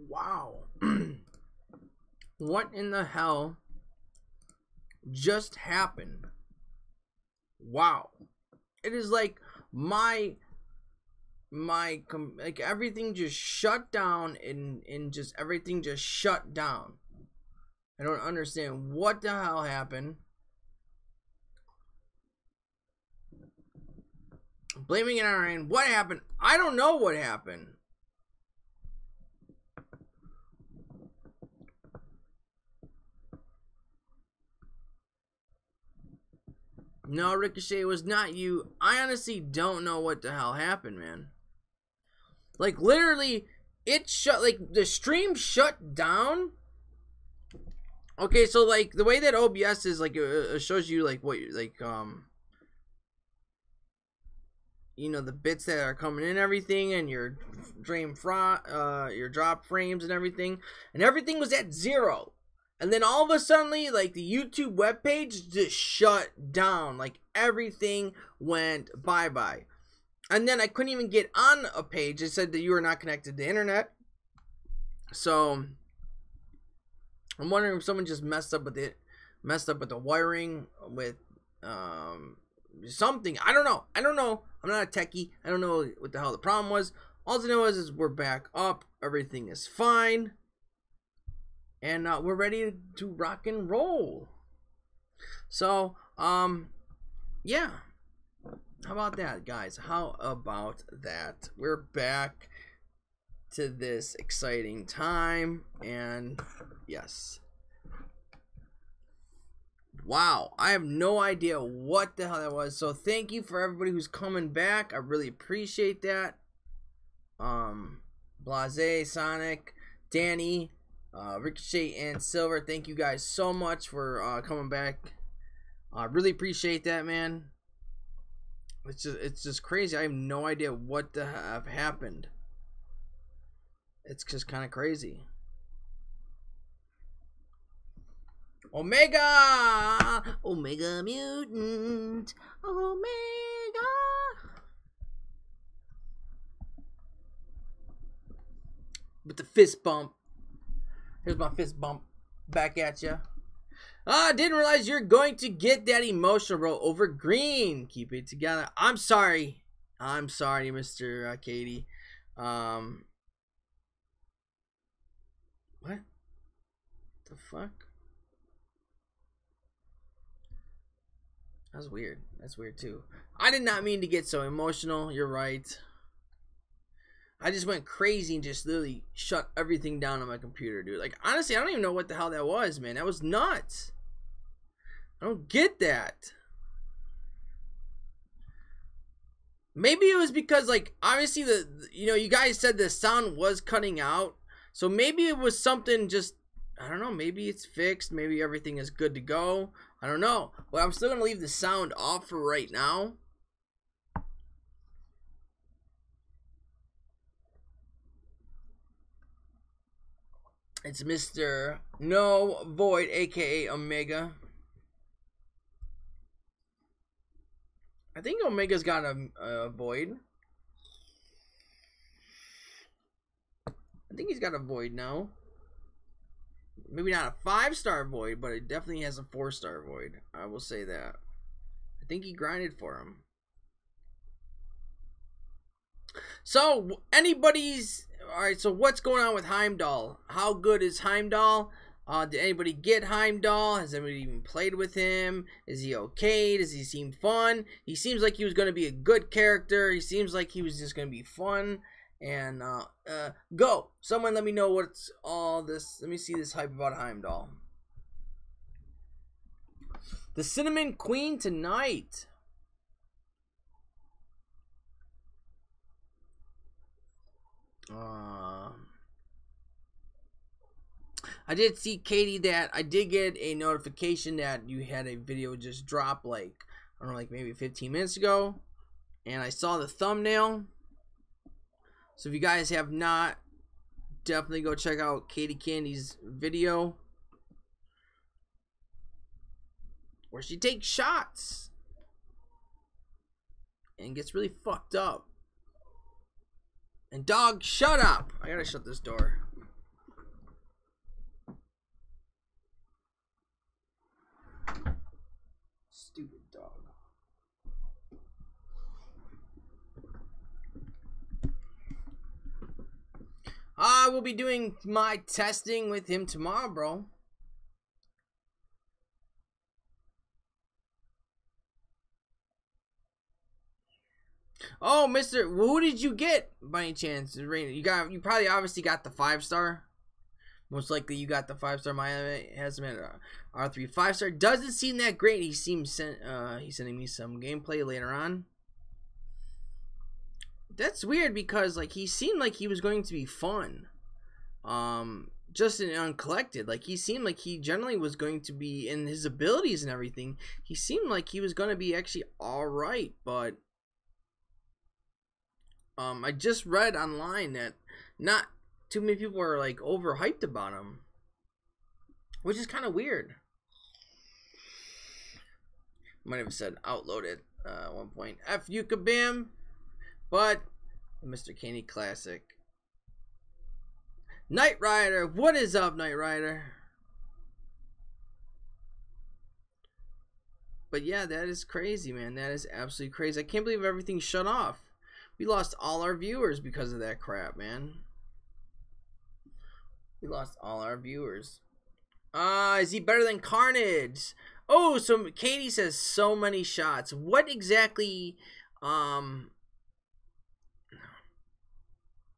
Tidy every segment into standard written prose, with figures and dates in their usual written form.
Wow. What in the hell just happened? Wow. It is like like everything just shut down and just everything just shut down. I don't understand what the hell happened. Blaming it on rain. What happened? I don't know what happened. No, Ricochet, it was not you. I honestly don't know what the hell happened, man. Like, literally, it shut, like, the stream shut down. Okay, so, like, the way that OBS is, like, it shows you, like, what, like, you know, the bits that are coming in and everything, and your your drop frames and everything was at 0. And then all of a sudden, like, the YouTube webpage just shut down. Like, everything went bye-bye. And then I couldn't even get on a page. It said that you were not connected to the internet. So, I'm wondering if someone just messed up with it. Messed up with the wiring, with something. I don't know. I'm not a techie. I don't know what the hell the problem was. All I know is we're back up. Everything is fine. And we're ready to rock and roll. So, yeah. How about that, guys? How about that? We're back to this exciting time. And, yes. Wow. I have no idea what the hell that was. So, thank you for everybody who's coming back. I really appreciate that. Blase, Sonic, Danny, Ricochet, and Silver, thank you guys so much for coming back. I really appreciate that, man. It's just crazy. I have no idea what the hell happened. It's just kind of crazy. Omega mutant, Omega. With the fist bump. Here's my fist bump back at you. I didn't realize you're going to get that emotional, bro. Over green. Keep it together. I'm sorry. I'm sorry, Mr. Katie. What? The fuck? That's weird. That's weird too. I did not mean to get so emotional. You're right. I just went crazy and just literally shut everything down on my computer, dude. Like, honestly, I don't even know what the hell that was, man. That was nuts. I don't get that. Maybe it was because, like, obviously, you know, you guys said the sound was cutting out. So maybe it was something just, I don't know. Maybe it's fixed. Maybe everything is good to go. I don't know. But I'm still going to leave the sound off for right now. It's Mr. No Void, aka Omega. I think Omega's got a void. I think he's got a void now. Maybe not a 5-star void, but it definitely has a 4-star void. I will say that. I think he grinded for him. So, anybody's... Alright, so what's going on with Heimdall? How good is Heimdall? Did anybody get Heimdall? Has anybody even played with him? Is he okay? Does he seem fun? He seems like he was going to be a good character. He seems like he was just going to be fun. And, go! Someone let me know what's all this... Let me see this hype about Heimdall. The Cinnamon Queen tonight. I did see, Katie, that I did get a notification that you had a video just drop, like, I don't know, like maybe 15 minutes ago. And I saw the thumbnail. So if you guys have not, definitely go check out Katie Candy's video, where she takes shots and gets really fucked up. And dog, shut up! I gotta shut this door. I will be doing my testing with him tomorrow, bro. Oh, Mister, who did you get by any chance? You probably obviously got the 5-star. Most likely you got the 5-star. Miami has him at R3 5-star. Doesn't seem that great. He seems he's sending me some gameplay later on. That's weird because like he seemed like he was going to be fun. Just in Uncollected, like he seemed like he generally was going to be in his abilities and everything. He seemed like he was going to be actually all right, but I just read online that not too many people are like overhyped about him, which is kind of weird. Might have said outloaded at one point. F you kabam, but Mr. Caney Classic. Knight Rider, what is up, Knight Rider? But yeah, that is crazy, man. That is absolutely crazy. I can't believe everything shut off. We lost all our viewers because of that crap, man. We lost all our viewers. Is he better than Carnage? Oh, so Katie says so many shots. What exactly,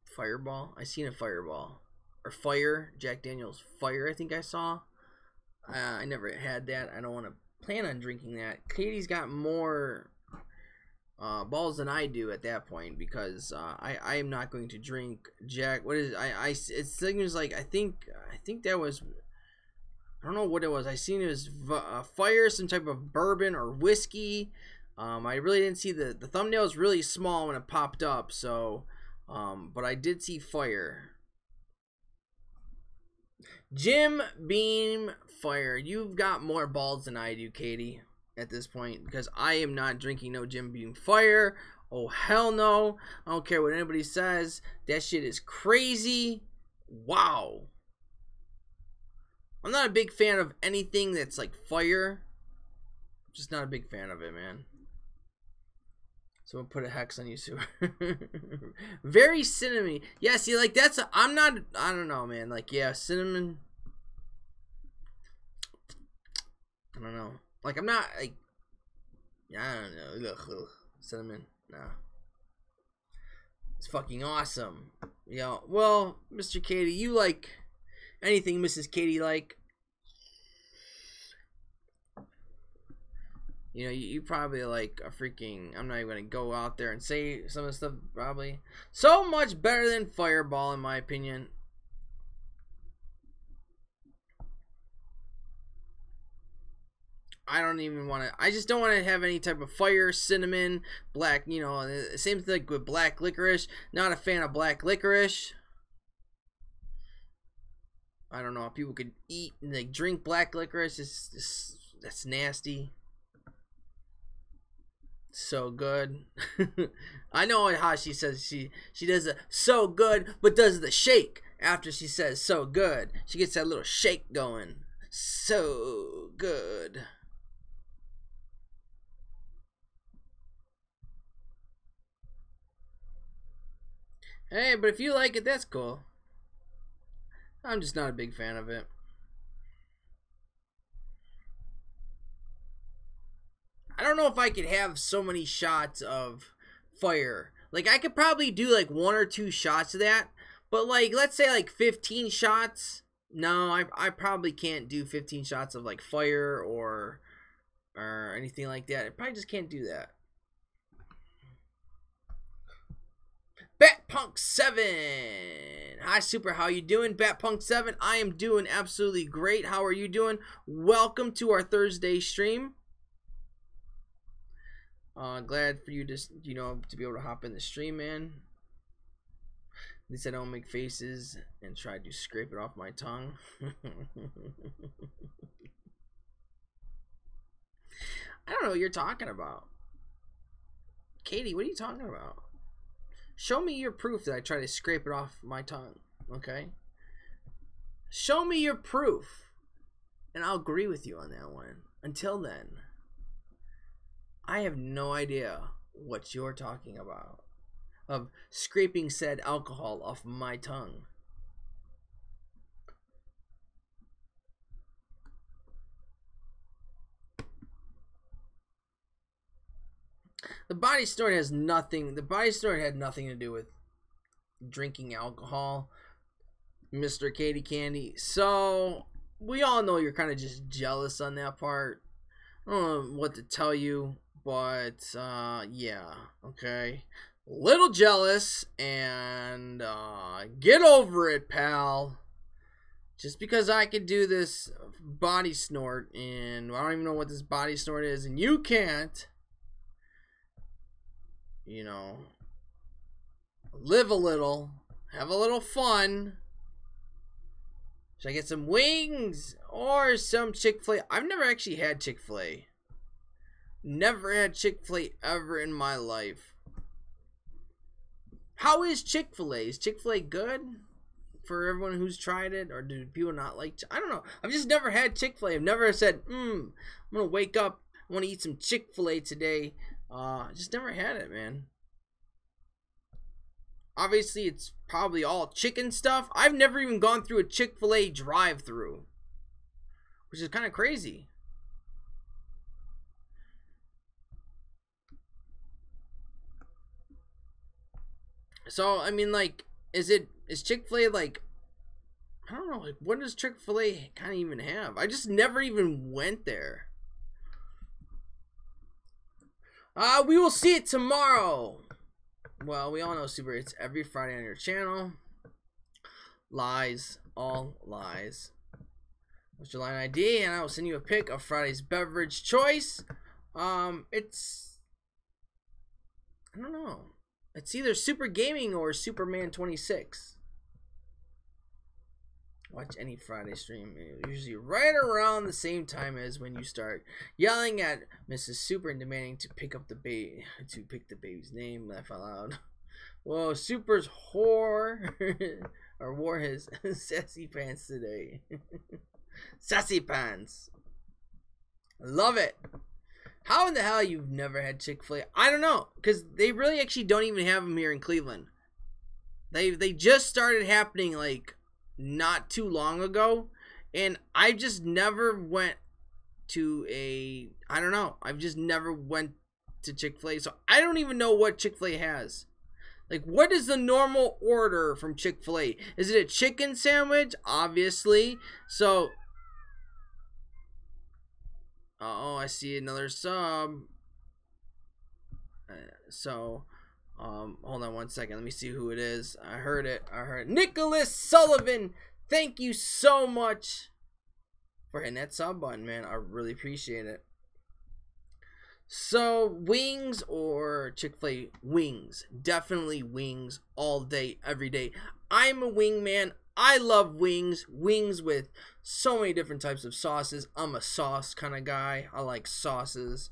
Fireball? I seen a Fireball. Or Fire, Jack Daniels Fire, I think I saw. I never had that. I don't want to plan on drinking that. Katie's got more balls than I do at that point because I am not going to drink Jack. What is it? It seems like I think that was, I don't know what it was. I seen it was Fire, some type of bourbon or whiskey. I really didn't see the thumbnail is really small when it popped up. So, but I did see Fire. Jim Beam Fire. You've got more balls than I do, Katie, at this point, because I am not drinking no Jim Beam Fire. Oh, hell no. I don't care what anybody says. That shit is crazy. Wow. I'm not a big fan of anything that's like fire. I'm just not a big fan of it, man. So we'll put a hex on you, Sue. Very cinnamon. Yeah, see, like that's I don't know, man. Like, yeah, cinnamon. I don't know. Like, I'm not like, I don't know. Ugh. Cinnamon, nah. It's fucking awesome. Yeah. Well, Mr. Katie, you like anything Mrs. Katie like? You know, you probably like a freaking, I'm not even going to go out there and say some of the stuff, probably. So much better than Fireball, in my opinion. I don't even want to, I just don't want to have any type of fire, cinnamon, black, you know, same thing with black licorice. Not a fan of black licorice. I don't know if people could eat and like drink black licorice. That's nasty. So good. I know how she says she does a so good, but does the shake after she says so good. She gets that little shake going. So good. Hey, but if you like it, that's cool. I'm just not a big fan of it. I don't know if I could have so many shots of fire. Like, I could probably do like 1 or 2 shots of that. But like, let's say like 15 shots. No, I probably can't do 15 shots of like fire or anything like that. I probably just can't do that. Batpunk7. Hi, Super. How you doing? Batpunk7. I am doing absolutely great. How are you doing? Welcome to our Thursday stream. Glad for you to, you know, to be able to hop in the stream, man. At least I don't make faces and try to scrape it off my tongue. I don't know what you're talking about. Katie, what are you talking about? Show me your proof that I try to scrape it off my tongue, okay? Show me your proof, and I'll agree with you on that one. Until then, I have no idea what you're talking about of scraping said alcohol off my tongue. The body snort has nothing. The body snort had nothing to do with drinking alcohol, Mr. Katie Candy. So we all know you're kind of just jealous on that part. I don't know what to tell you, but yeah, okay. Little jealous, and get over it, pal. Just because I could do this body snort, and I don't even know what this body snort is, and you can't, you know, live a little, have a little fun. Should I get some wings or some Chick-fil-A? I've never actually had Chick-fil-A. Never had Chick-fil-A ever in my life. How is Chick-fil-A? Is Chick-fil-A good for everyone who's tried it? Or do people not like I don't know. I've just never had Chick-fil-A. I've never said, I'm going to wake up, I want to eat some Chick-fil-A today. I just never had it, man. Obviously, it's probably all chicken stuff. I've never even gone through a Chick-fil-A drive-thru, which is kind of crazy. So, I mean, like, is Chick-fil-A, like, I don't know, like, what does Chick-fil-A kind of even have? I just never even went there. We will see it tomorrow. Well, we all know Super It's every Friday on your channel. Lies, all lies. What's your line ID? And I will send you a pic of Friday's beverage choice. It's, I don't know. It's either Super Gaming or Superman 26. Watch any Friday stream, usually right around the same time as when you start yelling at Mrs. Super and demanding to pick the baby's name. Laugh out loud. Whoa, Super's whore or wore his sassy pants today. Sassy pants. Love it. How in the hell you've never had Chick-fil-A? I don't know, because they really actually don't even have them here in Cleveland. They just started happening like not too long ago, and I just never went to I don't know, I've just never went to Chick-fil-A, so I don't even know what Chick-fil-A has. Like, what is the normal order from Chick-fil-A? Is it a chicken sandwich? Obviously. So, oh, I see another sub. Hold on one second. Let me see who it is. I heard it. Nicholas Sullivan. Thank you so much for hitting that sub button, man. I really appreciate it. So, wings or Chick-fil-A? Wings. Definitely wings all day, every day. I'm a wing man. I love wings. Wings with so many different types of sauces. I'm a sauce kind of guy. I like sauces.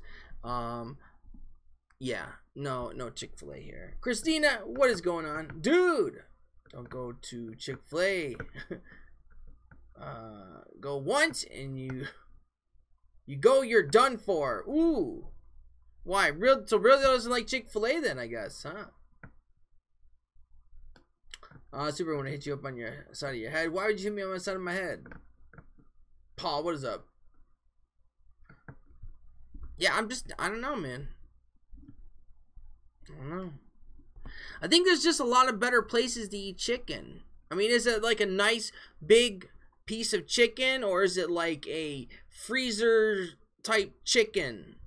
Yeah, no Chick-fil-A here. Christina, what is going on? Dude, don't go to Chick-fil-A. Go once and you go, you're done for. Ooh. Why? So really doesn't like Chick-fil-A then, I guess, huh? Super, I want to hit you up on your side of your head. Why would you hit me on the side of my head? Paul, what is up? Yeah, I don't know, man. I don't know. I think there's just a lot of better places to eat chicken. I mean, is it like a nice big piece of chicken, or is it like a freezer type chicken?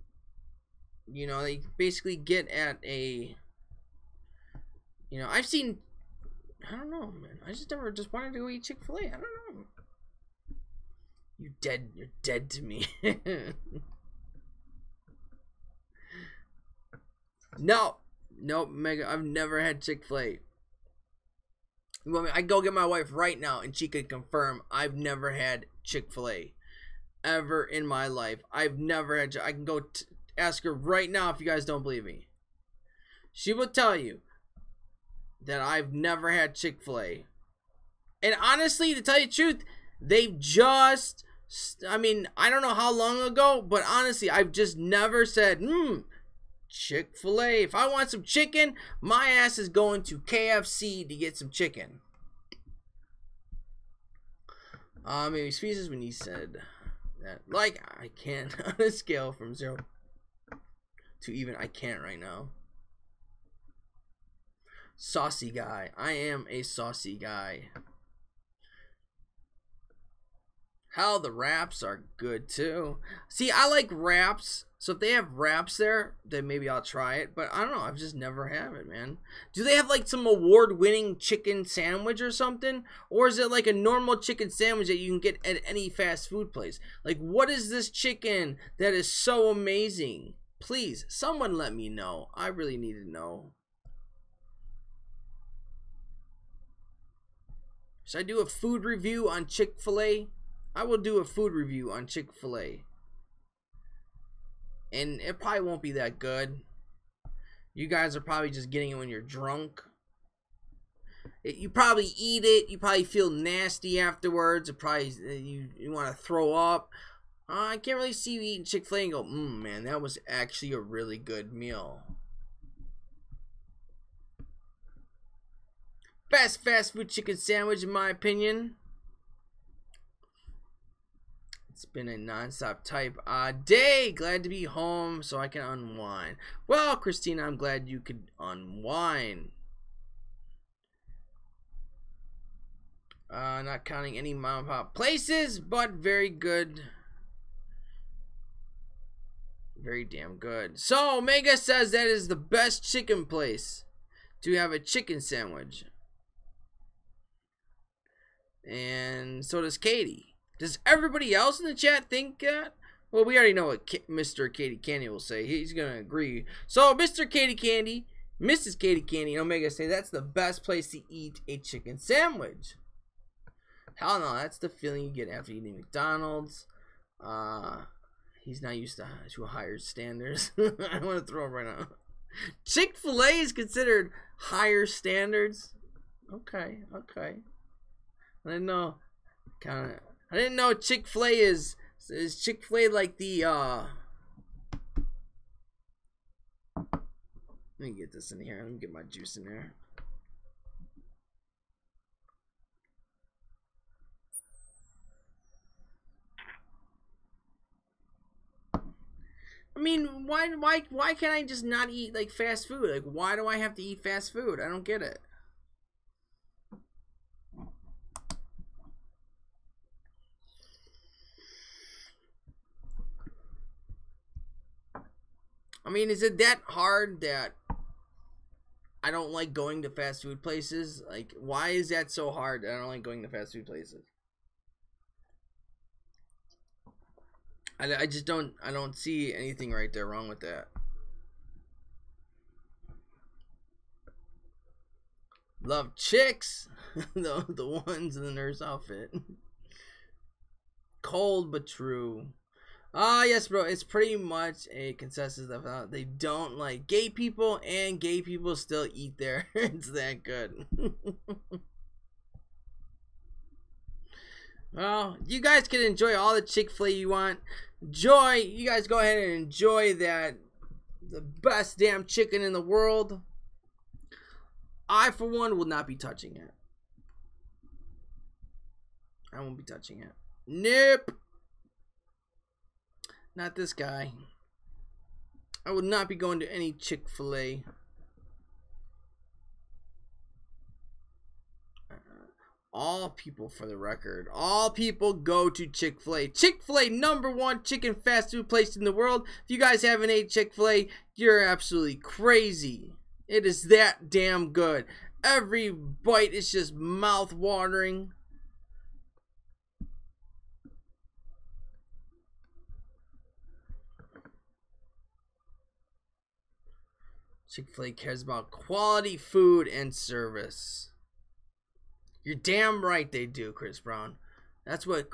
You know, they basically get at a, you know, I've seen, I don't know, man. I just never just wanted to go eat Chick-fil-A. I don't know. You're dead to me. No, Mega, I've never had Chick-fil-A. You want me? I can go get my wife right now and she could confirm I've never had Chick-fil-A ever in my life. I've never had, I can go ask her right now if you guys don't believe me. She will tell you that I've never had Chick-fil-A. And honestly, to tell you the truth, they've just, I mean, I don't know how long ago, but honestly, I've just never said, Chick-fil-A. If I want some chicken, my ass is going to KFC to get some chicken. Maybe species when he said that. Like, I can't on a scale from 0 to even, I can't right now. Saucy guy. I am a saucy guy. Hell, the wraps are good too. See, I like wraps. So if they have wraps there, then maybe I'll try it. But I don't know. I've just never had it, man. Do they have like some award-winning chicken sandwich or something? Or is it like a normal chicken sandwich that you can get at any fast food place? Like, what is this chicken that is so amazing? Please, someone let me know. I really need to know. Should I do a food review on Chick-fil-A? I will do a food review on Chick-fil-A. And it probably won't be that good. You guys are probably just getting it when you're drunk. You probably eat it. You probably feel nasty afterwards. It probably you want to throw up. I can't really see you eating Chick-fil-A and go, man, that was actually a really good meal. Best fast food chicken sandwich in my opinion. It's been a non-stop type day. Glad to be home so I can unwind. Well, Christina, I'm glad you could unwind. Not counting any mom and pop places, but very good. Very damn good. So, Omega says that is the best chicken place to have a chicken sandwich. And so does Katie. Does everybody else in the chat think that? Well, we already know what Mr. Katie Candy will say. He's going to agree. So, Mr. Katie Candy, Mrs. Katie Candy, and Omega say that's the best place to eat a chicken sandwich. Hell no, that's the feeling you get after eating McDonald's. He's not used to higher standards. I want to throw him right now. Chick-fil-A is considered higher standards. Okay. I didn't know. I didn't know Chick-fil-A is Chick-fil-A like the Let me get this in here. Let me get my juice in there. I mean, why can't I just not eat like fast food? Like, why do I have to eat fast food? I don't get it. I mean, is it that hard that I don't like going to fast food places? Like, why is that so hard that I don't like going to fast food places? I just don't see anything right there wrong with that. Love chicks. the ones in the nurse outfit. Cold but true. Yes, bro. It's pretty much a consensus of they don't like gay people, and gay people still eat there. It's that good. Well, you guys can enjoy all the Chick-fil-A you want. You guys go ahead and enjoy that. The best damn chicken in the world. I, for one, will not be touching it. I won't be touching it. Nope. Not this guy. I would not be going to any Chick-fil-A. All people, for the record, all people go to Chick-fil-A. Chick-fil-A, #1 chicken fast food place in the world. If you guys haven't ate Chick-fil-A, you're absolutely crazy. It is that damn good. Every bite is just mouth-watering. Chick-fil-A cares about quality food and service. You're damn right they do, Chris Brown. That's what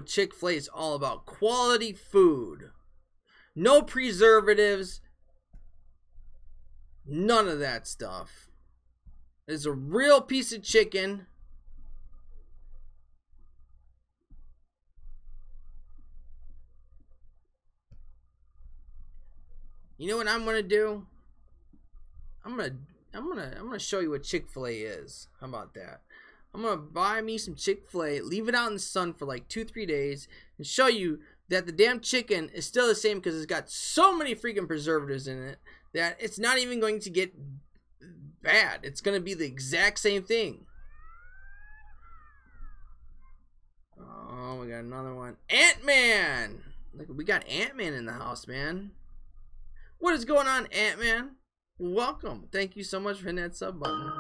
Chick-fil-A is all about. Quality food. No preservatives. None of that stuff. It's a real piece of chicken. You know what I'm gonna do? I'm gonna show you what Chick-fil-A is. How about that? I'm gonna buy me some Chick-fil-A, leave it out in the sun for like 2-3 days, and show you that the damn chicken is still the same because it's got so many freaking preservatives in it that it's not even going to get bad. It's going to be the exact same thing. Oh, we got another one. Ant-Man! Look, we got Ant-Man in the house, man. What is going on, Ant-Man? Welcome. Thank you so much for hitting that sub button.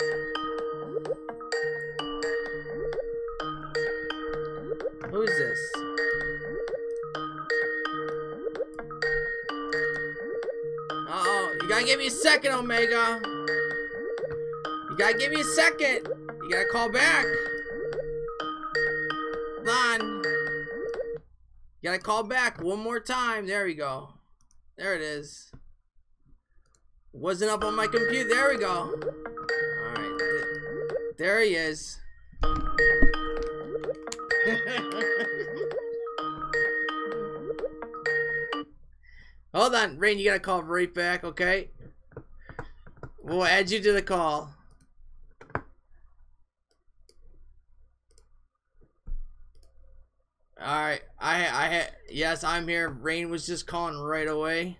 Who is this? Uh-oh. You gotta give me a second, Omega. You gotta give me a second. You gotta call back. Hold on. You gotta call back one more time. There we go. There it is. Wasn't up on my computer. There we go. Alright. There he is. Hold on, Rain, you gotta call right back, okay? We'll add you to the call. Alright, yes, I'm here. Rain was just calling right away.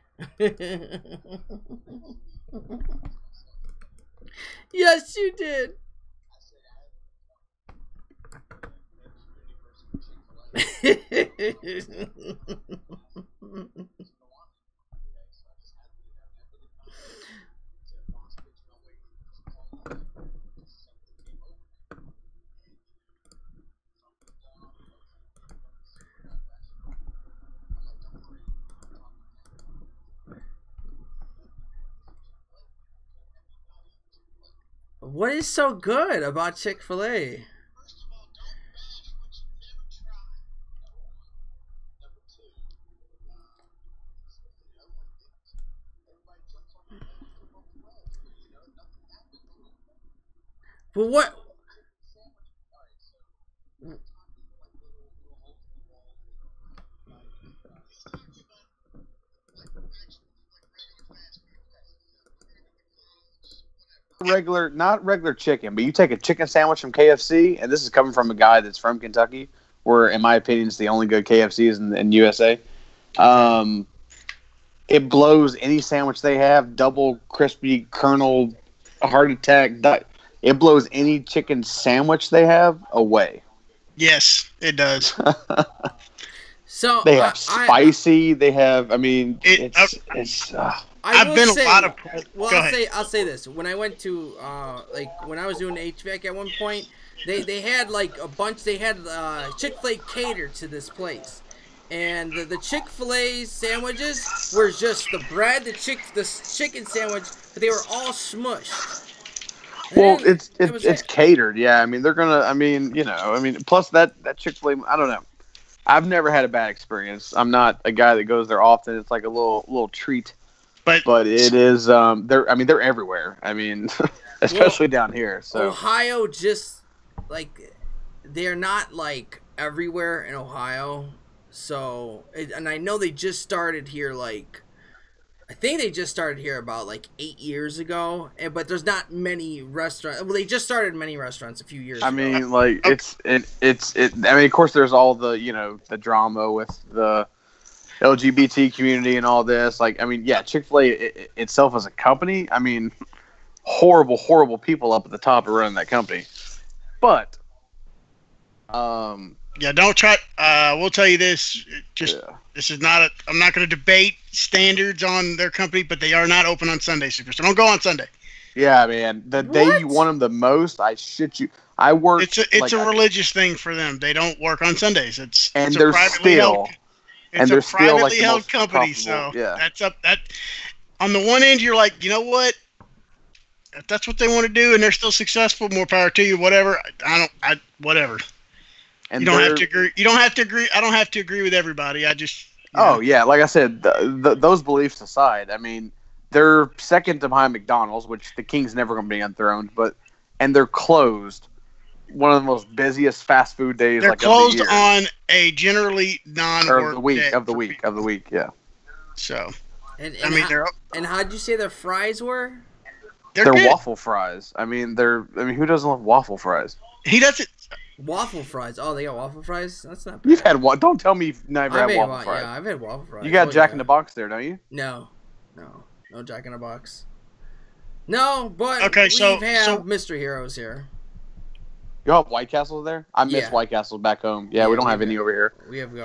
Yes, you did. What is so good about Chick-fil-A? But what? Not regular chicken, but you take a chicken sandwich from KFC, and this is coming from a guy that's from Kentucky, where, in my opinion, it's the only good KFC is in USA. It blows any sandwich they have, double crispy kernel, heart attack. It blows any chicken sandwich they have away. Yes, it does. So they have spicy. They have. I mean, it's. I've been a lot of. Well, I'll say this. When I went to like when I was doing HVAC at one point, they had like a bunch. They had Chick-fil-A catered to this place, and the Chick-fil-A sandwiches were just the bread, the chicken sandwich, but they were all smushed. Well, it's catered. Yeah, I mean they're gonna. I mean, plus that Chick-fil-A. I don't know. I've never had a bad experience. I'm not a guy that goes there often. It's like a little treat. But it is. They're everywhere. I mean, especially down here. So Ohio just like they're not like everywhere in Ohio. So and I know they just started here like. I think they just started here about like 8 years ago, but there's not many restaurants. Well, they just started many restaurants a few years ago. I mean, like I mean, of course, there's all the the drama with the LGBT community and all this. Like, I mean, yeah, Chick-fil-A itself as a company. I mean, horrible people up at the top are running that company. But, yeah, don't try. We'll tell you this. This is not I'm not going to debate standards on their company, but they are not open on Sunday, so don't go on Sunday. Yeah, man. The day you want them the most, I shit you. I work. It's a religious thing for them. They don't work on Sundays. It's a privately held company. So that's up. That on the one end, you're like, you know what? If that's what they want to do, and they're still successful, more power to you. Whatever. Whatever. And you don't have to agree. You don't have to agree. I don't have to agree with everybody. I just. Yeah, like I said, those beliefs aside, I mean, they're second to behind McDonald's, which the King's never going to be enthroned, and they're closed. One of the most busiest fast food days. They're closed of the year. On a generally non-work day of the week. Yeah. So. And how'd you say their fries were? They're waffle fries. I mean, who doesn't love waffle fries? He doesn't. Waffle fries. Oh, they got waffle fries? That's not bad. You've had one. Don't tell me you've never had waffle fries. Yeah, I've had waffle fries. You got Jack in the Box there, don't you? No Jack in the Box. No, but okay, we have Mr. Heroes here. You have White Castles there? I miss White Castles back home. Yeah, we don't have any over here.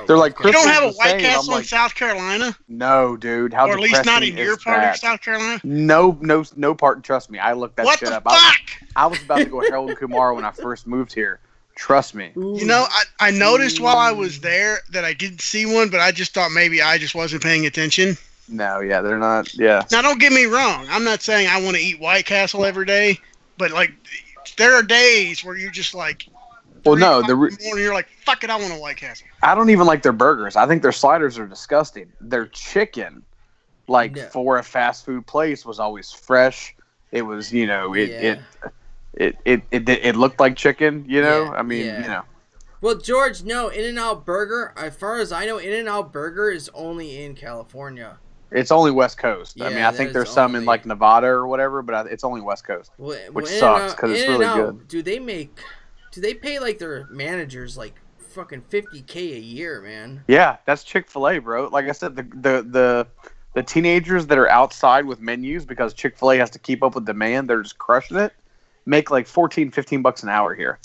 They're like you don't have a White Castle in South Carolina? No, dude. How or at least not in your part of South Carolina? No part. Trust me, I looked that shit up. What the fuck? I was about to go Harold and Kumar when I first moved here. Trust me. You know, I noticed while I was there that I didn't see one, but I just thought maybe I just wasn't paying attention. No, yeah, they're not. Yeah. Now, don't get me wrong. I'm not saying I want to eat White Castle every day, but like, there are days where you're just like, well, no, you're like, fuck it, I want a White Castle. I don't even like their burgers. I think their sliders are disgusting. Their chicken, for a fast food place, was always fresh. It was, you know, it looked like chicken. You know, I mean, you know. Well, George, no, In-N-Out Burger. As far as I know, In-N-Out Burger is only in California. It's only West Coast. I mean, I think there's some in like Nevada or whatever, but it's only West Coast, which sucks because it's really good. Do they pay like their managers like fucking $50K a year, man? Yeah, that's Chick-fil-A, bro. Like I said, the teenagers that are outside with menus because Chick-fil-A has to keep up with demand, they're just crushing it. Make like $14-15 an hour here.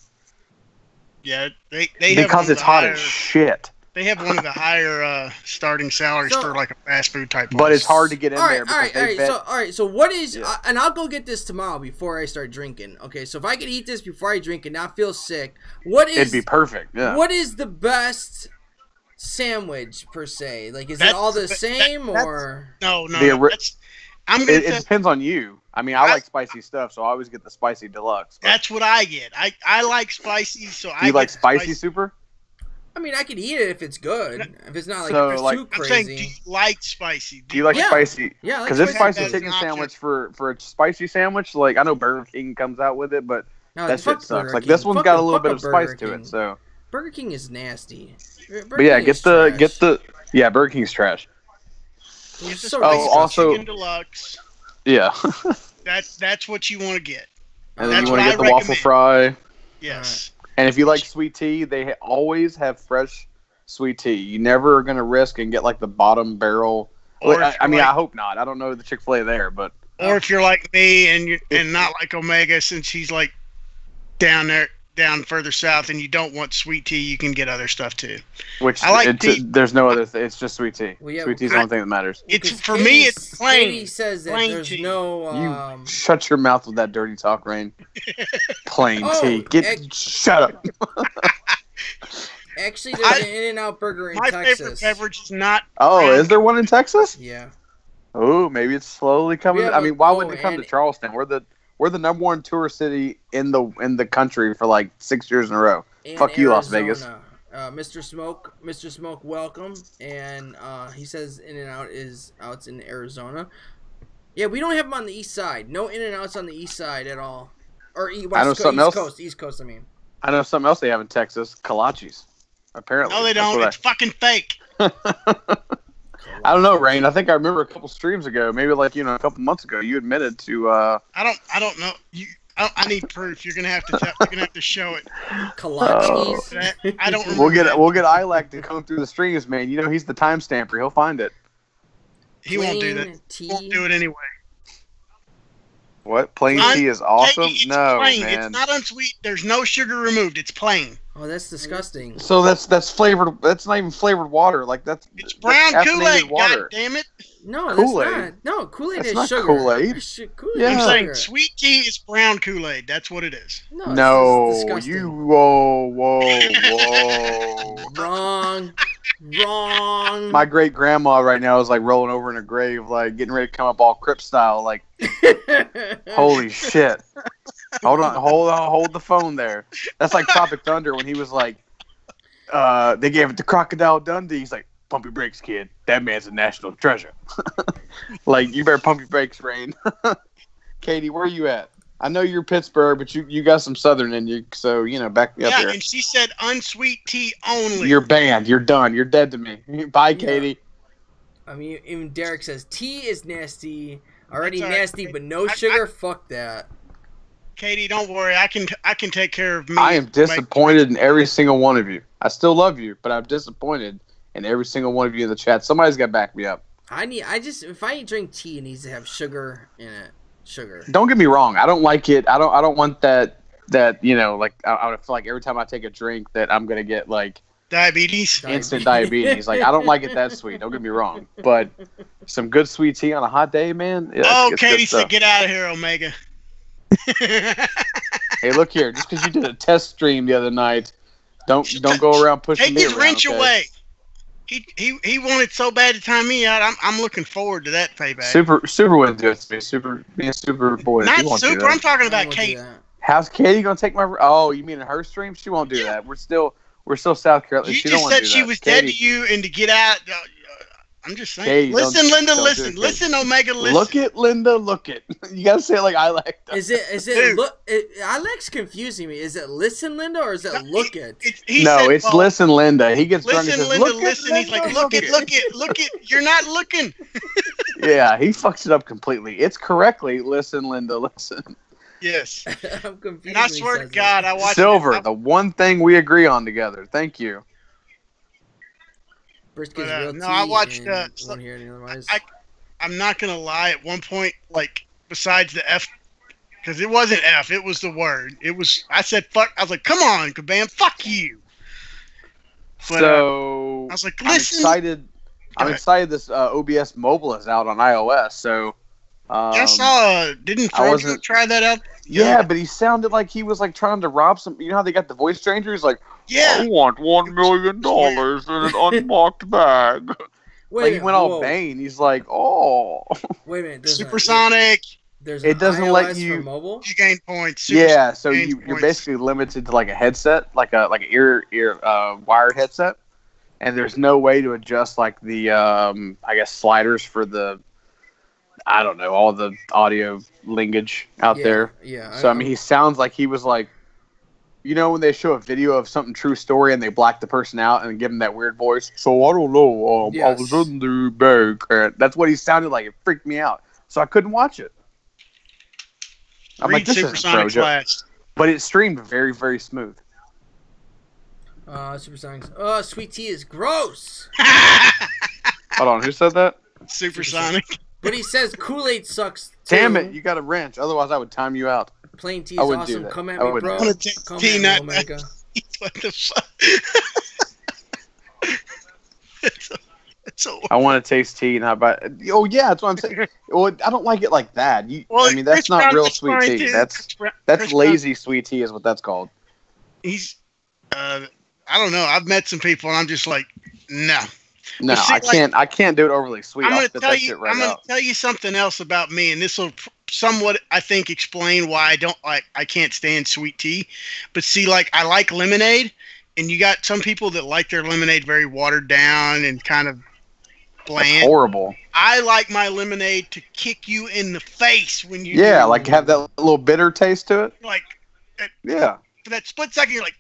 Yeah, they because it's hot as shit. They have one of the higher starting salaries for like a fast food type. But it's hard to get in there. All right. So what is? And I'll go get this tomorrow before I start drinking. Okay. So if I could eat this before I drink and not feel sick, it'd be perfect. Yeah. What is the best sandwich per se? Like, is it all the same or? No. It depends on you. I mean, I like spicy stuff, so I always get the spicy deluxe. That's what I get. I like spicy, so I. You like spicy super? I mean, I could eat it if it's good. If it's not too crazy. I'm saying, do you like spicy? Do you like spicy? Yeah, because this spicy chicken sandwich for a spicy sandwich, like I know Burger King comes out with it, but that shit sucks. Like this one's got a little bit of spice to it, so. Burger King is nasty. But yeah, get the Burger King's trash. Also chicken deluxe. Yeah. That's what you want to get. And then you want to get the waffle fry. Yes. And if you like sweet tea, they always have fresh sweet tea. You never are going to risk and get like the bottom barrel. I mean, I hope not. I don't know the Chick-fil-A there, but. Or if you're like me and not like Omega, since he's like down further south, and you don't want sweet tea, you can get other stuff too. Which I like tea. There's no other. It's just sweet tea. Well, sweet tea is the only thing that matters. It's for me. It's plain. Katie says that there's tea. No. You shut your mouth with that dirty talk, Rain. Plain tea. Shut up. Actually, there's an In-N-Out Burger in Texas. My favorite beverage is not. Oh, is there one in Texas? Yeah. Oh, maybe it's slowly coming. I mean, why wouldn't it come to Charleston? We're the number one tourist city in the country for like 6 years in a row. Fuck you, Las Vegas. Mr. Smoke, welcome. And he says In-N-Out is out in Arizona. Yeah, we don't have them on the east side. No In-N-Outs on the east side at all. Or East Coast, I mean. I know something else they have in Texas. Kolaches. Apparently. No, they don't. It's fucking fake. I don't know, Rain. I think I remember a couple streams ago, maybe like a couple months ago, you admitted to. I don't know. I need proof. You're gonna have to show it. Kolaches. I don't. We'll get Ilac to come through the streams, man. You know he's the timestamper. He'll find it. He won't do that. He won't do it anyway. What? Plain tea is awesome? No, plain. man. It's not unsweet. There's no sugar removed. It's plain. Oh, that's disgusting. So that's flavored. That's not even flavored water. Like it's brown Kool-Aid. God damn it! No, Kool-Aid. that's not. No, Kool-Aid is not sugar. Kool-Aid. Kool-Aid I'm saying sugar. sweet tea is brown Kool-Aid. That's what it is. No, disgusting. Whoa. Wrong. My great grandma right now is like rolling over in her grave, like getting ready to come up all Crip style. Like, holy shit! Hold the phone there. That's like Tropic Thunder when he was like, they gave it to Crocodile Dundee. He's like, pump your brakes, kid. That man's a national treasure. Like, you better pump your brakes, Rain. Katie, where are you at? I know you're Pittsburgh, but you got some Southern in you, so, back me up here. Yeah, and she said unsweet tea only. You're banned. You're done. You're dead to me. Bye, Katie. I mean, even Derek says tea is nasty. Already nasty, but no sugar? Fuck that. Katie, don't worry. I can take care of me. I am disappointed in every single one of you. I still love you, but I'm disappointed in every single one of you in the chat. Somebody's got to back me up. If I drink tea, it needs to have sugar in it. Sugar. Don't get me wrong. I don't like it. I don't want that you know, like I feel like every time I take a drink that I'm gonna get like diabetes, instant diabetes. Like I don't like it that sweet. Don't get me wrong, but some good sweet tea on a hot day, man. Yeah, Katie said, "Get out of here, Omega." Hey, look here. Just because you did a test stream the other night, don't go around pushing me around. Take his wrench away. He wanted so bad to time me out. I'm looking forward to that payback. Super wouldn't do it to me. Being super boy. Not super. I'm talking about Kate. How's Katie gonna take my? Oh, you mean in her stream? She won't do that. We're still South Carolina. You just said she was dead to you and to get out. I'm just saying. Katie, listen, Linda. Listen. Listen, Omega. Listen. Look it, Linda. Look it. You gotta say it like I like. Is it? Look. Alex confusing me. Is it listen, Linda, or is it look it? It's listen, Linda. He gets drunk and says, Linda, look listen. He's like, look it. You're not looking. Yeah, he fucks it up completely. It's correctly listen, Linda. Listen. Yes. I'm confused. And I swear to God, I watched Silver, the one thing we agree on together. Thank you. I watched. I'm not gonna lie. At one point, like besides the F, because it wasn't F, it was the word. It was. I said fuck. I was like, come on, Kabam, fuck you. But, I was like, listen. I'm excited. This OBS mobile is out on iOS. So. I saw. Didn't Frodo try that out? Yeah, but he sounded like he was like trying to rob some. You know how they got the voice changer? He's like, yeah, I want $1 million in an unlocked bag. He went all Bane. He's like, oh. Wait a minute. Supersonic. It doesn't iOS let you. For mobile? You gain points. So you're basically limited to like a headset, like an ear wired headset, and there's no way to adjust like the I guess sliders for the. I don't know, all the audio linkage out there. Yeah. So, I mean, he sounds like he was like, you know, when they show a video of something true story and they black the person out and give him that weird voice. So, I don't know. I was in the bag. That's what he sounded like. It freaked me out. So, I couldn't watch it. I'm like, this isn't Frodo. But it streamed very, very smooth. Supersonic. Sweet tea is gross. Hold on. Who said that? Supersonic. But he says Kool-Aid sucks too. Damn it, you got a wrench. Otherwise, I would time you out. Plain tea is awesome. Come at me, bro. Come at me, Omega. What the fuck? I want to taste tea, and how about? Oh yeah, that's what I'm saying. Well, I don't like it like that. I mean, that's not real sweet tea. That's lazy sweet tea, is what that's called. He's, I don't know. I've met some people, and I'm just like, no. No, I can't. I can't do it overly sweet. I'm going to tell you something else about me, and this will somewhat, I think, explain why I can't stand sweet tea. But see, like I like lemonade, and you got some people that like their lemonade very watered down and kind of bland. That's horrible. I like my lemonade to kick you in the face when you. Yeah, like have that little bitter taste to it. Like. Yeah. For that split second, you're like,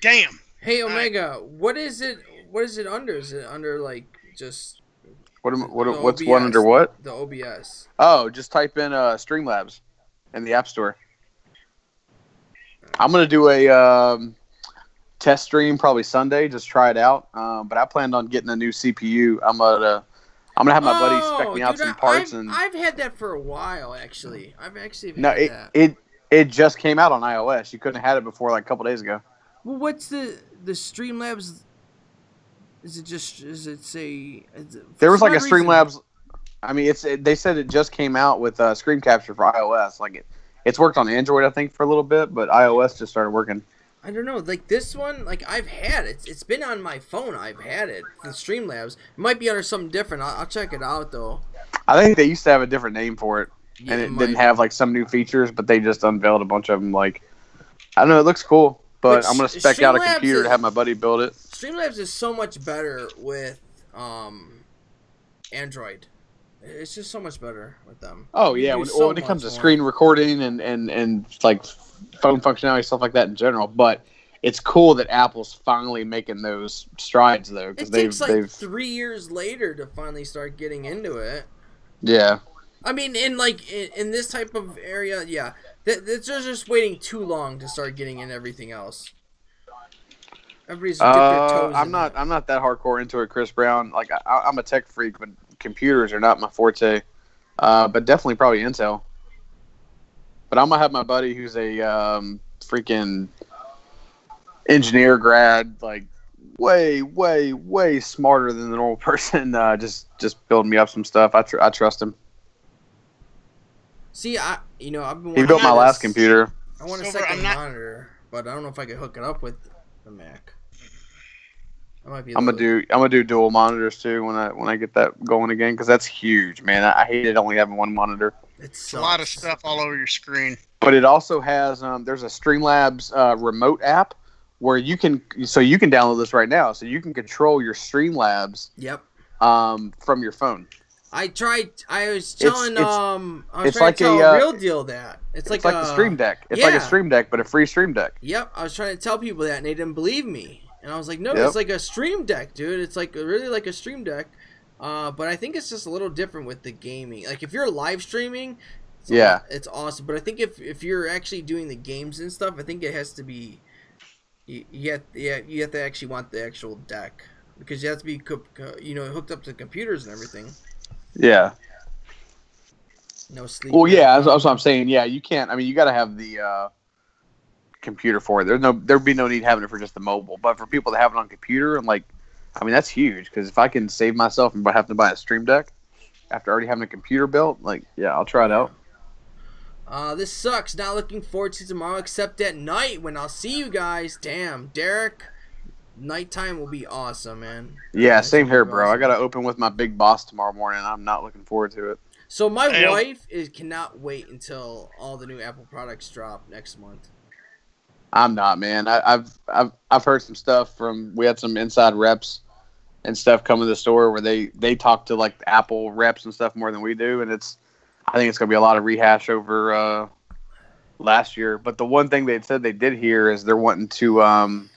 damn. Hey Omega, what is it? What is it under? Is it under like just what's OBS, one under what? The OBS. Oh, just type in Streamlabs in the App Store. I'm gonna do a test stream probably Sunday, just try it out. But I planned on getting a new CPU. I'm gonna have my buddy spec me out some parts. I've had that for a while actually. I've actually had that. It just came out on iOS. You couldn't have had it before like a couple days ago. Well, what's the Streamlabs? There was like a Streamlabs. I mean, they said it just came out with screen capture for iOS. Like it's worked on Android, I think, for a little bit, but iOS just started working. I don't know. Like this one, like I've had it. It's been on my phone. I've had it. The Streamlabs. It might be under something different. I'll check it out though. I think they used to have a different name for it, and it didn't have like some new features, but they just unveiled a bunch of them. Like I don't know. It looks cool. But I'm gonna spec out a computer to have my buddy build it. Streamlabs is so much better with Android. It's just so much better with them. Oh yeah, when it comes to screen recording and like phone functionality, stuff like that in general. But it's cool that Apple's finally making those strides though, because they've 3 years later to finally start getting into it. Yeah. I mean, in this type of area, yeah. They're just waiting too long to start getting in everything else. Everybody's dipped their toes I'm in not. that. I'm not that hardcore into it, Chris Brown. Like I'm a tech freak, but computers are not my forte. But definitely probably Intel. But I'm gonna have my buddy who's a freaking engineer grad, like way smarter than the normal person. Just building me up some stuff. I trust him. See, I've been. He built my last computer. I want a second monitor, but I don't know if I could hook it up with the Mac. I'm gonna do dual monitors too when I get that going again, because that's huge, man. I hated only having one monitor. It's a lot of stuff all over your screen. But it also has there's a Streamlabs remote app where you can download this right now, so you can control your Streamlabs. Yep. From your phone. I tried. I was telling Real Deal that it's like the Stream Deck. It's like a Stream Deck, but a free Stream Deck. Yep. I was trying to tell people that, and they didn't believe me. And I was like, no, It's like a Stream Deck, dude. It's like really like a Stream Deck. But I think it's just a little different with the gaming. Like if you're live streaming, it's awesome. But I think if you're actually doing the games and stuff, I think it has to be you have to actually want the actual deck, because you have to be hooked up to computers and everything. Yeah. No sleep. Well, yeah, that's what I'm saying. Yeah, you can't. I mean, you got to have the computer for it. There'd be no need having it for just the mobile, but for people that have it on computer, and that's huge, because if I can save myself and have to buy a Stream Deck after already having a computer built, I'll try it out. This sucks. Not looking forward to tomorrow, except at night when I'll see you guys. Damn, Derek. Nighttime will be awesome, man. Yeah, same here, bro. Awesome. I got to open with my big boss tomorrow morning. I'm not looking forward to it. So my wife cannot wait until all the new Apple products drop next month. I'm not, man. I've heard some stuff we had some inside reps and stuff come to the store where they talk to like Apple reps and stuff more than we do, and I think it's gonna be a lot of rehash over last year. But the one thing they said they did here is they're wanting to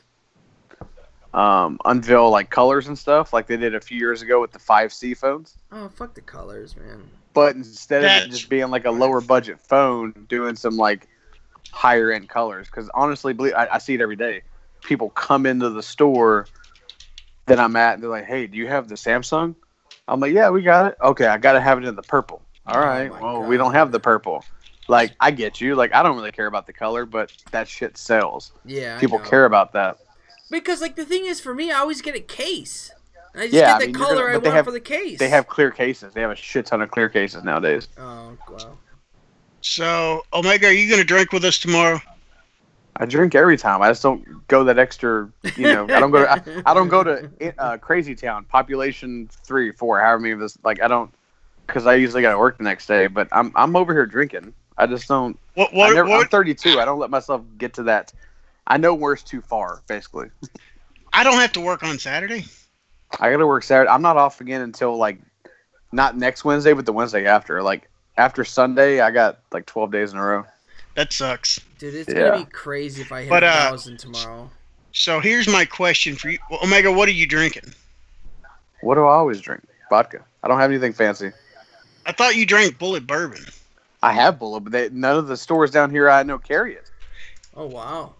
unveil like colors and stuff like they did a few years ago with the 5C phones. Oh, fuck the colors, man. But instead of it just being like a lower budget phone, doing some like higher end colors. Because honestly, I see it every day. People come into the store that I'm at and they're like, hey, do you have the Samsung? I'm like, yeah, we got it. Okay, I got to have it in the purple. All right, well, we don't have the purple. Like, I get you. Like, I don't really care about the color, but that shit sells. Yeah, people care about that. Because, like, the thing is, for me, I always get a case. And I just get the color I want for the case. They have clear cases. They have a shit ton of clear cases nowadays. Oh, wow. So, Omega, are you going to drink with us tomorrow? I drink every time. I just don't go that extra, I don't go to Crazy Town, population 3 or 4, however many of this, like, I don't, because I usually got to work the next day, but I'm over here drinking. I just don't. I'm 32. I don't let myself get to that. I know where's too far, basically. I don't have to work on Saturday. I got to work Saturday. I'm not off again until, like, not next Wednesday, but the Wednesday after. Like, after Sunday, I got, like, 12 days in a row. That sucks. Dude, it's going to be crazy if I hit 1,000 tomorrow. So here's my question for you. Omega, what are you drinking? What do I always drink? Vodka. I don't have anything fancy. I thought you drank Bullet Bourbon. I have Bullet, but none of the stores down here I know carry it. Oh, wow.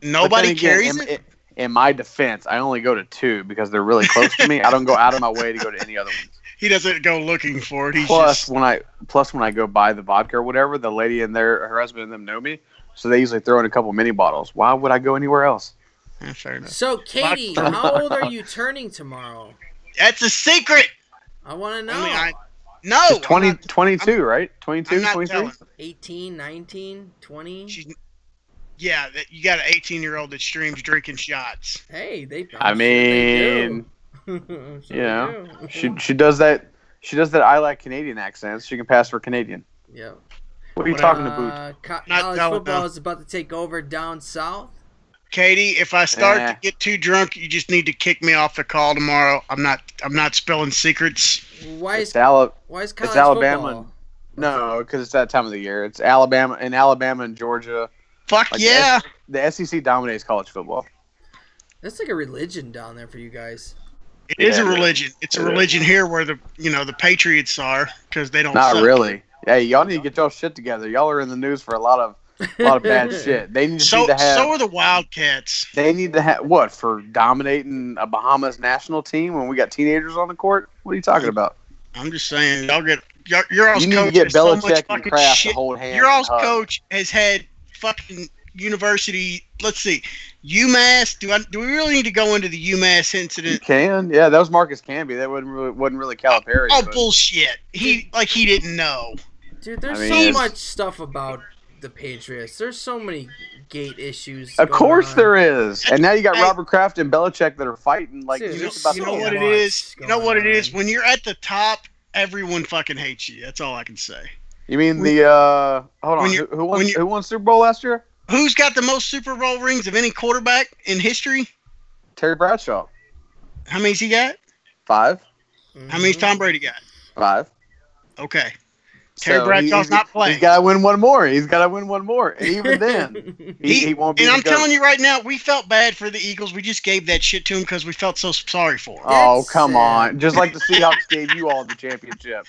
Nobody carries it? In my defense, I only go to 2 because they're really close to me. I don't go out of my way to go to any other ones. He doesn't go looking for it. When I go buy the vodka or whatever, the lady and her husband and them know me, so they usually throw in a couple mini bottles. Why would I go anywhere else? Yeah, fair enough. So, Katie, how old are you turning tomorrow? That's a secret. I want to know. No. 22, right? 22, 23? 18, 19, 20? Yeah, you got an 18-year-old that streams drinking shots. Hey, they do. She does that. She does that I like Canadian accent. She can pass for Canadian. Yeah. What are you talking about? College football is about to take over down south. Katie, if I start to get too drunk, you just need to kick me off the call tomorrow. I'm not spilling secrets. Why is college Alabama? Football? No, because it's that time of the year. It's Alabama and Georgia. Fuck yeah! The SEC dominates college football. That's like a religion down there for you guys. It is a religion. It's a religion here where the Patriots are, because they don't. Not suck. really. Hey, y'all need to get y'all shit together. Y'all are in the news for a lot of bad shit. They need to have. So are the Wildcats. They need to have what for dominating a Bahamas national team when we got teenagers on the court? What are you talking about? I'm just saying, y'all get your all's you need coach to get has so much Belichick and fucking Kraft shit. to hold hands. Your all's coach has had fucking university. Let's see, UMass. Do we really need to go into the UMass incident? You can, yeah. That was Marcus Camby. That wasn't really Calipari. Oh, bullshit. He didn't know. Dude, there's so much stuff about the Patriots. There's so many gate issues. Of course there is. And now you got Robert Kraft and Belichick that are fighting like dude, just about you know what it is? You know what it is? When you're at the top, everyone fucking hates you. That's all I can say. You mean hold on, who won Super Bowl last year? Who's got the most Super Bowl rings of any quarterback in history? Terry Bradshaw. How many's he got? 5. Mm-hmm. How many's Tom Brady got? 5. Okay. Terry Bradshaw's not playing. He's got to win one more. And even then, he won't be. And I'm telling you right now, we felt bad for the Eagles. We just gave that shit to him because we felt so sorry for him. Oh, come on. Just like the Seahawks gave you all the championship.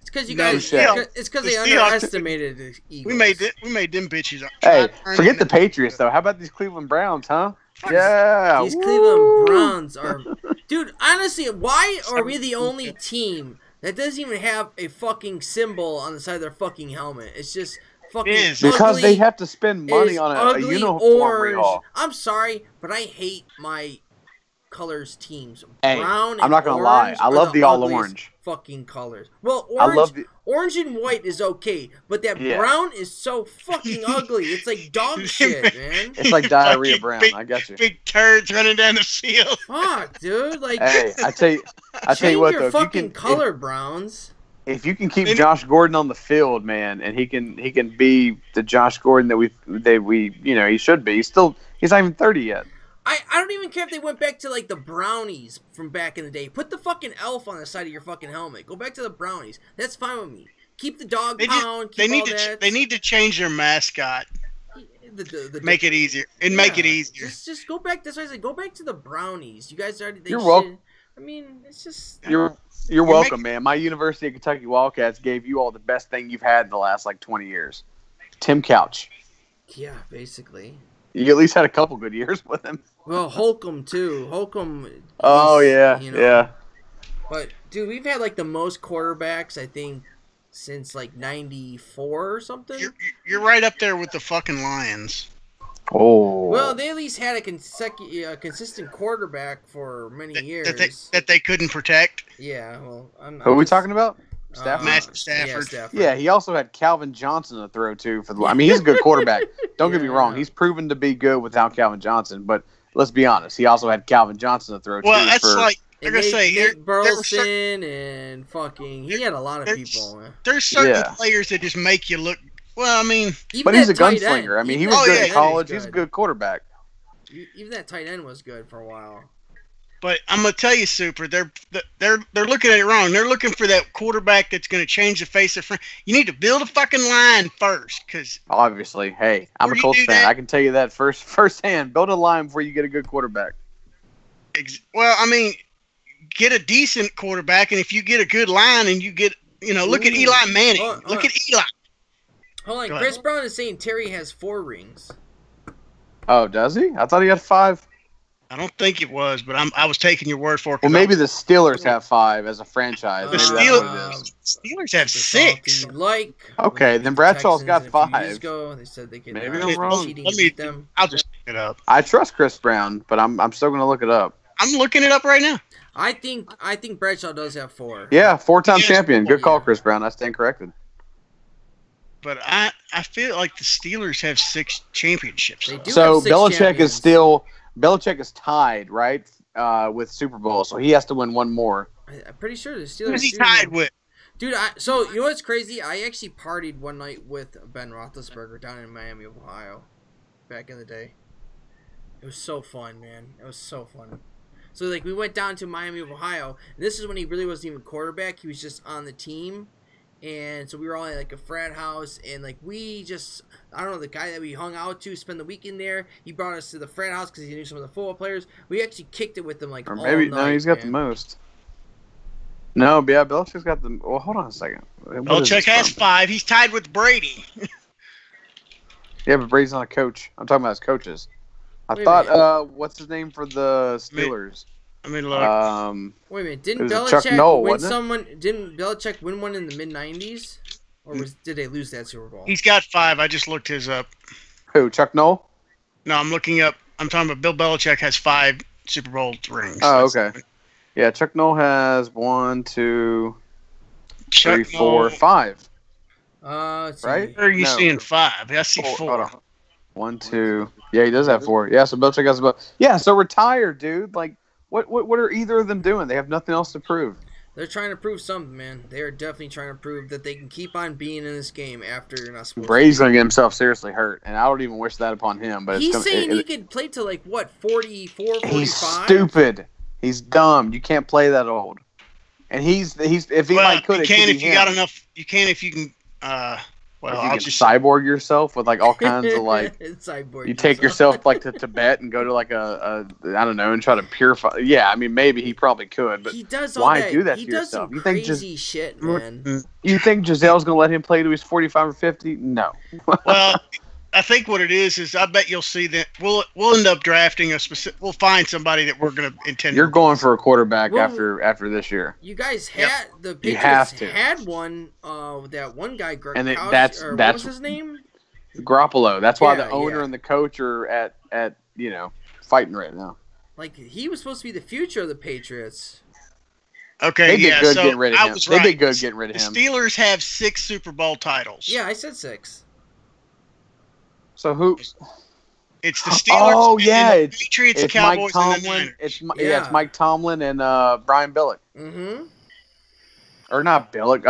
It's because you guys. It's because they underestimated the Eagles. We made them bitches. Hey, forget the Patriots though. How about these Cleveland Browns, huh? Yeah. These Cleveland Browns are, dude. Honestly, why are we the only team that doesn't even have a fucking symbol on the side of their fucking helmet? It's just fucking ugly. Because they have to spend money on a uniform rehaul. I'm sorry, but I hate my colors teams. Hey, Brown and I'm not gonna lie. I love the all orange fucking colors. Well, orange and white is okay, but that brown is so fucking ugly. It's like dog shit, man. It's like diarrhea brown. I got you. Big turds running down the field. Fuck, dude. Like, hey, I tell you what, though, fucking color browns. If you can keep Josh Gordon on the field, man, and he can be the Josh Gordon that we he should be. He's not even 30 yet. I don't even care if they went back to like the brownies from back in the day. Put the fucking elf on the side of your fucking helmet. Go back to the brownies. That's fine with me. Keep the dog pound. They need to change their mascot. Make it easier make it easier. Just go back. That's why I said go back to the brownies. You guys already. You're welcome. I mean, it's just you're welcome, man. My University of Kentucky Wildcats gave you all the best thing you've had in the last 20 years. Tim Couch. Yeah, basically. You at least had a couple good years with him. Well, Holcomb too. Holcomb. Oh yeah, yeah. But dude, we've had the most quarterbacks I think since '94 or something. You're right up there with the fucking Lions. Oh. Well, they at least had a consistent quarterback for many years that they couldn't protect. Yeah. Well, who are we talking about? Stafford? Matthew Stafford. Yeah, he also had Calvin Johnson to throw to for the. I mean, he's a good quarterback. Don't get me wrong; he's proven to be good without Calvin Johnson. But let's be honest, he also had Calvin Johnson to throw to. Well, that's they're gonna say Nick Burleson and fucking. He had a lot of people. Man. There's certain players that just make you look. Well, I mean, but he's a gunslinger. I mean, he was good in college. He's a good quarterback. Even that tight end was good for a while. But I'm gonna tell you, Super, they're looking at it wrong. They're looking for that quarterback that's gonna change the face of. You need to build a fucking line first, because obviously, hey, I'm a Colts fan. I can tell you that firsthand. Build a line before you get a good quarterback. Well, I mean, get a decent quarterback, and if you get a good line, and you get, look at Eli Manning. Look at Eli. Hold on, Chris Brown is saying Terry has 4 rings. Oh, does he? I thought he had 5. I don't think it was, but I was taking your word for it. Well, maybe the Steelers have 5 as a franchise. Maybe that's what it is. Steelers have 6. Okay, then Bradshaw's got 5. They said they could. Maybe I'm wrong. I'll just look it up. I trust Chris Brown, but I'm still going to look it up. I'm looking it up right now. I think Bradshaw does have 4. Yeah, 4-time champion. Good call, Chris Brown. I stand corrected. But I feel like the Steelers have 6 championships. They do so have 6 Belichick is tied, right, with Super Bowl, so he has to win one more. I'm pretty sure the Steelers. Who's he tied with? Dude, so you know what's crazy? I actually partied one night with Ben Roethlisberger down in Miami, Ohio, back in the day. It was so fun, man. It was so fun. So we went down to Miami, Ohio, and this is when he really wasn't even quarterback. He was just on the team. And so we were all at a frat house, and we just, I don't know, the guy that we hung out to spend the weekend there, he brought us to the frat house because he knew some of the football players. We actually kicked it with them or maybe all night, no, he's got the most. No, but yeah, Belichick's got the. Well, hold on a second. Belichick has 5. He's tied with Brady. Yeah, but Brady's not a coach. I'm talking about his coaches. I thought, what's his name for the Steelers? I mean, look. Wait a minute. Didn't Chuck Noll, win someone? Didn't Belichick win one in the mid-90s? Or did they lose that Super Bowl? He's got 5. I just looked his up. Who? Chuck Noll? No, I'm looking up. I'm talking about Bill Belichick has 5 Super Bowl rings. Oh, okay. Yeah, Chuck Noll has 1, 2, 3, 4, 5. Right? Where are you seeing 5? I see 4. Hold on. 1, 2. Yeah, he does have 4. Yeah, so Belichick has about. Yeah, so retire, dude. Like, what are either of them doing? They have nothing else to prove. They're trying to prove something, man. They are definitely trying to prove that they can keep on being in this game after you're not supposed Brady's going to get himself seriously hurt, and I don't even wish that upon him. But he's saying he could play to like what 44, 45. He's stupid. He's dumb. You can't play that old. And he's if he might could, you can if you got enough. You can if you can. I'll just cyborg yourself with like all kinds of like. You take yourself like to Tibet and go to like a I don't know and try to purify. Yeah, I mean maybe he probably could, but he does all why that. do that he to does yourself? Some You think crazy shit, man. You think Gisele's gonna let him play to his 45 or 50? No. Well, I think what it is I bet you'll see that we'll end up drafting a specific. We'll find somebody that we're going to intend. You're going for a quarterback after this year. You guys had the Patriots had one. That one guy, and that's what was his name? Garoppolo. That's why the owner and the coach are at fighting right now. Like he was supposed to be the future of the Patriots. Okay, they did good getting rid of him. They did good getting rid of him. The Steelers have 6 Super Bowl titles. Yeah, I said 6. So who? It's the Steelers. Oh yeah, the Patriots, it's Cowboys, Mike Tomlin. And the it's Mike Tomlin and Brian Billick. Mm-hmm. Or not Billick.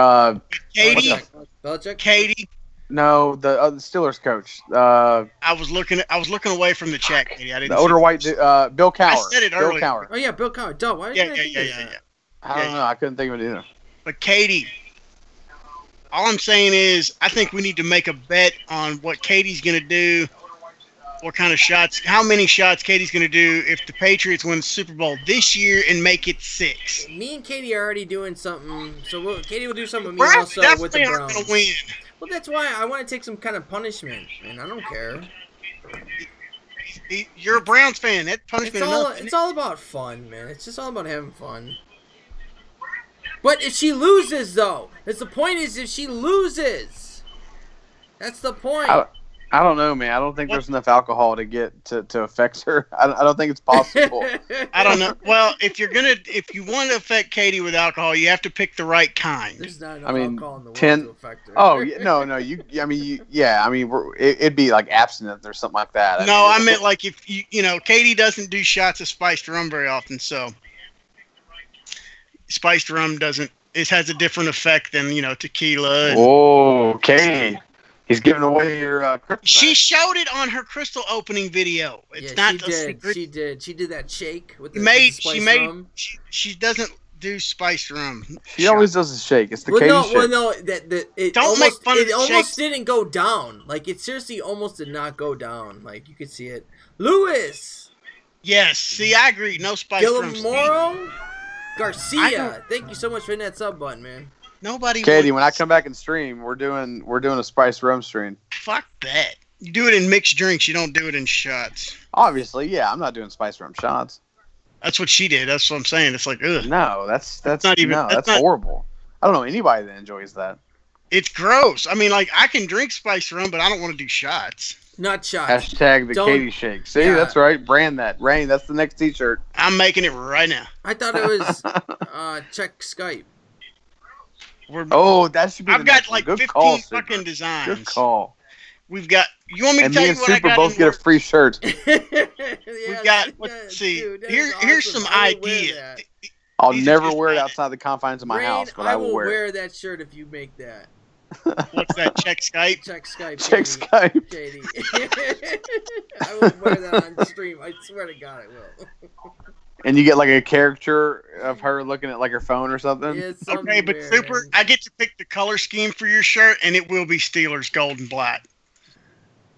Belichick. Katie. No, the Steelers coach. I was looking away from the chat, Katie. I didn't. The older white dude, Bill Cowher. I said it earlier. Bill Cowher. Oh yeah, Bill Cowher. Duh. Why did I think of that? I don't know. I couldn't think of it either. But Katie, all I'm saying is, I think we need to make a bet on what Katie's going to do, what kind of shots, how many shots Katie's going to do if the Patriots win the Super Bowl this year and make it 6. Me and Katie are already doing something, so Katie will do something with me also with the Browns. Gonna win. Well, that's why I want to take some kind of punishment, and I don't care. You're a Browns fan. That punishment. It's all about fun, man. It's just all about having fun. But if she loses, though, that's the point. Is if she loses, that's the point. I don't know, man. I don't think there's enough alcohol to get to affect her. I don't think it's possible. I don't know. Well, if you want to affect Katie with alcohol, you have to pick the right kind. There's not enough alcohol in the world 10. to affect her. Oh no. It'd be like abstinence or something like that. I meant like if Katie doesn't do shots of spiced rum very often, so. Spiced rum has a different effect than tequila. Okay. He's giving away your kryptonite. She showed it on her crystal opening video. It's not a secret. She did. She did that shake with the spiced rum. She doesn't do spiced rum. She always does a shake. It's the Katie shake. Well, no, it almost shakes. Didn't go down. Like it seriously almost did not go down. Like you could see it. Lewis. Yes. See, I agree. No spiced rum. Guillermo Garcia. Thank you so much for hitting that sub button, man. Katie, when I come back and stream, we're doing a spiced rum stream. Fuck that. You do it in mixed drinks. You don't do it in shots. Obviously, yeah. I'm not doing spiced rum shots. That's what she did. That's what I'm saying. It's like, ugh. No, that's horrible. I don't know anybody that enjoys that. It's gross. I mean, like I can drink spiced rum, but I don't want to do shots. Not shots. Hashtag the Katie shake. See, that's right. Brand that. Rain. That's the next T-shirt. I'm making it right now. I thought it was check Skype. That should be. I've got like 15 fucking designs. Good call. We've got. You want me to tell you what I got? And me and Super both get a free shirt. We've got. Let's see. Dude, here's some ideas. I'll never wear it outside the confines of my house, but I will wear that shirt if you make that. What's that? Check Skype. Check Skype. Check Skype. Katie. I will wear that on stream. I swear to God, I will. And you get like a caricature of her looking at like her phone or something. Yeah, okay, but weird, Super, man. I get to pick the color scheme for your shirt, and it will be Steelers gold and black.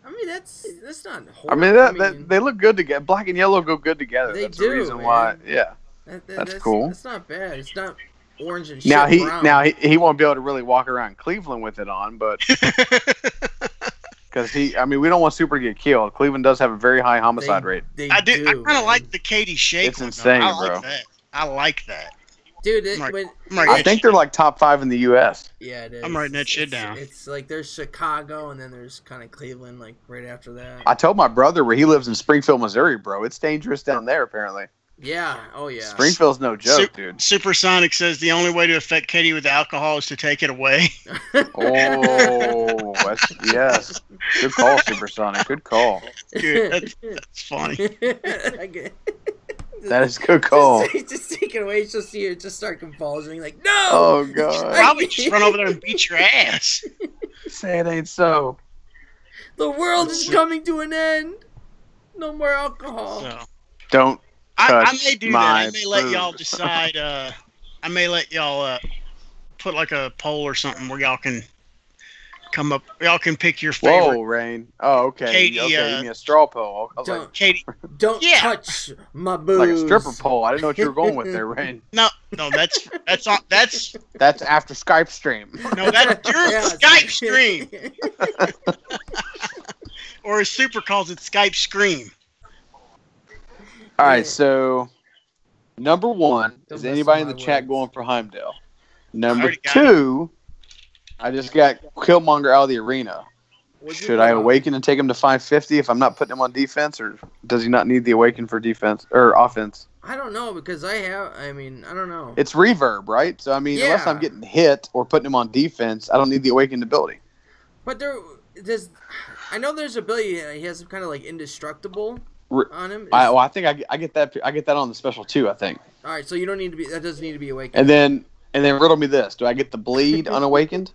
I mean, that's not horrible. I mean, they look good together. Black and yellow go good together. They that's do. The reason man. why. Yeah, that's cool. That's not bad. It's not. orange and shit brown. Now he won't be able to really walk around Cleveland with it on, but because we don't want Super to get killed. Cleveland does have a very high homicide rate. I do. I kind of like the Katie Shake. It's insane, bro. I like that. Dude, I think they're like top 5 in the U.S. Yeah, it is. I'm writing that shit down. It's like there's Chicago, and then there's kind of Cleveland, like right after that. I told my brother where he lives in Springfield, Missouri, bro. It's dangerous down there, apparently. Yeah. Oh, yeah. Springfield's no joke, dude. Supersonic says the only way to affect Katie with alcohol is to take it away. Oh, yes. Good call, Supersonic. Good call. Dude, that's funny. That is good call. Just take it away. She'll see her just start convulsing, like, no! Oh, God. Probably just run over there and beat your ass. Say it ain't so. The world is coming to an end. No more alcohol. So, don't I may do that. I may let food. y'all decide. I may let y'all put like a poll or something where y'all can come up. Y'all can pick your favorite. Whoa, Rain. Oh, okay. Katie, you mean a straw poll. I was like, Katie, don't touch my booze. like a stripper poll. I didn't know what you were going with there, Rain. No, that's That's after Skype stream. no, that's your Skype stream, or as Super calls it, Skype Scream. All right, so number 1 is mess anybody in with the my chat words. going for Heimdall. Number already got 2, I just got Killmonger out of the arena. Should I awaken and take him to 550 if I'm not putting him on defense, or does he not need the awaken for defense or offense? I don't know, because I don't know. It's reverb, right? So, unless I'm getting hit or putting him on defense, I don't need the awakened ability. But I know there's ability. He has some kind of like indestructible on him. I think I get that. I get that on the special too. I think. All right, so you don't need to be. That doesn't need to be awakened. And then riddle me this: do I get the bleed unawakened?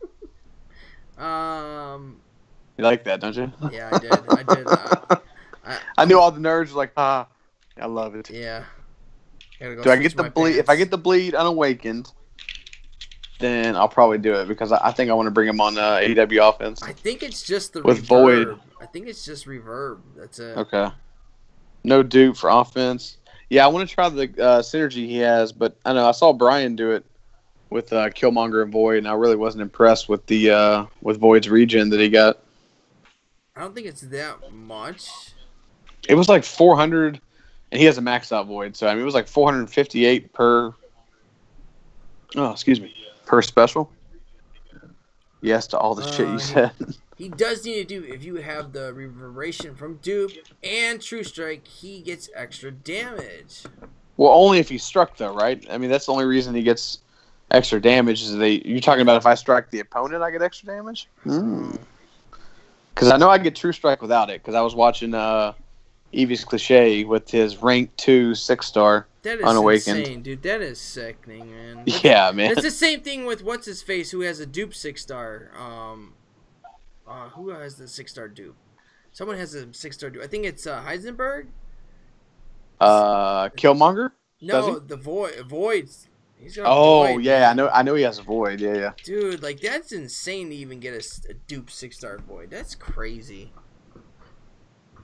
You like that, don't you? Yeah, I did. I knew all the nerds were like, I love it. Yeah. Do I get the bleed? If I get the bleed unawakened, then I'll probably do it because I think I want to bring him on AEW offense. I think it's just the with reverb. Void. I think it's just reverb. That's it. Okay. No dupe for offense. Yeah, I want to try the synergy he has, but I know I saw Brian do it with Killmonger and Void, and I really wasn't impressed with the with Void's regen that he got. I don't think it's that much. It was like 400, and he has a maxed out Void, so it was like 458 per. Oh, excuse me, per special. Yes to all the shit you said. He does need to do, if you have the reverberation from dupe and true strike, he gets extra damage. Well, only if he's struck, though, right? That's the only reason he gets extra damage. You're talking about if I strike the opponent, I get extra damage? Because I know I get true strike without it, because I was watching Evie's Cliche with his rank 2 6-star that is unawakened. Insane, dude. That is sickening, man. Yeah, man. It's the same thing with what's-his-face, who has a dupe 6-star. Who has the 6-star dupe? Someone has a 6-star dupe. I think it's Heisenberg. Killmonger? No, the Void's. He's got Void, yeah, I know he has a Void. Yeah. Dude, like that's insane to even get a dupe 6-star Void. That's crazy.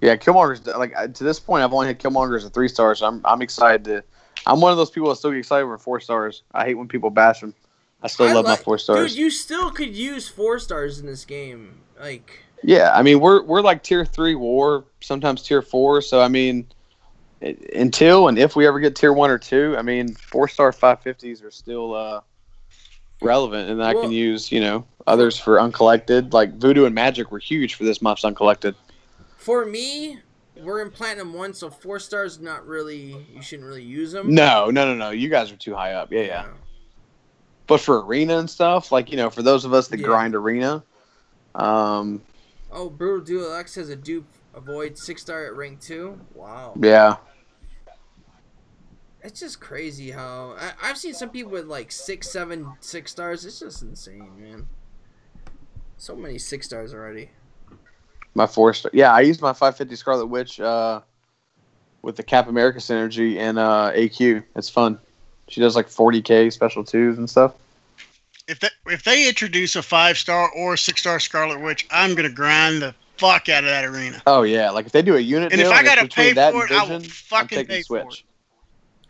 Yeah, Killmonger's like to this point, I've only had Killmonger as a 3-star, so I'm excited to. I'm one of those people that still get excited over 4 stars. I hate when people bash them. I still love my 4 stars. Dude, you still could use 4 stars in this game. Like. Yeah, we're like tier 3 war, sometimes tier 4. So until and if we ever get tier 1 or 2, 4-star 550s are still relevant, and I can use others for uncollected. Like Voodoo and Magic were huge for this month's uncollected. For me, we're in Platinum 1, so 4 stars not really. You shouldn't really use them. No. You guys are too high up. Yeah. But for arena and stuff, for those of us that grind arena, Brutal Duel X has a dupe avoid 6-star at rank 2. Wow. Yeah. It's just crazy how I've seen some people with like 6, 7, 6 stars. It's just insane, man. So many 6 stars already. My 4-star. Yeah, I used my 550 Scarlet Witch with the Cap America synergy and AQ. It's fun. She does like 40k special 2s and stuff. If they introduce a 5-star or a 6-star Scarlet Witch, I'm gonna grind the fuck out of that arena. Oh yeah, like if they do a unit and deal, if I gotta pay that for it, I will Vision, fucking pay Switch. for it.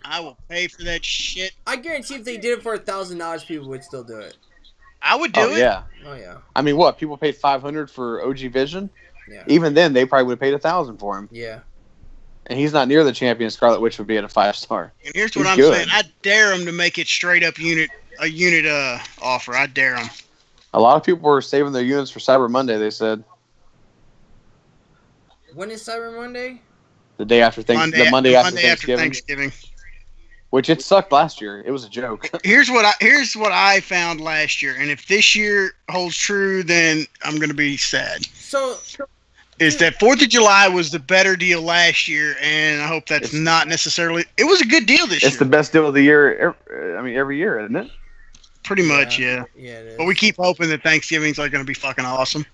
I will pay for that shit. I guarantee if they did it for $1,000, people would still do it. I would do it. Yeah. Oh yeah. I mean, what? People paid $500 for OG Vision. Yeah. Even then, they probably would have paid $1,000 for him. Yeah. And he's not near the champion Scarlet Witch would be at a 5-star. And here's what I'm saying: I dare him to make it straight up a unit offer. I dare him. A lot of people were saving their units for Cyber Monday. They said. When is Cyber Monday? The day after Thanksgiving. The Monday after Thanksgiving. Which it sucked last year. It was a joke. Here's what I found last year, and if this year holds true, then I'm gonna be sad. So, is that 4th of July was the better deal last year, and I hope that's not necessarily. It was a good deal this year. It's the best deal of the year. Every year, isn't it? Pretty much, yeah. Yeah, it is. But we keep hoping that Thanksgiving's like gonna be fucking awesome.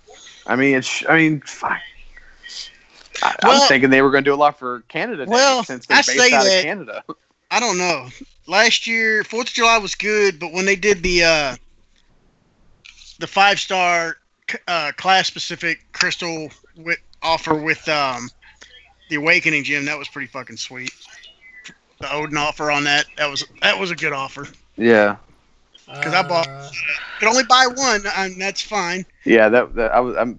Fuck. I'm thinking they were going to do a lot for Canada since they're based out of Canada. I don't know. Last year, 4th of July was good, but when they did the 5-star class-specific crystal offer with the Awakening Gym, that was pretty fucking sweet. The Odin offer on that was a good offer. Yeah. Because could only buy one, and that's fine. Yeah,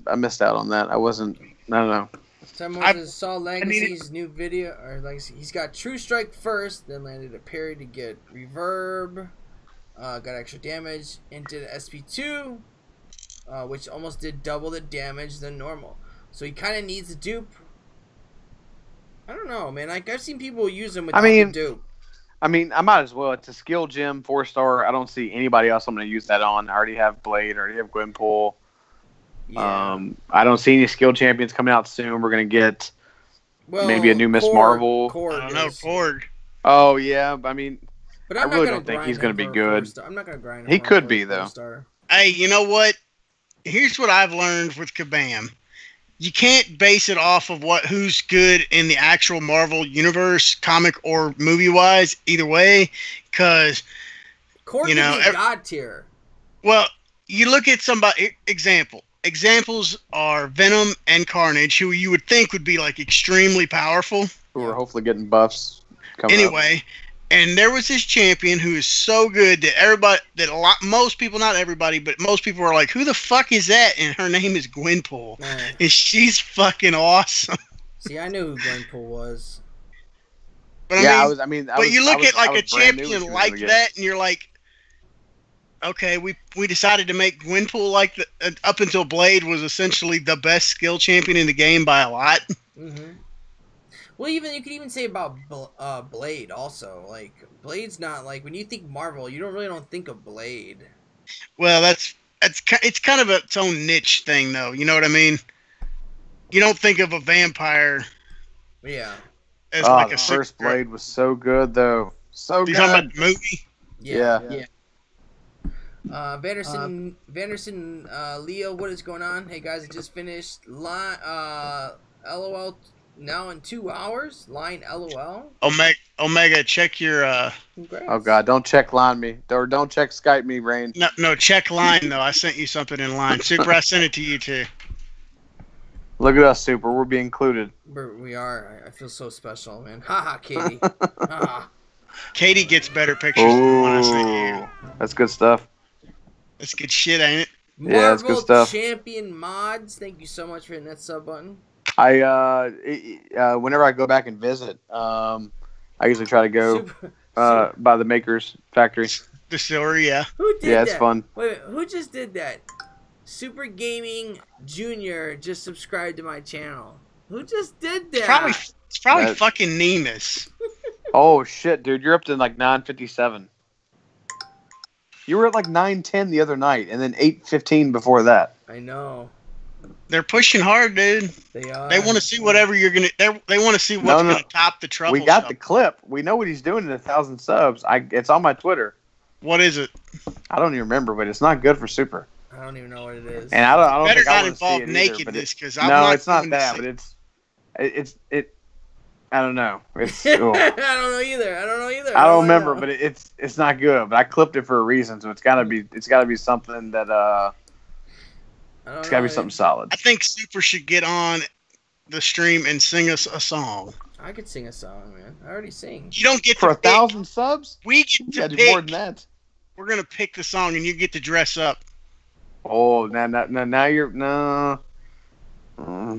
I missed out on that. I don't know. Time Moses saw Legacy's new video, or Legacy. He's got True Strike first, then landed a parry to get reverb, got extra damage, and did an SP2, which almost did double the damage than normal. So he kind of needs a dupe. I don't know, man. Like I've seen people use him without the dupe. I mean, I might as well. It's a skill gem, 4-star. I don't see anybody else I'm going to use that on. I already have Blade. I already have Gwenpool. Yeah. I don't see any skill champions coming out soon. We're gonna get maybe a new Miss Marvel. I don't know, Korg. Oh yeah, I mean, but I really don't think he's gonna be good. I'm not gonna grind him. He could be though. Hey, you know what? Here's what I've learned with Kabam. You can't base it off of who's good in the actual Marvel universe, comic or movie wise. Either way, because Korg is god tier. Well, you look at somebody. Examples are Venom and Carnage, who you would think would be like extremely powerful. Who are hopefully getting buffs coming up. And there was this champion who is so good that most people, not everybody, but most people are like, who the fuck is that? And her name is Gwenpool. And she's fucking awesome. See, I knew who Gwenpool was. But you look at like a champion like that, and you're like, okay, we decided to make Gwenpool like up until Blade was essentially the best skill champion in the game by a lot. Mm-hmm. Well, you could even say about Blade also. Like Blade's not like when you think Marvel, you don't think of Blade. Well, it's kind of its own niche thing, though. You know what I mean? You don't think of a vampire. Yeah. As like the first Blade was so good, though. So good. You talking about the movie? Yeah. Vanderson, Leo, what is going on? Hey guys, I just finished LOL now in 2 hours. Line LOL. Omega, check your. Congrats. Oh God, don't check line me or don't check Skype me, Rain. No, check line though. I sent you something in line. Super, I sent it to you too. Look at us, Super. We're being included. We are. I feel so special, man. Haha, Katie. Haha. Katie gets better pictures than when I sent you. That's good stuff. That's good shit, ain't it? Marvel that's good stuff. Champion Mods, thank you so much for hitting that sub button. Whenever I go back and visit, I usually try to go by the Maker's Factory. Distillery, yeah. Who did that? Yeah, it's fun. Wait, who just did that? Super Gaming Junior just subscribed to my channel. Who just did that? It's probably fucking Nemus. Oh shit, dude, you're up to like 957. You were at like 910 the other night, and then 815 before that. I know. They're pushing hard, dude. They are. They want to see whatever you're gonna. They want to see what's gonna top the trouble. We got the clip. We know what he's doing in 1,000 subs. It's on my Twitter. What is it? I don't even remember, but it's not good for Super. I don't even know what it is. And I don't better think not I want to involve see it nakedness because it's not that, but it's I don't know. It's I don't know either. I don't remember, but it's not good. But I clipped it for a reason, so it's gotta be something that it's gotta be something solid. I think Super should get on the stream and sing us a song. I could sing a song, man. I already sing. You don't get for to 1,000 subs. We get You to gotta do pick. more than that. We're gonna pick the song, and you get to dress up. Oh, now you're no.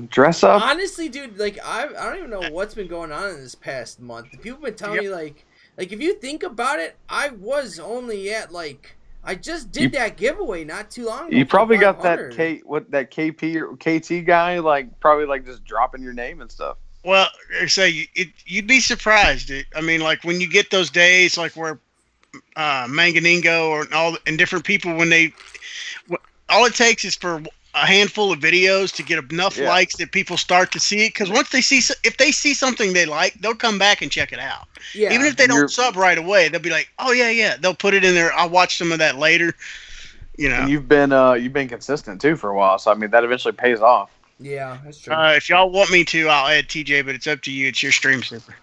Dress up. Honestly, dude, like I don't even know what's been going on in this past month. People have been telling me like if you think about it, I was only at like I just did that giveeway not too long ago. You probably got that KP or KT guy like probably like just dropping your name and stuff. Well, I say you'd be surprised. I mean, like when you get those days, like where Manganingo and different people when they all it takes is for a handful of videos to get enough likes that people start to see it. Because once if they see something they like, they'll come back and check it out. Yeah. Even if they don't sub right away, they'll be like, "Oh yeah." They'll put it in there. I'll watch some of that later. You know. And you've been consistent too for a while, so I mean that eventually pays off. Yeah, that's true. If y'all want me to, I'll add TJ, but it's up to you. It's your stream, super.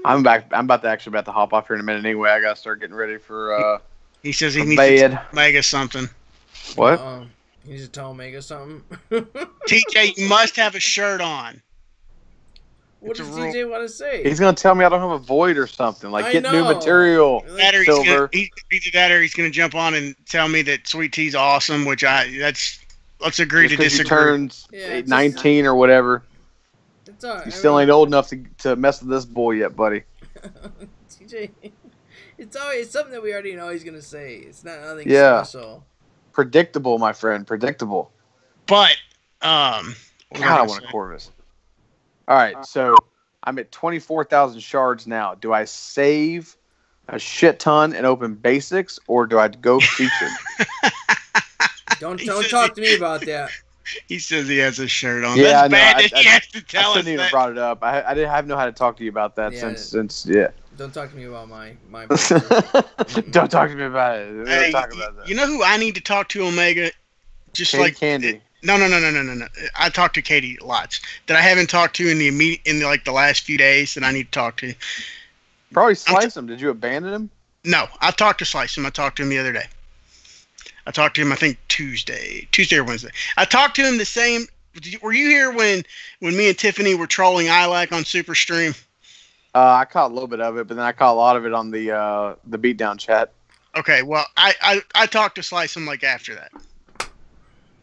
I'm back. I'm about to hop off here in a minute anyway. I gotta start getting ready for. He says he needs to tell Omega something. What? He needs to tell Omega something. TJ, you must have a shirt on. What does TJ want to say? He's gonna tell me I don't have a void or something. Like get new material. Either that or he's gonna jump on and tell me that Sweet Tea's awesome, which let's agree to disagree. He turns 19 or whatever. It's all right. You still ain't old enough to mess with this boy yet, buddy. TJ, it's something that we already know he's gonna say. It's not nothing special. Predictable, my friend. Predictable. But God, I want a Corvus. All right, so I'm at 24,000 shards now. Do I save a shit ton and open basics, or do I go featured? Don't talk to me about that. He says he has a shirt on. Yeah, That's bad that he has to tell us. I shouldn't even brought it up. I didn't know how to talk to you about that since. Don't talk to me about my Don't talk to me about it. Don't talk about that. You know who I need to talk to, Omega? Just Katie like Candy. No. I talk to Katie lots that I haven't talked to in the last few days that I need to talk to. Probably Slice him. Did you abandon him? No, I talked to Slice him. I talked to him the other day. I talked to him, I think Tuesday or Wednesday. I talked to him the same. Were you here when me and Tiffany were trolling ILAC on Super Stream? I caught a little bit of it, but then I caught a lot of it on the beatdown chat. Okay, well, I talked to Slice him like after that.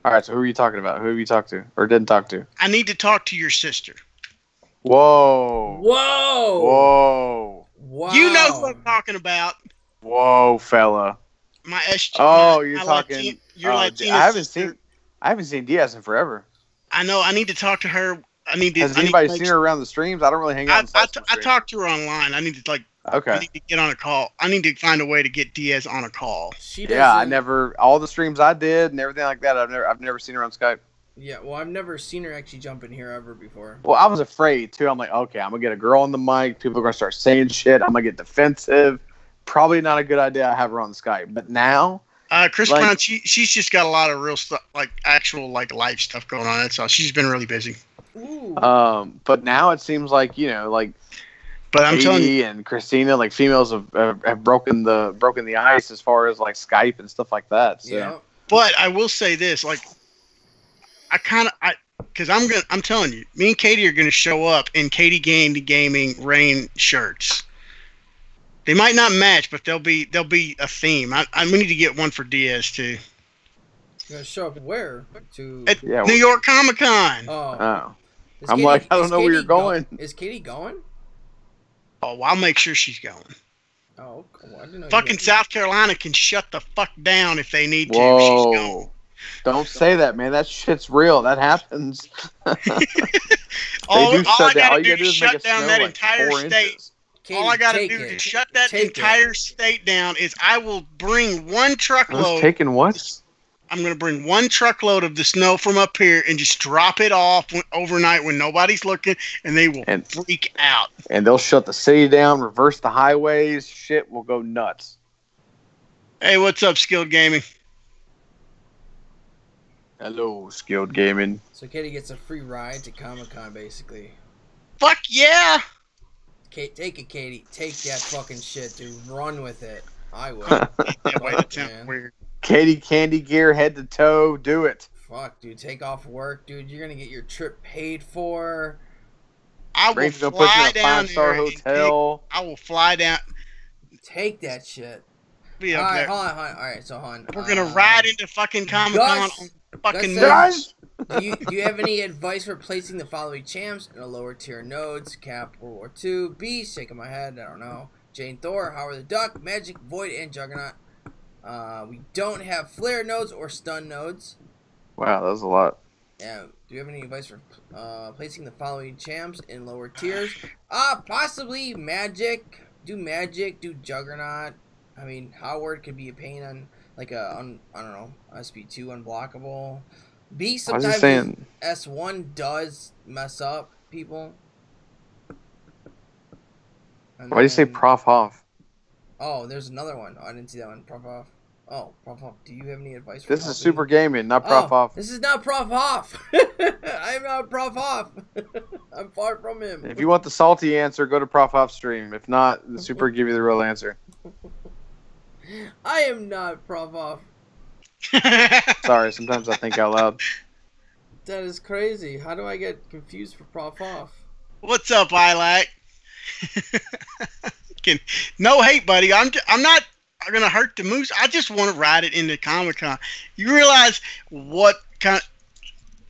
All right, so who are you talking about? Who have you talked to or didn't talk to? I need to talk to your sister. Whoa. You know who I'm talking about. Whoa, fella. My SG. Oh, you're talking. Your Latina I sister. haven't seen Diaz in forever. I know. I need to talk to her. Has anybody seen her around the streams? I don't really hang out. I talked to her online. I need to I need to get on a call. I need to find a way to get Diaz on a call. I never. All the streams I did and everything like that. I've never seen her on Skype. Yeah, well, I've never seen her actually jump in here ever before. Well, I was afraid too. I'm like, okay, I'm gonna get a girl on the mic. People are gonna start saying shit. I'm gonna get defensive. Probably not a good idea. I have her on Skype, but now. Chris Brown, she's just got a lot of real stuff, like actual life stuff going on. That's all. She's been really busy. Ooh. But now it seems like But I'm telling you, and Christina, like females have broken the ice as far as like Skype and stuff like that. So. Yeah. But I will say this, like, because I'm telling you, me and Katie are gonna show up in Katie Gaming rain shirts. They might not match, but they'll be a theme. We need to get one for Diaz too. You're gonna show up where? At New York Comic Con. Oh. I'm like, I don't know where you're going. Is Katie going? Oh, well, I'll make sure she's going. Oh, I didn't know. Fucking South Carolina can shut the fuck down if they need to. Whoa. She's going. Don't say that, man. That shit's real. That happens. all I gotta do is shut down that entire state. Katie, all I gotta do to shut that entire state down is I will bring one truckload. Taking what? I'm going to bring one truckload of the snow from up here and just drop it off overnight when nobody's looking, and they will freak out. And they'll shut the city down, reverse the highways. Shit will go nuts. Hey, what's up, Skilled Gaming? Hello, Skilled Gaming. So Katie gets a free ride to Comic-Con, basically. Fuck yeah! Take it, Katie. Take that fucking shit, dude. Run with it. I would. Weird. Katie Candy gear head to toe. Do it. Fuck, dude. Take off work, dude. You're gonna get your trip paid for. I will Rain's gonna put you fly in a down 5-star there. hotel. I will fly down. Take that shit. Be All up right, there. hold on. All right, so hold on. We're gonna ride into fucking Comic-Con Gus- on fucking Gus moose. Do you have any advice for placing the following champs in a lower tier nodes? Cap, World War II, Beast, shaking my head, I don't know. Jane Thor, Howard the Duck, Magic, Void, and Juggernaut. We don't have flare nodes or stun nodes. Wow, that was a lot. Yeah. Do you have any advice for placing the following champs in lower tiers? Possibly Magic. Do Magic. Do Juggernaut. I mean, Howard could be a pain on like I don't know, SP2 unblockable. Beast sometimes S1 does mess up people. Why do you say Prof Hoff? Oh, there's another one. Oh, I didn't see that one. Prof Hoff. Oh, Prof Hoff. Do you have any advice for This is Super Gaming, not Prof Hoff. This is not Prof Hoff. I'm not Prof Hoff. I'm far from him. If you want the salty answer, go to Prof Hoff's stream. If not, the Super give you the real answer. I am not Prof Hoff. Sorry, sometimes I think out loud. That is crazy. How do I get confused for Prof Hoff? What's up, Ilac? No hate, buddy. I'm not gonna hurt the moose. I just want to ride it into Comic-Con. You realize what kind?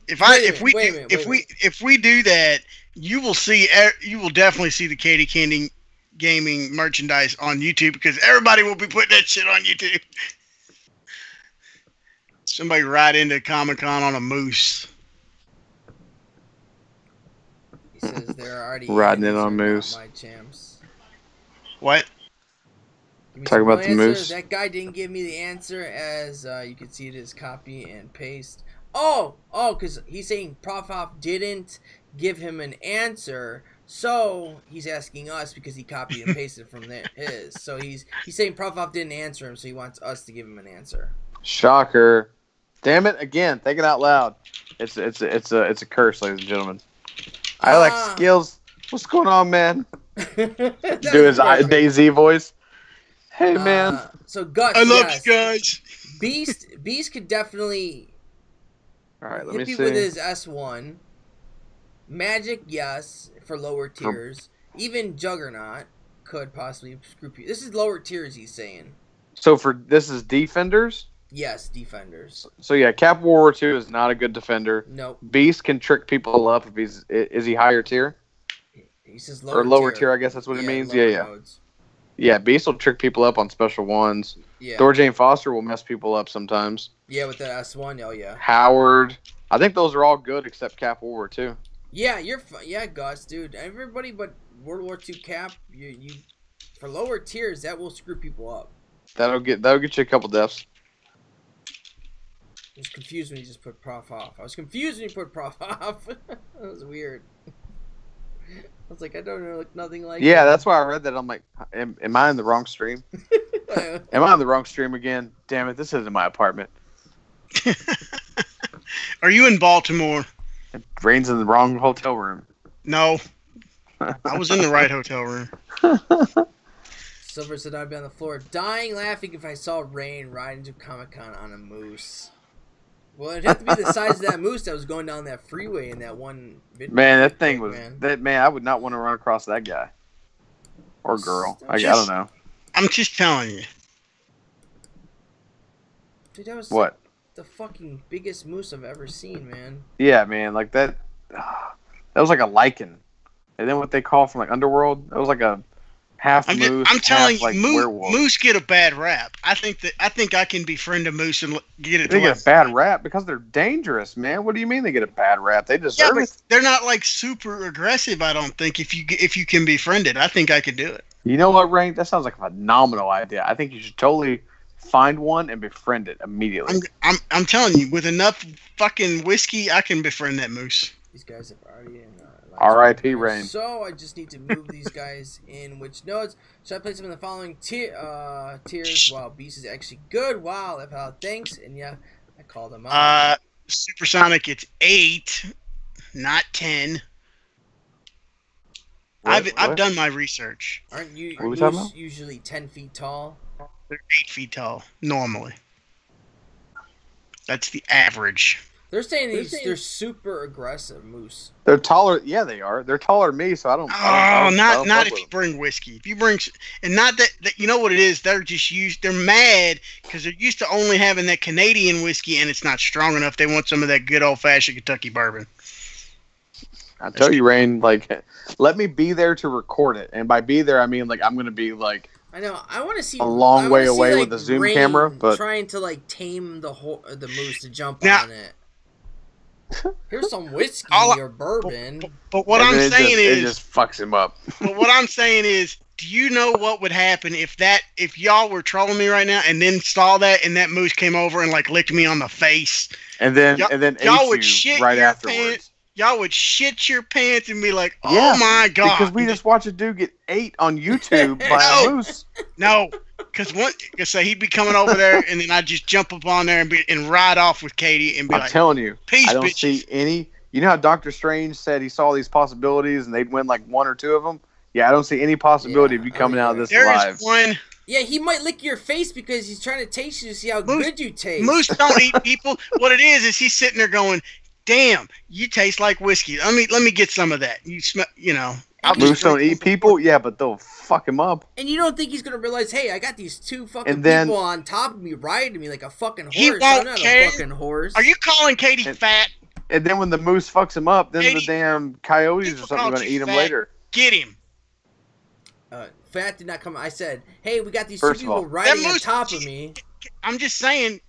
If we do that, you will definitely see the Katie Candy Gaming merchandise on YouTube because everybody will be putting that shit on YouTube. Somebody ride into Comic-Con on a moose. He says they're already riding in on moose. My champs. What? Talk about the moose. That guy didn't give me the answer, as you can see it is copy and paste. Oh, because he's saying Prof Hoff didn't give him an answer, so he's asking us because he copied and pasted from his. So he's saying Prof Hoff didn't answer him, so he wants us to give him an answer. Shocker! Damn it! Again, think it out loud. It's a curse, ladies and gentlemen. I like skills. What's going on, man? Do his DayZ voice. Hey, man. So Gus, I love you guys. Beast could definitely. All right, let me see. With his S1. Magic, yes, for lower tiers. Even Juggernaut could possibly screw you. This is lower tiers, he's saying. So this is defenders? Yes, defenders. So yeah, Cap World War II is not a good defender. Nope. Beast can trick people up if is he higher tier? He says lower tier, I guess that's what it means. Yeah. Modes. Yeah, Beast will trick people up on special ones. Yeah. Dora Jane Foster will mess people up sometimes. Yeah, with the S1, oh yeah. Howard. I think those are all good except Cap World War II. Yeah, yeah, Gus, dude. Everybody but World War II Cap, you for lower tiers, that will screw people up. That'll get you a couple deaths. I was confused when you just put Prof Hoff. I was confused when you put Prof Hoff. That was weird. I was like, I don't know, nothing like. Yeah, that's why I read that. I'm like, am I in the wrong stream? Am I on the wrong stream again? Damn it, this isn't my apartment. Are you in Baltimore? It rains in the wrong hotel room. No. I was in the right hotel room. Silver said I'd be on the floor dying laughing if I saw Rain ride into Comic-Con on a moose. Well, it'd have to be the size of that moose that was going down that freeway in that one video. Man, that thing was... Man, I would not want to run across that guy. Or girl. I don't know. I'm just telling you. Dude, that was what? The fucking biggest moose I've ever seen, man. Yeah, man. Like that... that was like a lichen. And then what they call from like Underworld, that was like a half moose. I'm telling you, like moose get a bad rap. I think I can befriend a moose and get it. They get a bad rap because they're dangerous, man. What do you mean they get a bad rap? They deserve it. They're not like super aggressive. I don't think if you can befriend it, I think I could do it. You know what, Rank? That sounds like a phenomenal idea. I think you should totally find one and befriend it immediately. I'm telling you, with enough fucking whiskey, I can befriend that moose. These guys have already in. R.I.P. Rain. So I just need to move these guys in which nodes. Should I place them in the following tiers? Wow, Beast is actually good. Wow, I've had thanks. And yeah, I called them out. Supersonic, it's 8, not 10. I've done my research. Aren't you usually 10 feet tall? They're 8 feet tall, normally. That's the average. They're saying they're super aggressive moose. They're taller. Yeah, they are. They're taller than me, so I don't. Not if you bring whiskey. If you bring, and not that you know what it is. They're just used. They're mad because they're used to only having that Canadian whiskey, and it's not strong enough. They want some of that good old fashioned Kentucky bourbon. I tell you, Rain. Like, let me be there to record it, and by be there, I mean like I'm gonna be like. I know. I want to see a long way away like, with a zoom Rain camera, but trying to like tame the moose to jump on it. Here's some whiskey or bourbon. But what I'm saying is, it just fucks him up. But what I'm saying is, do you know what would happen if y'all were trolling me right now and then saw that and that moose came over and like licked me on the face, and then y'all would ate shit you right your afterwards. Pants, y'all would shit your pants and be like, "Oh my god!" Because we just watched a dude get ate on YouTube by a moose. No. Because he'd be coming over there, and then I'd just jump up on there and ride off with Katie and be like, I'm telling you, peace, I don't bitches. see any. You know how Doctor Strange said he saw these possibilities and they'd win like one or two of them? Yeah, I don't see any possibility of you coming out of this alive. There is one. Yeah, he might lick your face because he's trying to taste you to see how good you taste. Moose don't eat people. What it is he's sitting there going, "Damn, you taste like whiskey. Let me get some of that." You smell, you know. Moose don't eat people? Yeah, but they'll fuck him up. And you don't think he's going to realize, hey, I got these two fucking people on top of me riding me like a fucking horse. He won't I'm not care. a fucking horse. Are you calling Katie fat? And then when the moose fucks him up, then Katie, the damn coyotes or something are going to eat him later. Get him. Fat did not come. I said, hey, we got these two people riding on top of me. I'm just saying,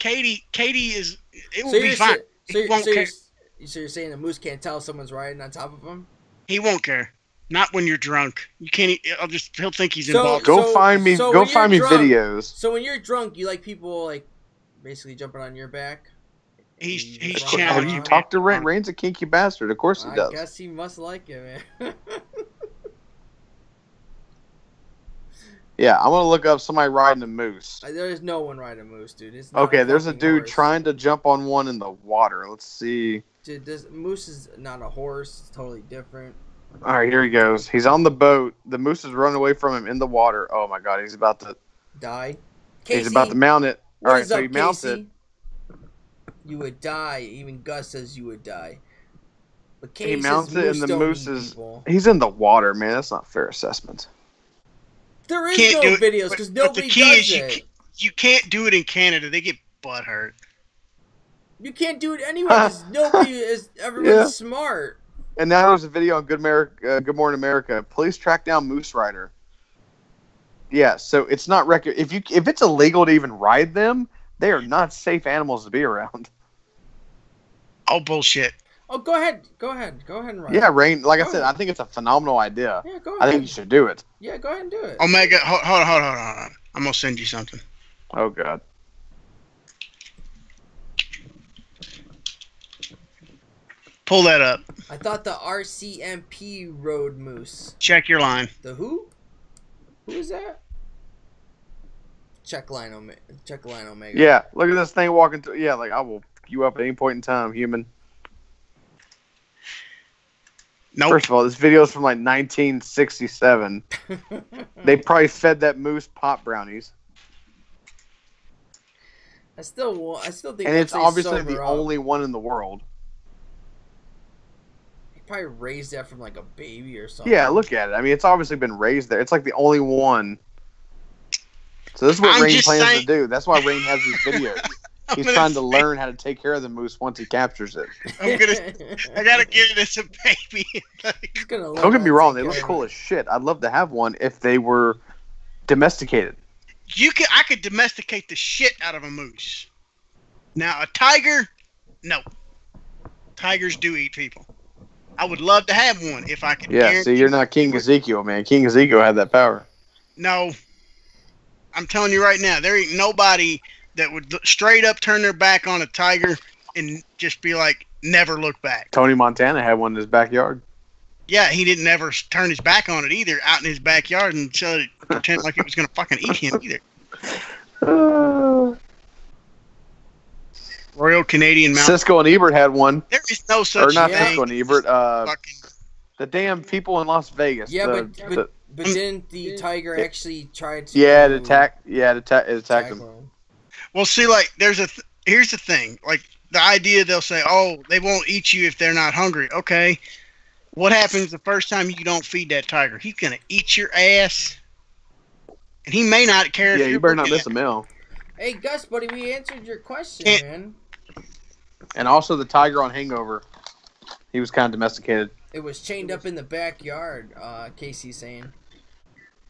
Katie is, it will be fine. He won't care. So you're saying the moose can't tell if someone's riding on top of him? He won't care. Not when you're drunk. You can't. He'll think he's involved. Go find me videos. So when you're drunk, you like people like basically jumping on your back. He's challenging. Have you talked to Rain? Rain's a kinky bastard. Of course he does. I guess he must like it, man. Yeah, I'm gonna look up somebody riding a moose. There's no one riding a moose, dude. It's okay, there's a dude horse. trying to jump on one in the water. Let's see. Dude, this moose is not a horse. It's totally different. All right, here he goes. He's on the boat. The moose is running away from him in the water. Oh my god, he's about to die. Casey, he's about to mount it. All right, so he mounts Casey? it. You would die. Even Gus says you would die. But Casey he mounts it, and the moose is. People. He's in the water, man. That's not fair assessment. There is no videos because nobody does it. You can't do it in Canada. They get butthurt. You can't do it anywhere because nobody is. Everyone's smart. And now there's a video on Good Morning America. Police track down moose rider. Yeah, so it's not if it's illegal to even ride them, they are not safe animals to be around. Oh bullshit. Oh, go ahead and ride. Yeah, Rain. Like I said, I think it's a phenomenal idea. Yeah, go ahead. I think you should do it. Yeah, go ahead and do it. Omega, hold on. I'm gonna send you something. Oh god. Pull that up. I thought the RCMP rode moose. Check your line. The who? Who is that? Check line Omega. Yeah, look at this thing walking through. Yeah, like I will pick you up at any point in time, human. Nope. First of all, this video is from like 1967. They probably fed that moose pop brownies. I still think. And it's obviously the only one in the world. He probably raised that from like a baby or something. Yeah, look at it. I mean, it's obviously been raised there. It's like the only one. So this is what Rain plans to do. That's why Rain has these videos. He's trying to learn how to take care of the moose once he captures it. I gotta give it as a baby. Don't get me wrong, they look cool as shit. I'd love to have one if they were domesticated. I could domesticate the shit out of a moose. Now a tiger, no. Tigers do eat people. I would love to have one if I could. Yeah, see, you're not King Ezekiel, man. King Ezekiel had that power. No. I'm telling you right now, there ain't nobody that would straight up turn their back on a tiger and just be like, never look back. Tony Montana had one in his backyard. Yeah, he didn't ever turn his back on it either, out in his backyard, and pretend like it was going to fucking eat him either. Royal Canadian Mountain. Cisco and Ebert had one. There is no such thing. Or not Cisco and Ebert. The damn people in Las Vegas. Yeah, but didn't the tiger actually try to? Yeah, it attacked him. Well, see, like, here's the thing. Like, the idea they'll say, oh, they won't eat you if they're not hungry. Okay, what happens the first time you don't feed that tiger? He's gonna eat your ass, and he may not care. Yeah, if you better not miss a meal. Hey, Gus, buddy, we answered your question, man. And also the tiger on Hangover, he was kind of domesticated. It was chained up in the backyard. Casey's saying.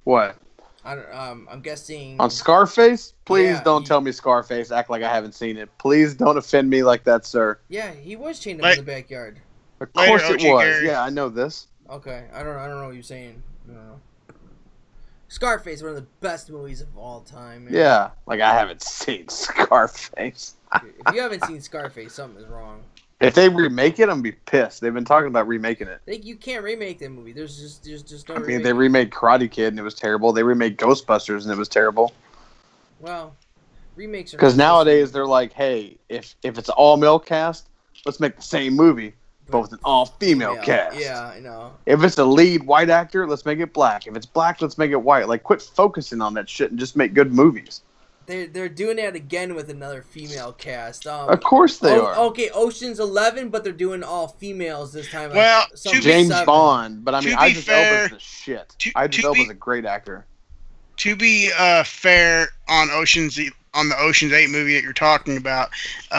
What? I'm guessing on Scarface. Please don't tell me Scarface. Act like I haven't seen it. Please don't offend me like that, sir. Yeah, he was chained up in the backyard. Of course it was. Gary. Yeah, I know this. Okay, I don't know what you're saying. No. Scarface, one of the best movies of all time. Man. Yeah, like I haven't seen Scarface. If you haven't seen Scarface, something is wrong. If they remake it, I'm gonna be pissed. They've been talking about remaking it. You can't remake that movie. There's just no. I mean, they remade Karate Kid and it was terrible. They remade Ghostbusters and it was terrible. Well, remakes are because nowadays they're like, hey, if it's an all male cast, let's make the same movie, but with an all female cast. Yeah, I know. If it's a lead white actor, let's make it black. If it's black, let's make it white. Like, quit focusing on that shit and just make good movies. They're doing that again with another female cast. Of course they are. Okay, Ocean's 11, but they're doing all females this time. Well, James Bond, but I mean, Idris Elba's the shit. Idris Elba's a great actor. To be fair on the Ocean's 8 movie that you're talking about,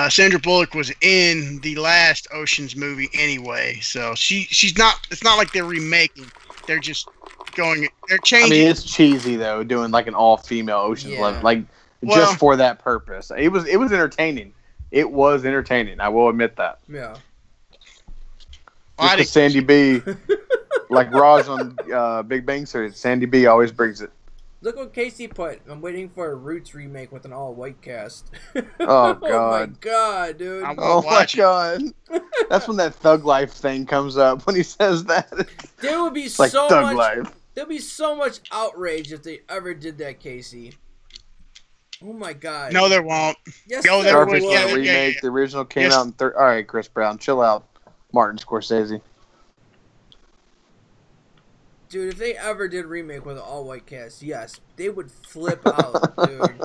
Sandra Bullock was in the last Ocean's movie anyway, so she's not. It's not like they're remaking. They're just going. They're changing. I mean, it's cheesy though, doing like an all female Ocean's 11, like. Just for that purpose. It was entertaining. It was entertaining. I will admit that. Yeah. Just because Sandy B, like Raj on Big Bang Theory, Sandy B always brings it. Look what Casey put. I'm waiting for a Roots remake with an all-white cast. Oh, God. Oh, my God, dude. Oh, my God. That's when that Thug Life thing comes up, when he says that. There would be like so Thug much... Life. There'd be so much outrage if they ever did that, Casey. Oh my God! No, there won't. Yes, there would. Remake. The original came out in All right, Chris Brown, chill out. Martin Scorsese. Dude, if they ever did a remake with an all-white cast, yes, they would flip out, dude.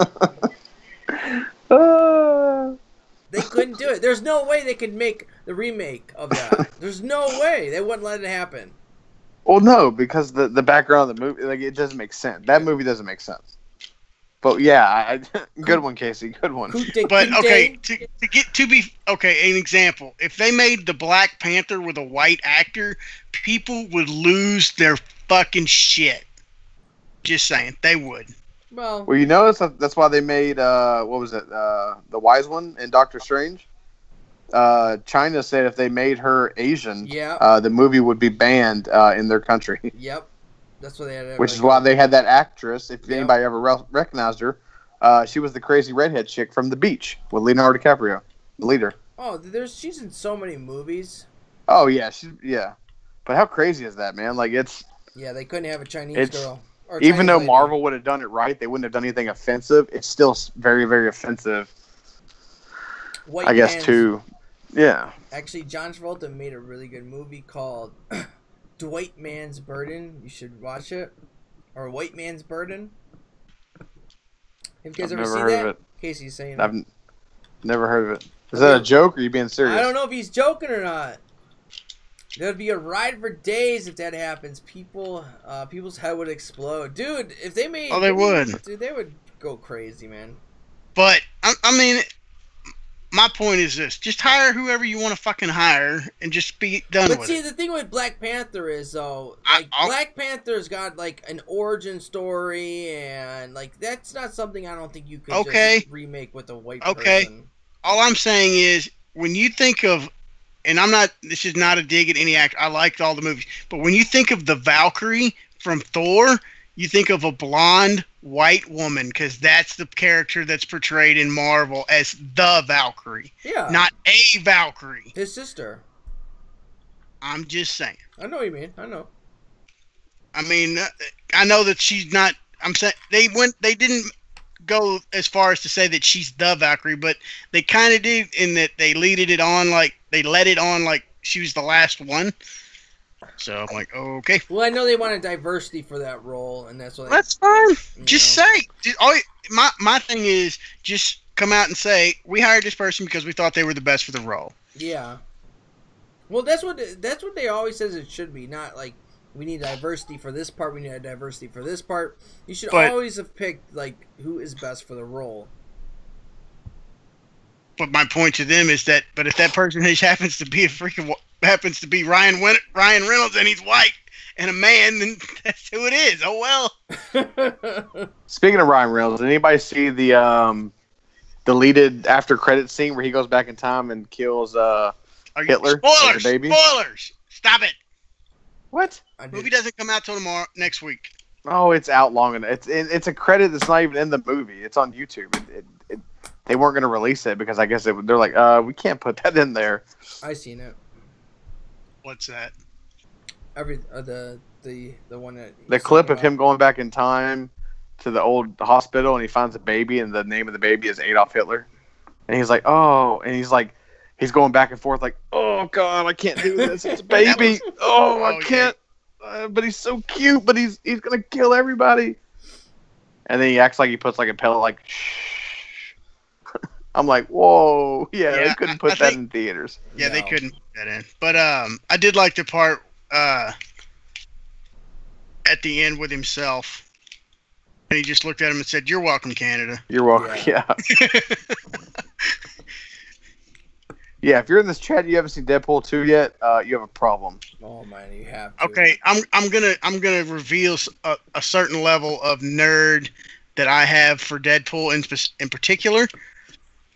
They couldn't do it. There's no way they could make the remake of that. There's no way. They wouldn't let it happen. Well, no, because the background of the movie, like, it doesn't make sense. That movie doesn't make sense. But yeah, good one, Casey. Good one. But okay, an example. If they made the Black Panther with a white actor, people would lose their fucking shit. Just saying, they would. Well, you notice that's why they made what was it? The Wise One in Doctor Strange. China said if they made her Asian, the movie would be banned in their country. Yep. That's what they had. Which is why they had that actress. If anybody ever recognized her, she was the crazy redhead chick from The Beach with Leonardo DiCaprio, the leader. Oh, she's in so many movies. Oh yeah, But how crazy is that, man? Like it's. Yeah, they couldn't have a Chinese girl. Or even though Marvel would have done it right, they wouldn't have done anything offensive. It's still very, very offensive. I guess too. Yeah. Actually, John Travolta made a really good movie called Dwight Man's Burden. You should watch it. Or White Man's Burden. Have you guys ever seen that? Of it. Casey's saying I've never heard of it. Is that a joke or are you being serious? I don't know if he's joking or not. There'd be a ride for days if that happens. People's head would explode. Dude, if they made... Oh, they would. Dude, they would go crazy, man. But, I mean... My point is this: just hire whoever you want to fucking hire, and just be done with it. But see, the thing with Black Panther is, though, like Black Panther's got like an origin story, and like that's not something I don't think you could just remake with a white person. All I'm saying is, when you think of, and this is not a dig at any actor. I liked all the movies, but when you think of the Valkyrie from Thor, you think of a blonde white woman, because that's the character that's portrayed in Marvel as the Valkyrie. Yeah. Not a Valkyrie. His sister. I'm just saying. I know what you mean. I know. I mean, I know that she's not... I'm saying they didn't go as far as to say that she's the Valkyrie, but they kind of did in that they let it on like she was the last one. So I'm like, okay. Well, I know they wanted diversity for that role, and that's what. That's fine. Just say. My thing is just come out and say, we hired this person because we thought they were the best for the role. Yeah. Well, that's what they always says it should be. Not like we need diversity for this part. We need diversity for this part. You should always have picked like who is best for the role. But my point to them is that, but if that person happens to be Ryan Reynolds and he's white and a man, then that's who it is. Oh well. Speaking of Ryan Reynolds, did anybody see the deleted after credit scene where he goes back in time and kills Hitler? Spoilers! Baby? Spoilers! Stop it! What? Movie doesn't come out till next week. Oh, it's out long enough. It's a credit that's not even in the movie. It's on YouTube. They weren't going to release it because I guess they're like, we can't put that in there. I seen it. What's that? The one that the clip of him going back in time to the old hospital and he finds a baby and the name of the baby is Adolf Hitler, and he's like, oh, and he's going back and forth like, oh god, I can't do this. It's a baby. I can't. But he's so cute. But he's gonna kill everybody. And then he acts like he puts like a pellet like. Shh. I'm like, whoa, they couldn't put that in theaters. Yeah, they couldn't put that in. But I did like the part at the end with himself, and he just looked at him and said, "You're welcome, Canada." You're welcome. Yeah. Yeah, if you're in this chat, you haven't seen Deadpool 2 yet. You have a problem. Oh man, you have to. Okay, I'm gonna reveal a certain level of nerd that I have for Deadpool in particular.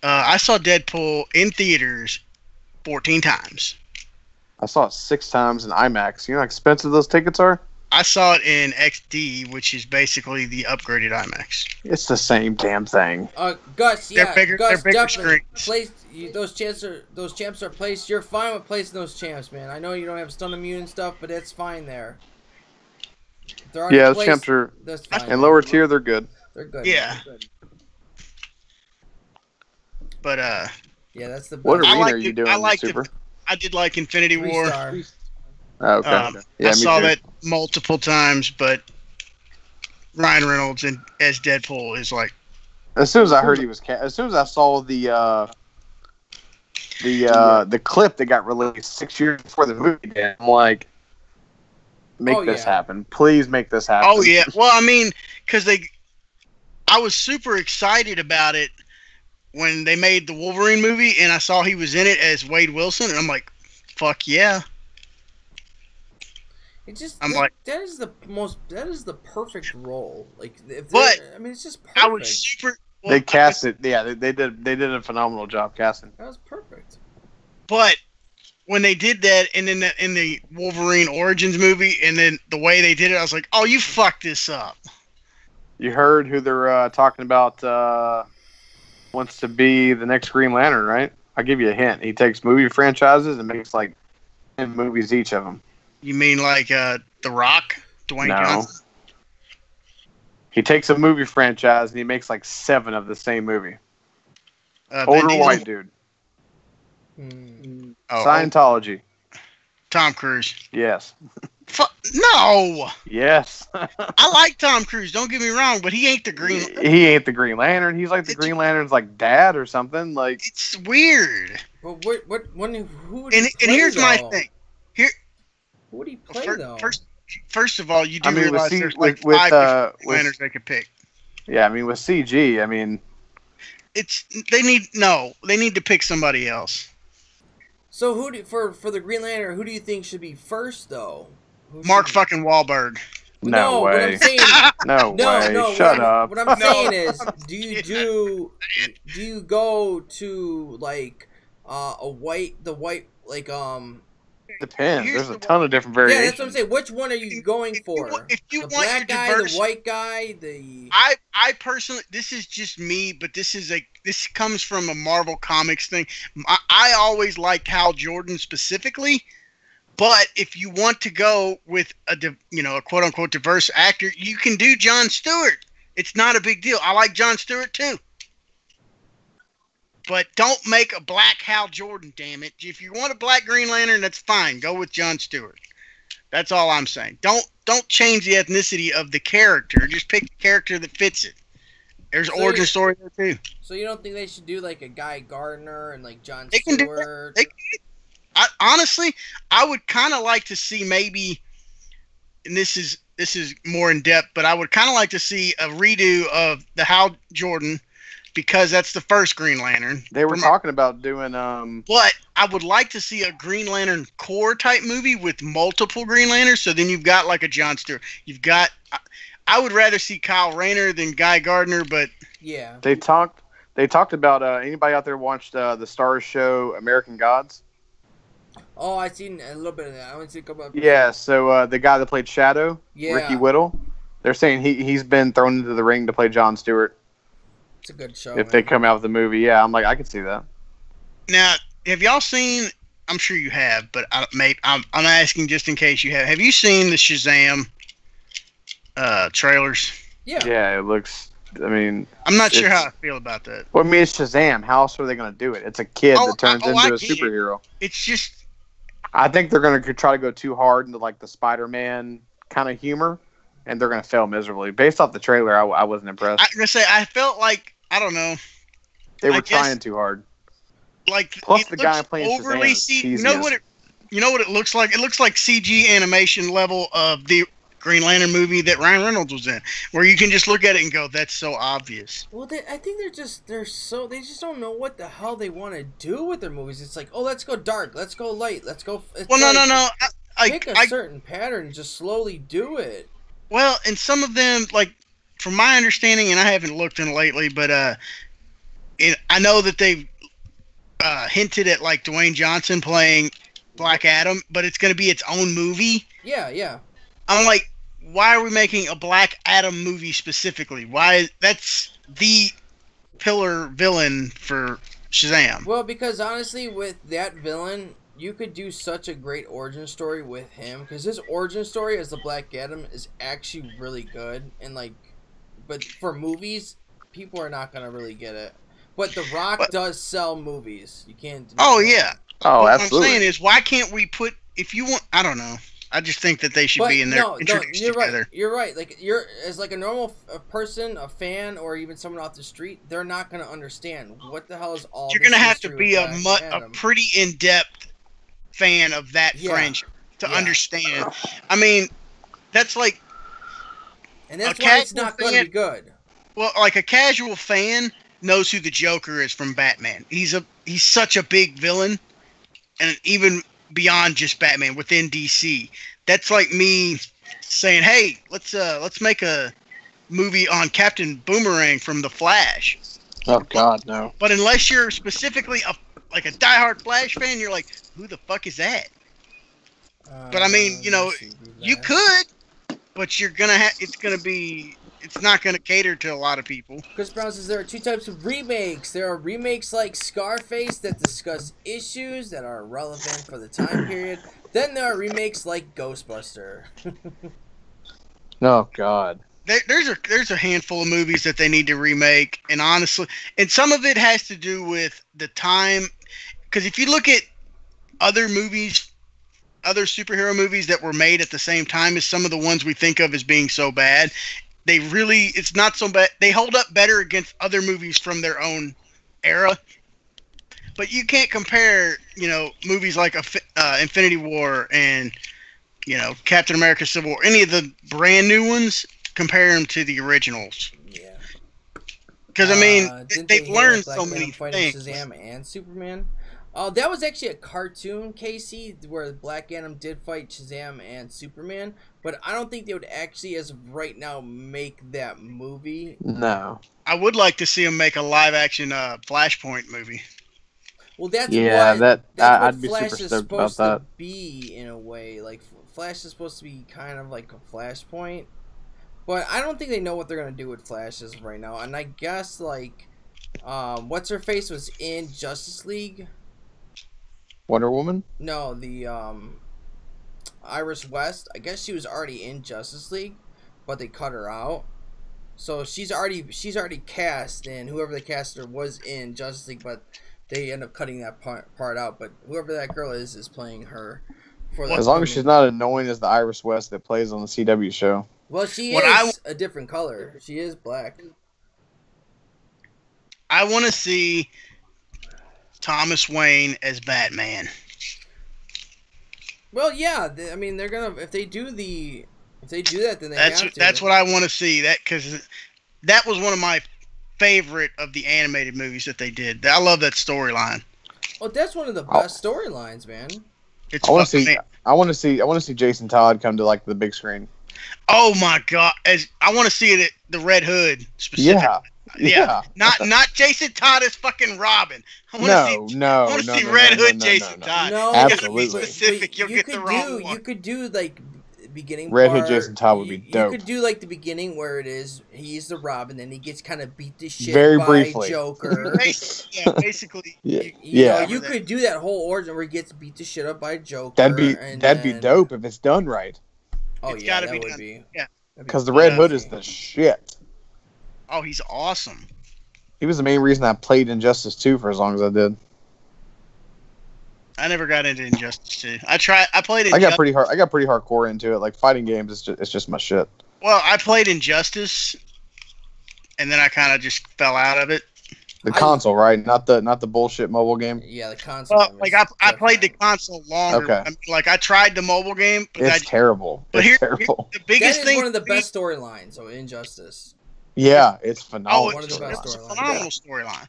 I saw Deadpool in theaters 14 times. I saw it 6 times in IMAX. You know how expensive those tickets are? I saw it in XD, which is basically the upgraded IMAX. It's the same damn thing. Gus, yeah, they're bigger definitely. screens. Those champs are placed. You're fine with placing those champs, man. I know you don't have stun immune and stuff, but it's fine there. Yeah, those champs are. That's fine. In lower tier, they're good. They're good. Yeah. They're good. But yeah, that's the best. What arena are you doing? I did like Infinity War. Oh, okay. I saw that multiple times, but Ryan Reynolds as Deadpool is like. As soon as I heard he was, as soon as I saw the clip that got released 6 years before the movie, I'm like, make this happen, please make this happen. Oh yeah, well I mean, because I was super excited about it when they made the Wolverine movie, and I saw he was in it as Wade Wilson, and I'm like, fuck yeah. It just that is the perfect role. Like, I mean, it's just perfect. I was super. Well, they cast it. Yeah, they did a phenomenal job casting. That was perfect. But when they did that, and then in the Wolverine Origins movie, and then the way they did it, I was like, oh, you fucked this up. You heard who they're talking about wants to be the next Green Lantern, right? I'll give you a hint. He takes movie franchises and makes like 10 movies each of them. You mean like The Rock, Dwayne Johnson? He takes a movie franchise and he makes like 7 of the same movie. Older white dude. Scientology. Tom Cruise. Yes. No. Yes. I like Tom Cruise. Don't get me wrong, but he ain't the Green. He ain't the Green Lantern. He's like the Green Lantern's like dad or something. Like it's weird. Well, who? And here's my thing. Here. Who would he play though? First of all, you do realize there's like 5 different Lanterns they could pick. Yeah, I mean with CG, I mean, they need to pick somebody else. So for the Green Lantern, who do you think should be first though? Mark fucking Wahlberg. No way. What I'm saying, no way. Shut up. What I'm saying is, do you go to like the white like Depends. There's a ton of different variations. Yeah, that's what I'm saying. Which one are you going for? If you the want black guy, diverse, the white guy, the I personally, this is just me, but this comes from a Marvel Comics thing. I always liked Hal Jordan specifically. But if you want to go with a quote unquote diverse actor, you can do Jon Stewart. It's not a big deal. I like Jon Stewart too. But don't make a black Hal Jordan, damn it. If you want a black Green Lantern, that's fine. Go with Jon Stewart. That's all I'm saying. Don't change the ethnicity of the character. Just pick the character that fits it. There's origin story there too. So you don't think they should do like a Guy Gardner and like Jon They can do Stewart? that. Honestly, I would kind of like to see maybe, and this is more in depth, but I would kind of like to see a redo of the Hal Jordan, because that's the first Green Lantern. They were talking about doing But I would like to see a Green Lantern Corps type movie with multiple Green Lanterns. So then you've got like a Jon Stewart. You've got. I would rather see Kyle Rayner than Guy Gardner, but yeah. They talked about anybody out there watched the Starz show American Gods? Oh, I've seen a little bit of that. I want to see a couple episodes. Yeah, so the guy that played Shadow, Yeah. Ricky Whittle, they're saying he's been thrown into the ring to play Jon Stewart. It's a good show. If they come out with the movie, yeah, I'm like, I could see that. Now, have y'all seen? I'm sure you have, but I'm asking just in case you have. Have you seen the Shazam trailers? Yeah. Yeah, it looks. I mean, I'm not sure how I feel about that. Well, I mean, it's Shazam. How else are they going to do it? It's a kid that turns into a superhero. It's just. I think they're going to try to go too hard into like the Spider-Man kind of humor, and they're going to fail miserably. Based off the trailer, I wasn't impressed. I'm gonna say I felt like I don't know. They were trying too hard. Like plus the guy playing overly Shazam. You know what it looks like? It looks like CG animation level of the Green Lantern movie that Ryan Reynolds was in, where you can just look at it and go, "That's so obvious." Well, I think they just don't know what the hell they want to do with their movies. It's like, oh, let's go dark, let's go light, let's go. Well, no. Pick a certain pattern and just slowly do it. Well, and some of them, like from my understanding, and I haven't looked in lately, but I know that they've hinted at like Dwayne Johnson playing Black Adam, but it's going to be its own movie. Yeah. I'm like, why are we making a Black Adam movie specifically? Why? That's the pillar villain for Shazam. Well, because honestly, with that villain, you could do such a great origin story with him, because his origin story as the Black Adam is actually really good, and like, but for movies, people are not gonna really get it. But The Rock does sell movies. You can't. Oh yeah. Oh, what absolutely. I'm saying is, why can't we put? If you want, I don't know. I just think that they should be in there introduced together. Right. You're right. Like as like a normal person, a fan, or even someone off the street, they're not gonna understand what the hell is all. You're gonna have to be a pretty in-depth fan of that franchise to understand. I mean, that's like, and that's why it's not going to be good. Well, like a casual fan knows who the Joker is from Batman. He's such a big villain, and even beyond just Batman within DC. That's like me saying, "Hey, let's make a movie on Captain Boomerang from The Flash." Oh God, no! But unless you're specifically a diehard Flash fan, you're like, who the fuck is that? But I mean, you could, but you're gonna it's not gonna cater to a lot of people. Chris Brown says there are two types of remakes. There are remakes like Scarface that discuss issues that are relevant for the time period. Then there are remakes like Ghostbuster. Oh God. There's a handful of movies that they need to remake, and honestly, and some of it has to do with the time, because if you look at other movies, other superhero movies that were made at the same time as some of the ones we think of as being so bad, it's not so bad. They hold up better against other movies from their own era. But you can't compare, movies like Infinity War and, Captain America: Civil War, any of the brand new ones. Compare them to the originals. Yeah. Because I mean, they've learned so many things. Shazam and Superman. That was actually a cartoon, Casey, where Black Adam did fight Shazam and Superman. But I don't think they would actually, as of right now, make that movie. No. I would like to see them make a live-action Flashpoint movie. Well, that's I'd be Flash super is stoked supposed about to be in a way. Like Flash is supposed to be kind of like a Flashpoint. But I don't think they know what they're going to do with Flash as of right now. And I guess, like, what's-her-face was in Justice League. Wonder Woman? No, the, Iris West. I guess she was already in Justice League, but they cut her out. So she's already cast, and whoever they cast her was in Justice League, but they end up cutting that part out. But whoever that girl is playing her. As long as she's not annoying as the Iris West that plays on the CW show. Well, she is a different color. She is black. I want to see Thomas Wayne as Batman. Well, yeah. I mean, they're gonna if they do that, then they have to. That's what I want to see. Because that was one of my favorite of the animated movies that they did. I love that storyline. Well, that's one of the best storylines, man. It's I want to see Jason Todd come to like the big screen. Oh my god! I want to see it at the Red Hood specifically. Yeah. Not Jason Todd as fucking Robin. I want to see Red Hood Jason Todd. No, absolutely. You gotta be specific. You'll get the wrong one. You could do like beginning. Red Hood Jason Todd would be dope. You could do like the beginning where it is he's the Robin, then he gets kind of beat to shit very by briefly. Joker. Basically. You could do that whole origin where he gets beat to shit up by Joker. That'd be dope if it's done right. Oh it's yeah, gotta that be would done. be. Yeah. Because the Red Hood is the shit. Oh, he's awesome. He was the main reason I played Injustice 2 for as long as I did. I never got into Injustice 2. I played Injustice. I got pretty hardcore into it. Like fighting games, it's just my shit. Well, I played Injustice, and then I kind of just fell out of it. The console, right? Not the bullshit mobile game. Yeah, the console. Well, like I played the console longer. Okay. I mean, like I tried the mobile game, but it's terrible. But it's terrible. The biggest thing. One of the best storylines. So Injustice. Yeah, it's phenomenal. One of the best It's a storylines. phenomenal storyline.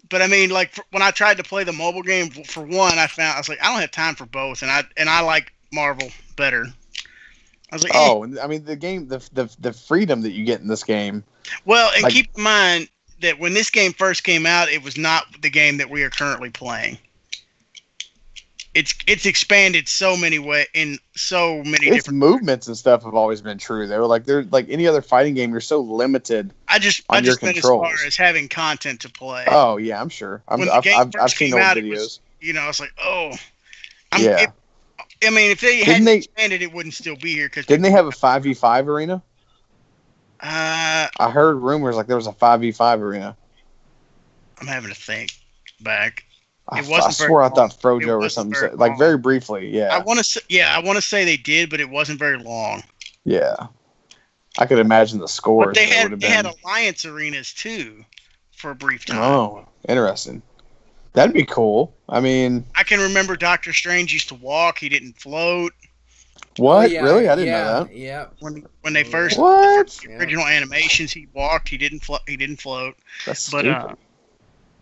But I mean, like when I tried to play the mobile game, for one, I was like, I don't have time for both, and I like Marvel better. I was like, I mean the game, the freedom that you get in this game. Well, and keep in mind that when this game first came out, it was not the game that we are currently playing. It's expanded so many in so many different movements and stuff have always been true. They were like they're like any other fighting game. You're so limited. I just meant as far as having content to play. Oh yeah, I'm sure. I've seen old videos. It's like I mean, if they hadn't expanded, it wouldn't still be here. Didn't they have a 5v5 arena? I heard rumors like there was a 5v5 arena. I'm having to think back. I swore I thought Frojo or something said, like very briefly. Yeah. I want to say they did, but it wasn't very long. Yeah. I could imagine the scores. But they had alliance arenas too, for a brief time. Oh, interesting. That'd be cool. I mean, I can remember Doctor Strange used to walk; he didn't float. What? Oh, yeah, really? I didn't know that. Yeah. When they first the original animations, he walked. He didn't float. That's stupid.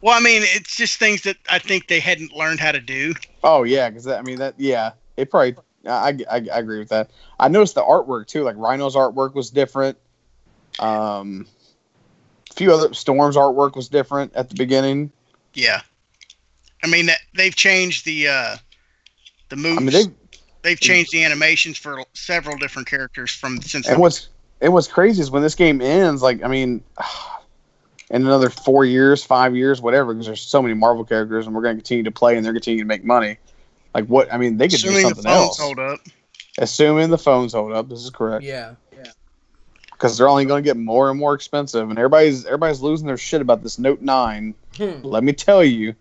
Well, I mean, it's just things that I think they hadn't learned how to do. Oh yeah, because it probably. I agree with that. I noticed the artwork too. Like Rhino's artwork was different. A few other Storm's artwork was different at the beginning. Yeah, I mean they've changed the moves. I mean they've changed the animations for several different characters since. And what's crazy is when this game ends. Like I mean. In another 4 years, 5 years, whatever, because there's so many Marvel characters, and we're going to continue to play, and they're continuing to make money. Like what? I mean, they could do something else. Assuming the phones hold up, this is correct. Yeah. Because they're only going to get more and more expensive, and everybody's losing their shit about this Note 9. Let me tell you,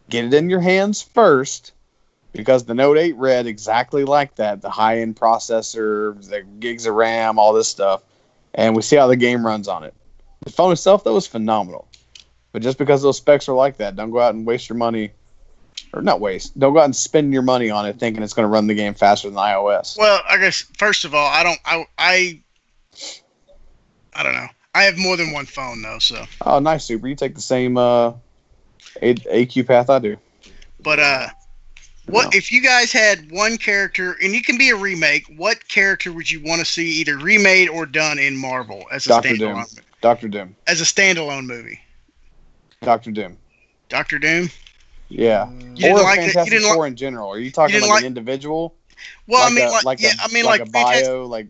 get it in your hands first, because the Note 8 read exactly like that. The high-end processor, the gigs of RAM, all this stuff, and we see how the game runs on it. The phone itself, that was phenomenal. But just because those specs are like that, don't go out and waste your money. Or not waste. Don't go out and spend your money on it thinking it's going to run the game faster than iOS. Well, I guess, first of all, I don't know. I have more than one phone, though, so. Oh, nice, Super. You take the same AQ path I do. But, if you guys had one character, and you can be a remake, what character would you want to see either remade or done in Marvel as a standalone movie? Dr. Doom. As a standalone movie. Dr. Doom. Dr. Doom? Yeah. Or Fantastic Four in general. Are you talking like an individual? Well, like a bio, like.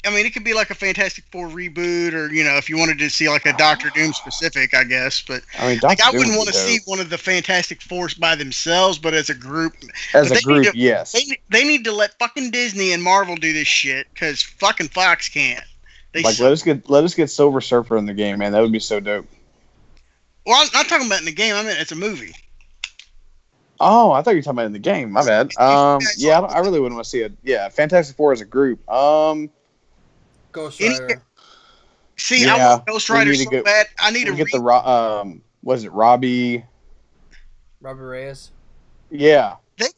I mean, it could be like a Fantastic Four reboot, or if you wanted to see like a Doctor Doom specific, I guess. But I mean, I wouldn't want to see one of the Fantastic Fours by themselves, but as a group. Yes. They need to let fucking Disney and Marvel do this shit because fucking Fox can't. Let us get Silver Surfer in the game, man. That would be so dope. Well, I'm not talking about in the game. I mean, it's a movie. Oh, I thought you were talking about in the game. My bad. Yeah, I really wouldn't want to see it. Yeah, Fantastic Four as a group. Ghost Rider. See, I want Ghost Rider so bad. I need to get the was it Robbie Reyes? Yeah. They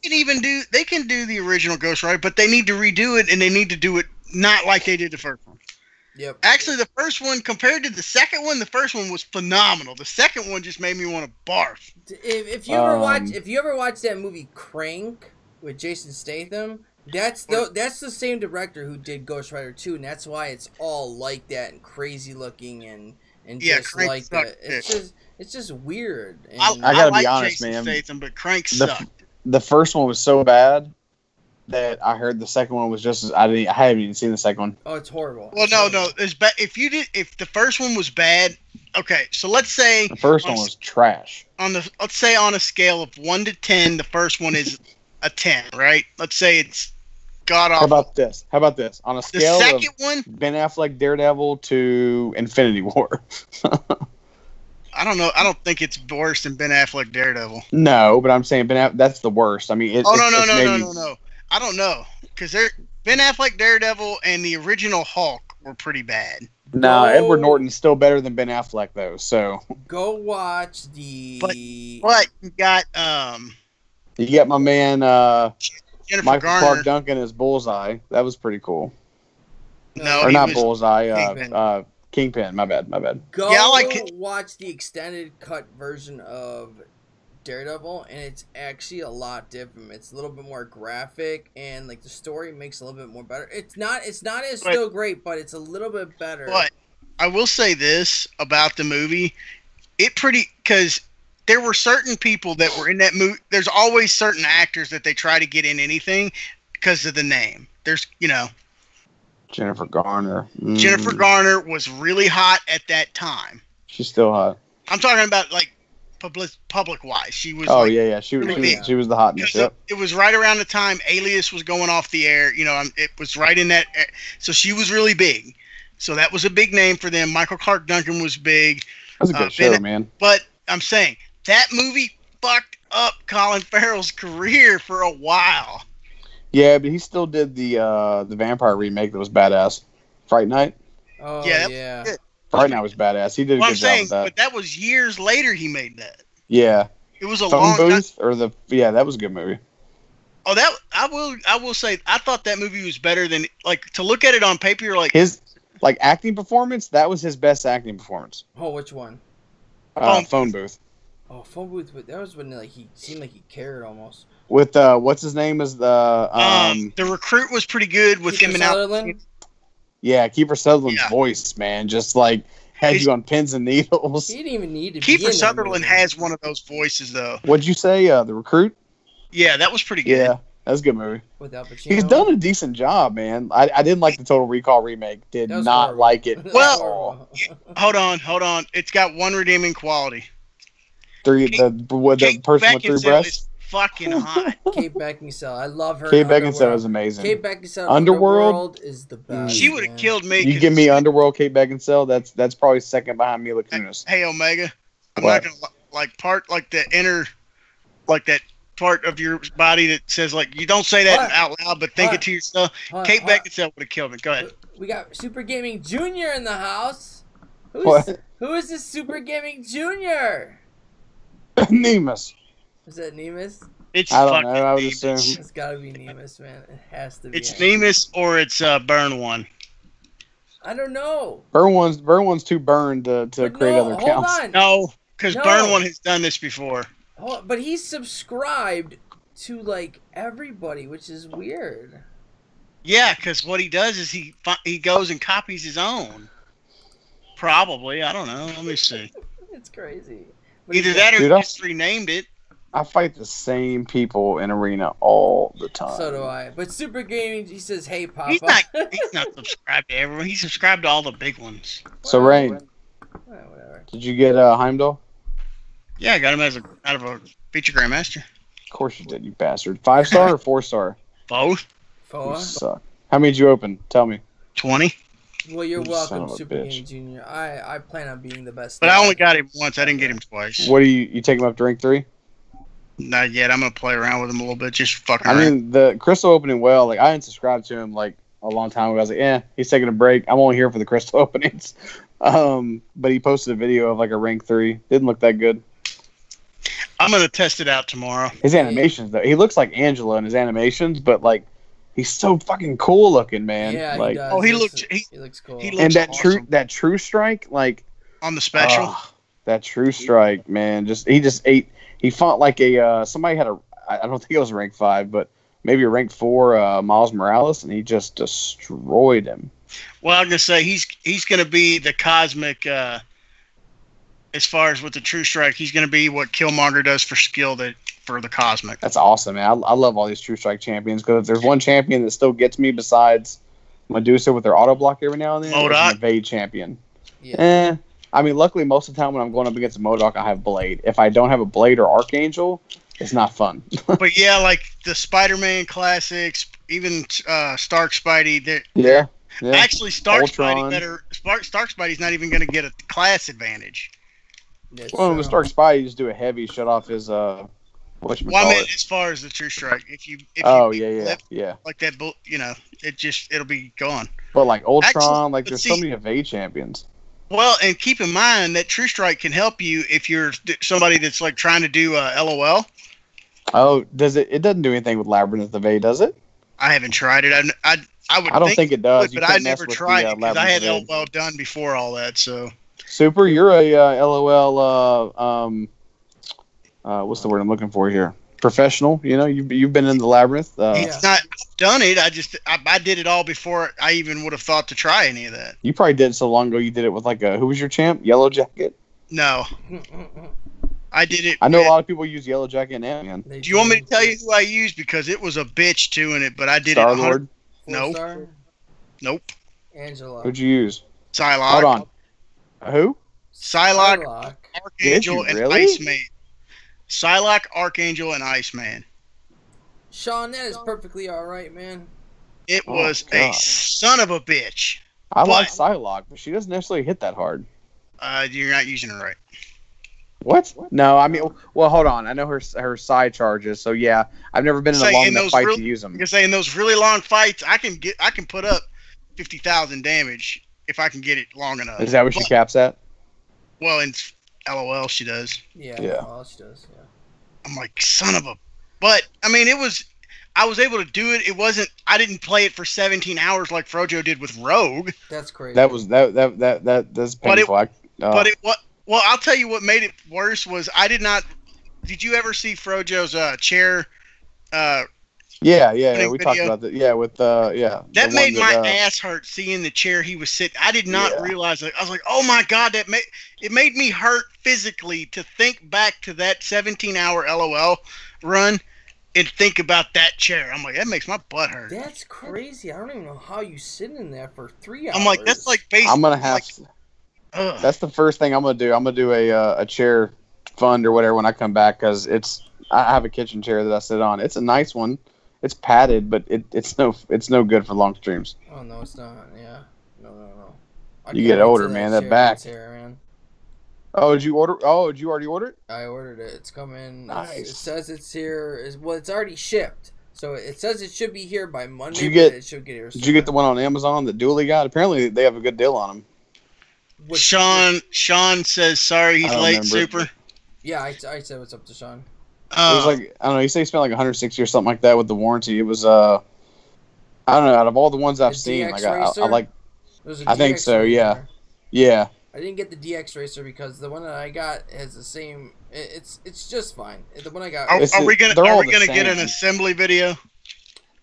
can do the original Ghost Rider, but they need to redo it, and they need to do it not like they did the first one. Yep. Actually, the first one compared to the second one, the first one was phenomenal. The second one just made me want to barf. If you ever watch that movie Crank with Jason Statham, that's the same director who did Ghost Rider 2, and that's why it's all like that and crazy looking and just Crank like that. It's just weird. And I gotta be like honest, Jason man. Statham, but Crank sucked. The first one was so bad that I heard the second one was just as I haven't even seen the second one. Oh, it's horrible. Well, no, it's bad. If the first one was bad, okay. So let's say the first one was trash. Let's say on a scale of 1 to 10, the first one is a 10, right? Let's say it's god awful. How about this? On a scale the second one, Ben Affleck Daredevil to Infinity War. I don't know. I don't think it's worse than Ben Affleck Daredevil. No, but I'm saying that's the worst. I mean, no. I don't know because Ben Affleck Daredevil and the original Hulk were pretty bad. No, Edward Norton's still better than Ben Affleck though. So go watch the. But you got my man Jennifer Michael Garner. Clark Duncan as Bullseye. That was pretty cool. No, or not Bullseye. Kingpin. My bad. Go watch the extended cut version of Daredevil, and it's actually a lot different. It's a little bit more graphic, and like the story makes a little bit more better. It's not as still great, but it's a little bit better. But I will say this about the movie: because there were certain people that were in that movie. There's always certain actors that they try to get in anything because of the name. There's Jennifer Garner. Jennifer Garner was really hot at that time. She's still hot. I'm talking about like public wise. She was. Oh yeah. She was the hotness. Yep. It was right around the time Alias was going off the air. It was right in that. So she was really big. So that was a big name for them. Michael Clark Duncan was big. That was a good show, man. But I'm saying that movie fucked up Colin Farrell's career for a while. Yeah, but he still did the vampire remake that was badass. Fright Night. Oh yeah. Fright Night was badass. He did a good job with that. But that was years later he made that. Yeah. It was a Phone long Booth time. that was a good movie. Oh, that I will say I thought that movie was better than to look at it on paper. You're like his acting performance. That was his best acting performance. Oh, which one? Phone Booth. Oh, Phone Booth. That was when he seemed like he cared almost. With what's his name is the Recruit was pretty good with him and Sutherland. Yeah, Kiefer Sutherland's voice, man, just had you on pins and needles. He didn't even need to. Kiefer Sutherland has one of those voices, though. What'd you say? The Recruit? Yeah, that was pretty good. Yeah, that was a good movie. With Al Pacino. He's done a decent job, man. I didn't like the Total Recall remake. Did not horrible. like it. Well, hold on. It's got one redeeming quality. The person with 3 breasts. Fucking hot. Kate Beckinsale, I love her. Kate Beckinsale is amazing. Kate Beckinsale, Underworld is the best. She would have killed me. You give me Underworld, Kate Beckinsale. That's probably second behind Mila Kunis. Hey Omega, I'm not gonna part the inner, that part of your body that says you don't say that out loud, but think it to yourself. Kate Beckinsale would have killed me. Go ahead. We got Super Gaming Junior in the house. Who is this Super Gaming Junior? Nemus. Is that Nemus? I don't know. I would assume it's gotta be Nemus, man. It has to be. It's Nemus or it's Burn One. I don't know. Burn One's too burned to create other accounts. Hold on. No, because Burn One has done this before. But he's subscribed to everybody, which is weird. Yeah, because what he does is he goes and copies his own. Probably, I don't know. Let me see. It's crazy. Either that or he just renamed it. I fight the same people in Arena all the time. So do I. But Super Gaming, he says, "Hey, Papa." He's not subscribed to everyone. He's subscribed to all the big ones. So Rain, whatever. Did you get Heimdall? Yeah, I got him out of a feature Grandmaster. Of course you did, you bastard. 5-star or 4-star? Both. You suck. How many did you open? Tell me. 20. Well, you're welcome, Super Gaming Junior. I plan on being the best. But I only got him once. I didn't get him twice. What do you take him up to rank 3? Not yet. I'm gonna play around with him a little bit, just fucking around. I mean, the Crystal opening well. I unsubscribed to him a long time ago. I was like, he's taking a break. I'm only here for the Crystal openings. But he posted a video of like a rank 3. Didn't look that good. I'm gonna test it out tomorrow. His animations though, he looks like Angelo in his animations, but like he's so fucking cool looking, man. Yeah, like, he does. Oh, he looks cool. He looks and that awesome. that true strike, like On the special. that true strike, man. He just ate. He fought like a somebody had a. I don't think it was a rank 5, but maybe a rank 4 Miles Morales, and he just destroyed him. Well, I'm gonna say he's gonna be the cosmic. As far as with the true strike, he's gonna be what Killmonger does for skill for the cosmic. That's awesome, man. I love all these true strike champions because if there's one champion that still gets me besides Medusa with their auto block every now and then, it's an evade champion. Yeah. I mean, luckily most of the time when I'm going up against a MODOK, I have Blade. If I don't have a Blade or Archangel, it's not fun. But yeah, like the Spider-Man classics, even Stark Spidey. Yeah. Actually, Stark Ultron. Stark Spidey's not even gonna get a class advantage. With Stark Spidey, you just do a heavy, shut off his Well, I mean, as far as the true strike, if you yeah, like that, it'll be gone. But like Ultron, Actually, there's so many evade champions. Well, and keep in mind that true strike can help you if you're somebody that's like trying to do LOL. Oh, does it? It doesn't do anything with Labyrinth evade, does it? I haven't tried it. I don't think it does. But I never tried it because I had LOL done before all that. So Super, you're a LOL. What's the word I'm looking for here? Professional. You know, you've been in the Labyrinth. It's not done it. I did it all before I even would have thought to try any of that. You probably did it so long ago. You did it with like who was your champ? Yellow Jacket. No, I did it. I know a lot of people use Yellow Jacket and Ant-Man. Do you want me to tell you who I used because it was a bitch doing it? But I did Star-Lord? No. Nope. Angela. Who'd you use? Psylocke. Hold on. Who? Psylocke, Archangel, and really? Iceman. Psylocke, Archangel, and Iceman. Sean, that is perfectly alright, man. It was a son of a bitch. I like Psylocke, but she doesn't necessarily hit that hard. You're not using it right. What? No, I mean, well, hold on. I know her side charges, so yeah, I've never been in a long enough fight to use them. You're saying those really long fights, I can put up 50,000 damage if I can get it long enough. Is that what she caps at? Well, in LOL, she does. Yeah. LOL, she does. Yeah. I'm like, son of a. But I mean, I was able to do it. It wasn't. I didn't play it for 17 hours like Frojo did with Rogue. That's crazy. That's painful. Well, I'll tell you what made it worse was I did not. Did you ever see Frojo's chair? Yeah. We talked about that. Yeah, with That made my ass hurt seeing the chair he was sitting. I did not realize it. I was like, oh my god, it made me hurt physically to think back to that 17-hour LOL run and think about that chair. I'm like, that makes my butt hurt. That's crazy. I don't even know how you sit in there for 3 hours. I'm like, that's like basically. I'm gonna have. That's the first thing I'm gonna do. I'm gonna do a chair fund or whatever when I come back because I have a kitchen chair that I sit on. It's a nice one. It's padded, but it's no good for long streams. Oh no, it's not. Yeah, no. You get older, man. That back. Here, man. Oh, did you order? Oh, did you already order it? I ordered it. It's coming. Nice. It says it's here. It's already shipped. So it says it should be here by Monday. It should get here. Did you get the one on Amazon that Dooley got? Apparently, they have a good deal on them. Sean says sorry he's late. Super. Yeah, I said what's up to Sean. It was like I don't know. He said he spent like 160 or something like that with the warranty. It was I don't know. Out of all the ones I've seen, like I like. I think so. Yeah. I didn't get the DX Racer because the one that I got has the same. It's just fine. The one I got. Are we gonna get an assembly video?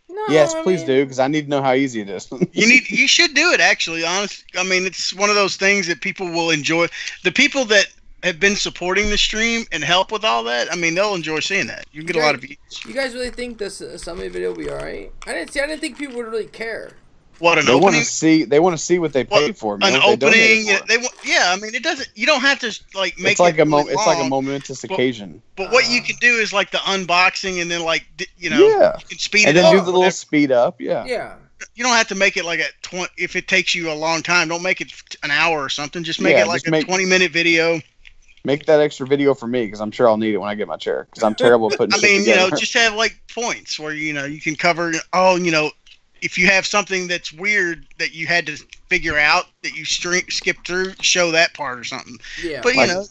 No, yes, please do because I need to know how easy it is. You should do it actually. Honestly, I mean it's one of those things that people will enjoy. The people that have been supporting the stream and help with all that, I mean they'll enjoy seeing that. You get a lot of views. You guys really think this assembly video will be alright? I didn't think people would really care. What an they opening? They want to see what they paid for. Man, an opening. I mean, it doesn't. You don't have to like make. It's like a It's like a momentous occasion. But what you can do is like the unboxing, and then you can speed it up. And then do the little speed up. Yeah. Yeah. You don't have to make it like if it takes you a long time, don't make it an hour or something. Just make it like a 20-minute video. Make that extra video for me because I'm sure I'll need it when I get my chair because I'm terrible at putting. I mean, just have like points where you can cover. if you have something that's weird that you had to figure out that you skip through, show that part or something. Yeah. But you know,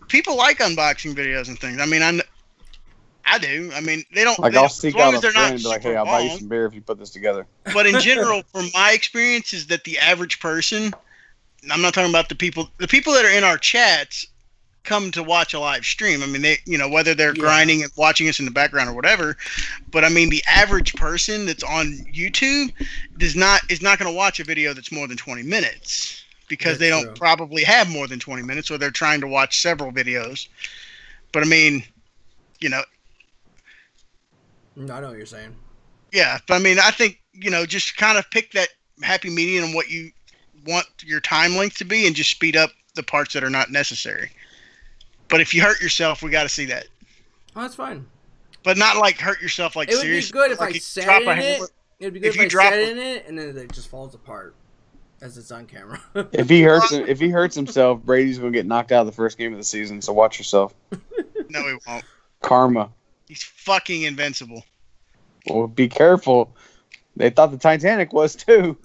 people like unboxing videos and things. I mean, I do. I mean, they don't. Like, they I'll don't, seek as long out as a they're not friend and be like, super hey, I'll buy you long. some beer if you put this together. But in general, from my experience, is that the average person, I'm not talking about the people that are in our chats come to watch a live stream. I mean, they, you know, whether they're grinding and watching us in the background or whatever. But I mean, the average person that's on YouTube is not going to watch a video that's more than 20 minutes because they don't probably have more than 20 minutes, or they're trying to watch several videos. But I mean, you know. I know what you're saying. Yeah, but I mean, I think, you know, just kind of pick that happy medium and what you want your time length to be, and just speed up the parts that are not necessary. But if you hurt yourself, we got to see that. Oh, that's fine. But not like hurt yourself, like seriously. It would be good if like I sat in it. It would be good if I sat in it and then it just falls apart as it's on camera. If he hurts himself, Brady's gonna get knocked out of the first game of the season. So watch yourself. No, he won't. Karma. He's fucking invincible. Well, be careful. They thought the Titanic was too.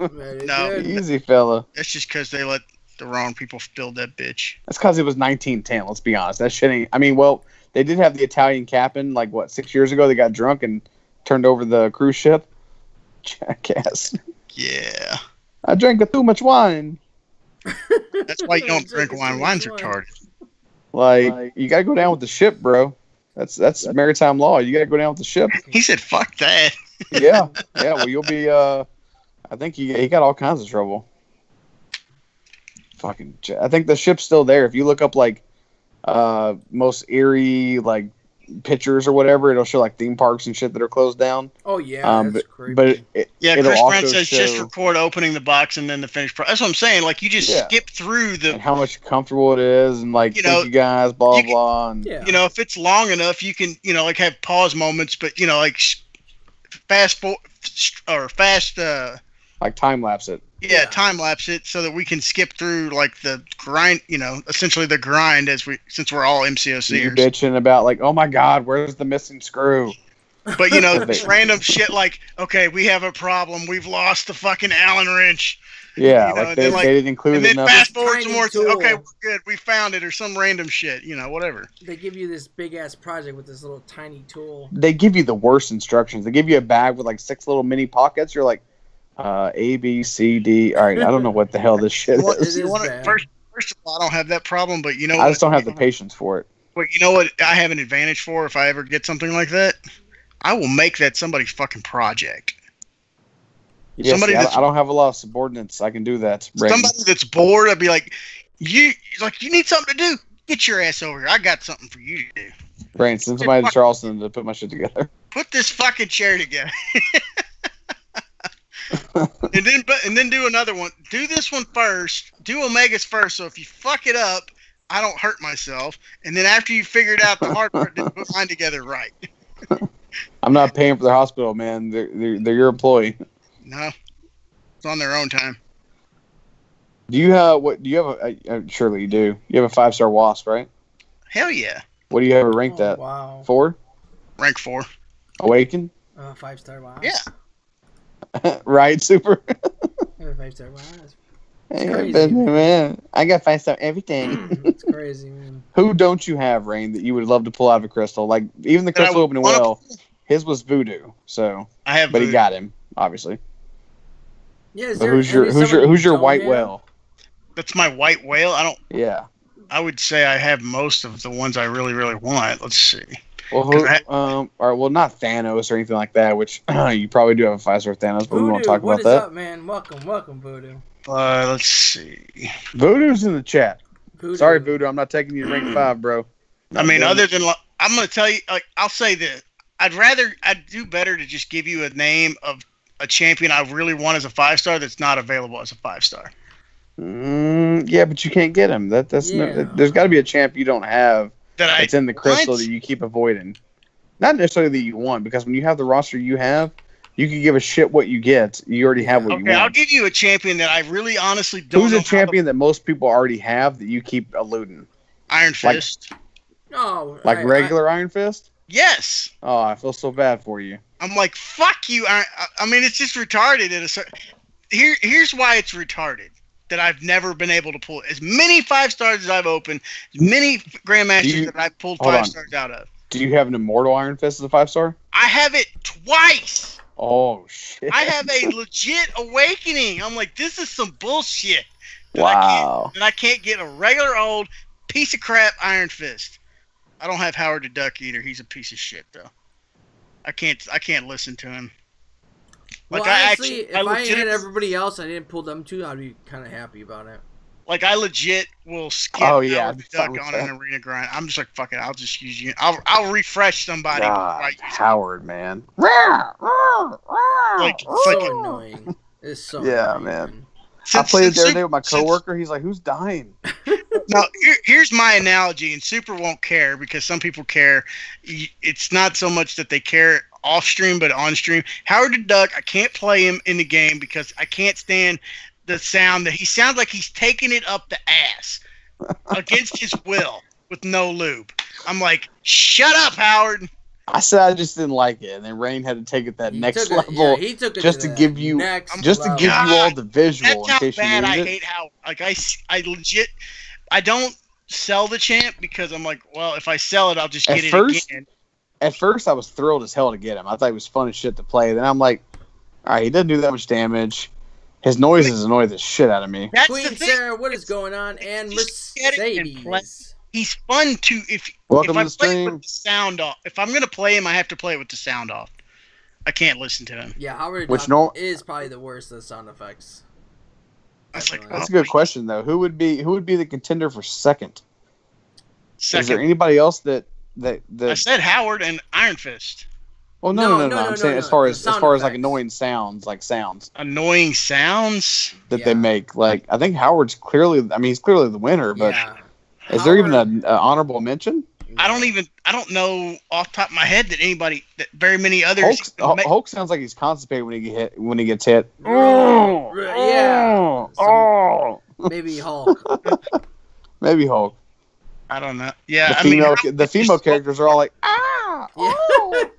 No, easy, fella. That's just because they let the wrong people build that bitch. That's because it was 1910. Let's be honest. That shit ain't. I mean, well, they did have the Italian captain, like, what, 6 years ago? They got drunk and turned over the cruise ship. Jackass. Yeah. I drank too much wine. That's why you don't drink wine. Wine's retarded. Like, you gotta go down with the ship, bro. That's maritime law. You gotta go down with the ship. He said, "Fuck that." Yeah. Well, you'll be. I think he got all kinds of trouble. Fucking. I think the ship's still there. If you look up like most eerie like pictures or whatever, it'll show like theme parks and shit that are closed down. Oh yeah, that's creepy. But Chris Brent says just record opening the box and then the finished product. That's what I'm saying. Like, you just skip through the. And how much comfortable it is, and like, thank you guys, blah blah. And, you know, if it's long enough, you can, you know, like, have pause moments, but, you know, like fast like time lapse it. Yeah, time lapse it so that we can skip through like the grind, you know, essentially the grind since we're all MCOCers. You bitching about like, oh my god, where's the missing screw? But you know, this random shit like, okay, we have a problem, we've lost the fucking Allen wrench. Yeah, you know, like they didn't include it. And then fast forward some more. Okay, we're good. We found it, or some random shit. You know, whatever. They give you this big ass project with this little tiny tool. They give you the worst instructions. They give you a bag with like 6 little mini pockets. You're like, A, B, C, D. All right, I don't know what the hell this shit is. First of all, I don't have that problem, but you know, I just don't have the patience for it. But you know what? I have an advantage for if I ever get something like that. I will make that somebody's fucking project. Yeah, I don't have a lot of subordinates. I can do that. Brandon. Somebody that's bored, I'd be like, you need something to do? Get your ass over here. I got something for you to do. Brandon, send somebody to Charleston to put my shit together. Put this fucking chair together. and then do another one. Do this one first. Do Omega's first. So if you fuck it up, I don't hurt myself. And then after you figured out the hard part, then put mine together right. I'm not paying for their hospital, man. They're your employee. No, it's on their own time. Do you have surely you do. You have a 5-star wasp, right? Hell yeah. What do you have it ranked at? Wow. 4? Rank 4. Awaken? 5-star wasp. Yeah. Right, super. I have a 5-star wasp. It's crazy, crazy, man. I got 5-star everything. It's crazy, man. Who don't you have, Rain, that you would love to pull out of a crystal? Like, even the crystal opening well, his was voodoo. So I have, but voodoo. He got him, obviously. Yeah, who's your white whale? That's my white whale. Yeah. I would say I have most of the ones I really, really want. Let's see. Well, all right. Well, not Thanos or anything like that. Which you probably do have a 5-star Thanos, but we won't talk about that. What is up, man? Welcome, Voodoo. Let's see. Voodoo's in the chat. Voodoo. Sorry, Voodoo. I'm not taking you to rank 5, bro. I mean, other than I'm going to tell you. Like, I'll say this. I'd do better to just give you a name of a champion I really want as a 5-star that's not available as a 5-star. Yeah, but you can't get him. There's got to be a champ you don't have that's in the crystal that you keep avoiding. Not necessarily that you want, because when you have the roster you have, you can give a shit what you get. You already have what you want. Okay, I'll give you a champion that I really honestly don't know. Who's a champion that most people already have that you keep eluding? Iron Fist. No. Regular Iron Fist? Yes. Oh, I feel so bad for you. I'm like, fuck you. I mean, it's just retarded. Here's why it's retarded. That I've never been able to pull as many 5 stars as I've opened, as many Grandmasters that I've pulled 5 stars out of. Do you have an Immortal Iron Fist as a 5-star? I have it twice. Oh shit! I have a legit awakening. I'm like, this is some bullshit. Wow. I can't get a regular old piece of crap Iron Fist. I don't have Howard the Duck either. He's a piece of shit though. I can't listen to him. Like, well, actually, if I had everybody else, I didn't pull them too, I'd be kind of happy about it. Like, I legit will skip Howard the Duck on an arena grind. I'm just like, fuck it, I'll just use you. I'll refresh somebody. God, Howard, man. Like, so annoying. It's so annoying, man. I played it the other day with my coworker. He's like, who's dying? Now, here's my analogy, and Super won't care because some people care. It's not so much that they care off stream, but on stream. Howard the Duck, I can't play him in the game because I can't stand the sound that he sounds like he's taking it up the ass against his will with no lube. I'm like, shut up, Howard. I said I just didn't like it, and then Rain had to take it that next level just to give you all the visual. That's how bad I hate Howard. Like I legit, I don't sell the champ because I'm like, well, if I sell it, I'll just get it again. At first, I was thrilled as hell to get him. I thought he was fun as shit to play. Then I'm like, all right, he doesn't do that much damage. His noises annoy the shit out of me. Queen Sarah, what is going on? And Mercedes. He's fun to if I play with the sound off. If I'm gonna play him, I have to play with the sound off. I can't listen to him. Yeah, Howard is probably the worst of the sound effects. That's a good question though. Who would be the contender for second? Is there anybody else that I said Howard and Iron Fist. Well, no. I'm saying as far as like annoying sounds, annoying sounds that they make. Like I think Howard's clearly. I mean, he's clearly the winner, but is there even an honorable mention? I don't know off the top of my head that very many others. Hulk sounds like he's constipated when he gets hit. Maybe Hulk. Maybe Hulk. I don't know. Yeah, the female characters are all like, ah. Oh.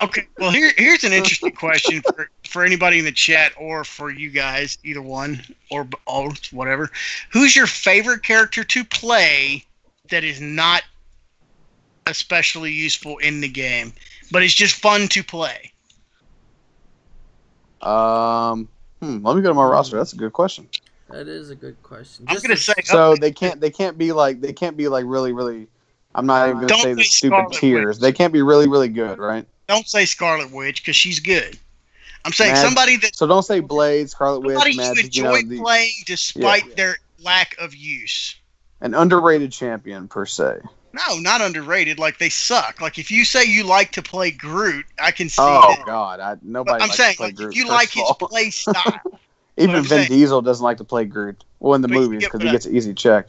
Okay, well here's an interesting question for anybody in the chat or for you guys, either one or both, whatever. Who's your favorite character to play that is not especially useful in the game, but it's just fun to play? Let me go to my roster. That's a good question. That is a good question. I'm gonna say so they can't be like really. I'm not even gonna say the stupid tiers. They can't be really good, right? Don't say Scarlet Witch because she's good. I'm saying somebody that. So don't say Blade, Scarlet Witch, somebody Magic. You enjoy playing despite their lack of use. An underrated champion per se. No, not underrated. Like they suck. Like if you say you like to play Groot, I can see. Oh God, nobody. I'm saying like if you like his play style. Even Vin Diesel doesn't like to play Groot. Well, in the movies, because he gets an easy check.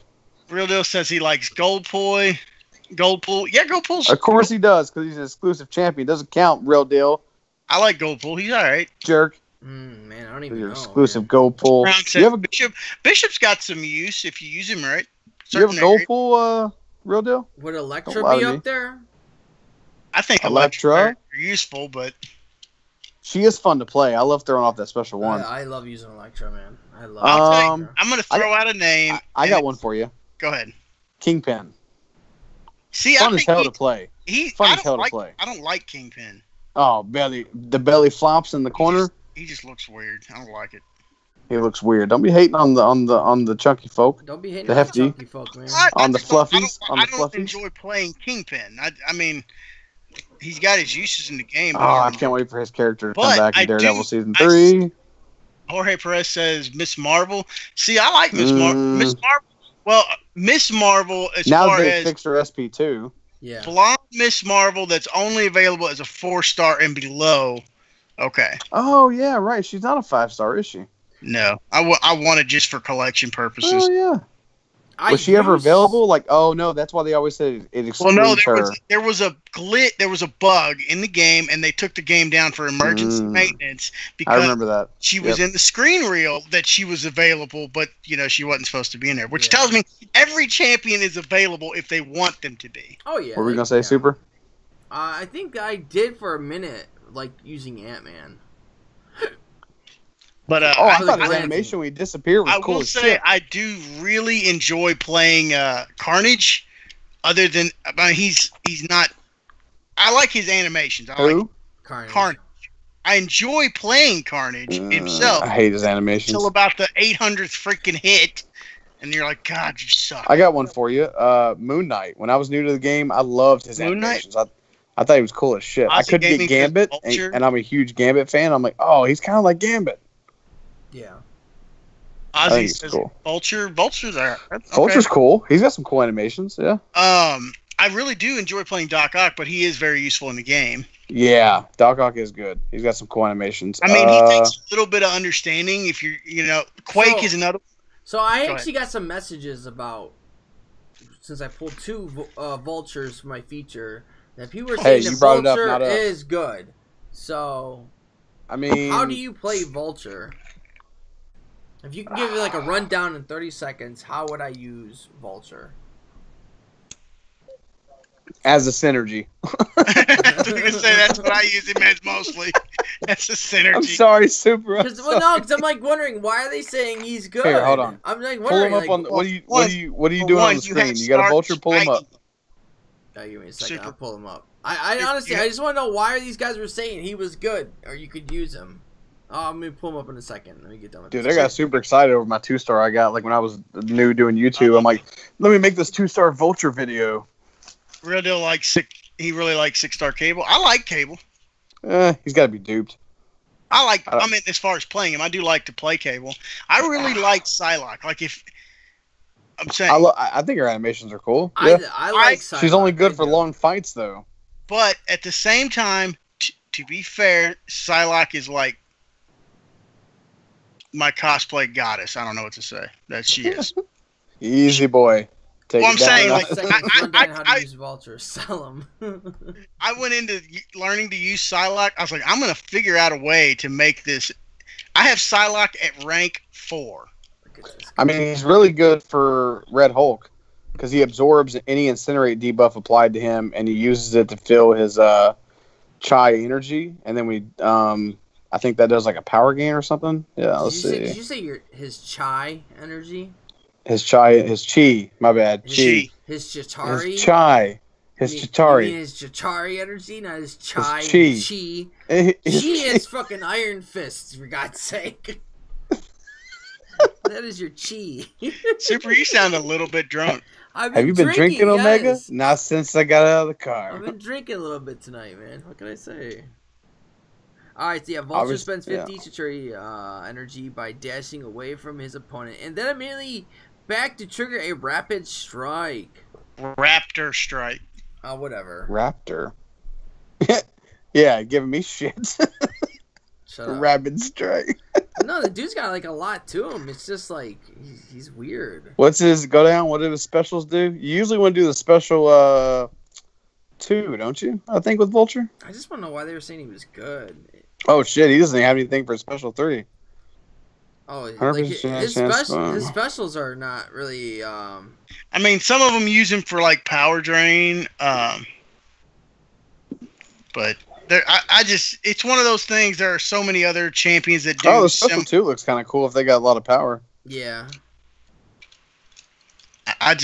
Real Deal says he likes Goldpool. Yeah, Goldpool's... Of course he does, because he's an exclusive champion. Doesn't count, Real Deal. I like Goldpool. He's all right. Jerk. Man, I don't even know. Exclusive Goldpool. Bishop's got some use if you use him right. You have a Goldpool, Real Deal? Would Elektra be up there? I think Elektra are useful, but... She is fun to play. I love throwing off that special one. I love using Elektra, man. I love Elektra. I'm going to throw out a name. I got one for you. Go ahead. Kingpin. See, fun as hell to play. Fun as hell to play. I don't like Kingpin. Oh, the belly flops in the corner. He just looks weird. I don't like it. He looks weird. Don't be hating on the chunky folk. Don't be hating on the chunky folk, man. On the fluffies. I don't enjoy playing Kingpin. I mean... He's got his uses in the game. Oh, I can't wait for his character to come back in Daredevil Season 3. Jorge Perez says Miss Marvel. See, I like Miss Marvel. Miss Marvel. Well, Miss Marvel as now far they as fixed her SP2. Yeah. Blonde Miss Marvel that's only available as a 4-star and below. Okay. Oh yeah, right. She's not a 5-star, is she? No, I want it just for collection purposes. Oh yeah. Was she ever available? Like, oh no, that's why they always said it excludes her. There was a glitch, there was a bug in the game, and they took the game down for emergency maintenance because I remember that. She was in the screen reel that she was available, but she wasn't supposed to be in there. Which tells me every champion is available if they want them to be. Oh yeah. What were we gonna say, Super? I think I did for a minute, like using Ant-Man. But I thought his animation when he disappeared was cool as shit. I will say I do really enjoy playing Carnage. Other than, he's not. I like his animations. Who? Carnage. I enjoy playing Carnage himself. I hate his animations. Until about the 800th freaking hit, and you're like, God, you suck. I got one for you. Moon Knight. When I was new to the game, I loved his animations. I thought he was cool as shit. I couldn't get Gambit, and I'm a huge Gambit fan. I'm like, oh, he's kind of like Gambit. Yeah. Ozzy says cool. Vulture's there. Vulture's cool. He's got some cool animations, yeah. I really do enjoy playing Doc Ock, but he is very useful in the game. Yeah, Doc Ock is good. He's got some cool animations. I mean, he takes a little bit of understanding. If Quake is another. So I actually got some messages about, since I pulled 2 Vultures for my feature, that people are saying that Vulture is good. So, I mean, how do you play Vulture? If you can give me like a rundown in 30 seconds, how would I use Vulture? As a synergy. I was going to say that's what I use him as mostly. That's a synergy. I'm sorry, Super. Because I'm like wondering, why are they saying he's good? Here, hold on. I'm like wondering. Pull him up on. What are you doing on the screen? You got a Vulture. Pull him up. Oh, give me a second. I'll pull him up. I honestly, I just want to know why these guys were saying he was good, or you could use him. Oh, I'm gonna pull him up in a second. Let me get done with this. Dude, I got super excited over my 2-star I got. Like when I was new doing YouTube, I'm like, let me make this 2-star Vulture video. Real deal, he really likes 6-star Cable. I like Cable. He's got to be duped. I mean, as far as playing him, I do like to play Cable. I really like Psylocke. Like if I'm saying, I think her animations are cool. Yeah. I like Psylocke. She's only good for long fights, though. But at the same time, to be fair, Psylocke is like my cosplay goddess. I don't know what to say. That she is. Easy boy. I'm saying, like, how to use Vulture. Sell them. I went into learning to use Psylocke. I was like, I'm gonna figure out a way to make this. I have Psylocke at rank 4. I mean, he's really good for Red Hulk because he absorbs any incinerate debuff applied to him, and he uses it to fill his Chai energy, and then I think that does like a power gain or something. Yeah, let's see. Did you say his Chai energy? His chi, my bad. His Chitari? His Chai. His Chitari. You mean his Chitari energy, not his Chai. His Chi. Chi is fucking Iron Fist, for God's sake. That is your Chi. Super, you sound a little bit drunk. Have you been drinking, Omega? Yes. Not since I got out of the car. I've been drinking a little bit tonight, man. What can I say? Alright, so yeah, Vulture spends 50 Chitari energy by dashing away from his opponent, and then immediately back to trigger a rapid strike. Raptor strike. Whatever. Raptor. Yeah, giving me shit. Shut up. Rapid strike. No, the dude's got like a lot to him. It's just like he's weird. What's his go down? What do his specials do? You usually want to do the special 2, don't you? I think with Vulture. I just want to know why they were saying he was good. Oh shit, he doesn't have anything for special 3. Oh, like his specials are not really. I mean, some of them use him for like power drain. But it's one of those things. There are so many other champions that do. Oh, the special 2 looks kind of cool if they got a lot of power. Yeah. I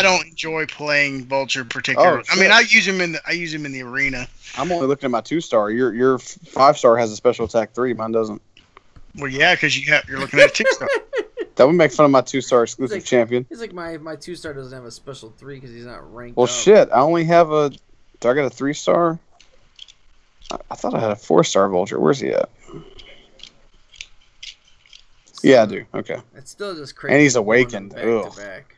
don't enjoy playing Vulture particularly. I mean, I use him in the arena. I'm only looking at my 2-star. Your 5-star has a special attack 3. Mine doesn't. Well, yeah, because you're looking at a 2-star. That would make fun of my 2-star exclusive champion. He's like my 2-star doesn't have a special 3 because he's not ranked. Well, shit. I only have a. Do I got a 3-star? I thought I had a 4-star Vulture. Where's he at? Yeah, I do. Okay. It's still just crazy. And he's awakened. Back.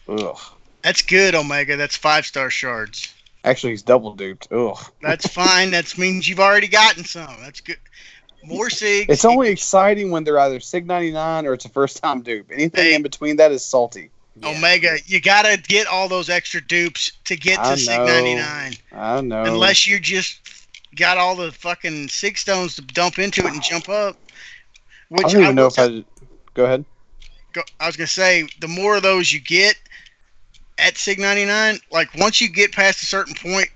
Ugh. That's good, Omega. That's 5-star shards. Actually, he's double duped. Ugh. That's fine. That means you've already gotten some. That's good. More SIGs. It's only exciting when they're either SIG 99 or it's a first-time dupe. Anything in between that is salty. Yeah. Omega, you gotta get all those extra dupes to get to SIG 99. I know. Unless you just got all the fucking SIG stones to dump into it and jump up. Which I don't even know if I... Go ahead. I was gonna say, the more of those you get, at Sig 99, like once you get past a certain point,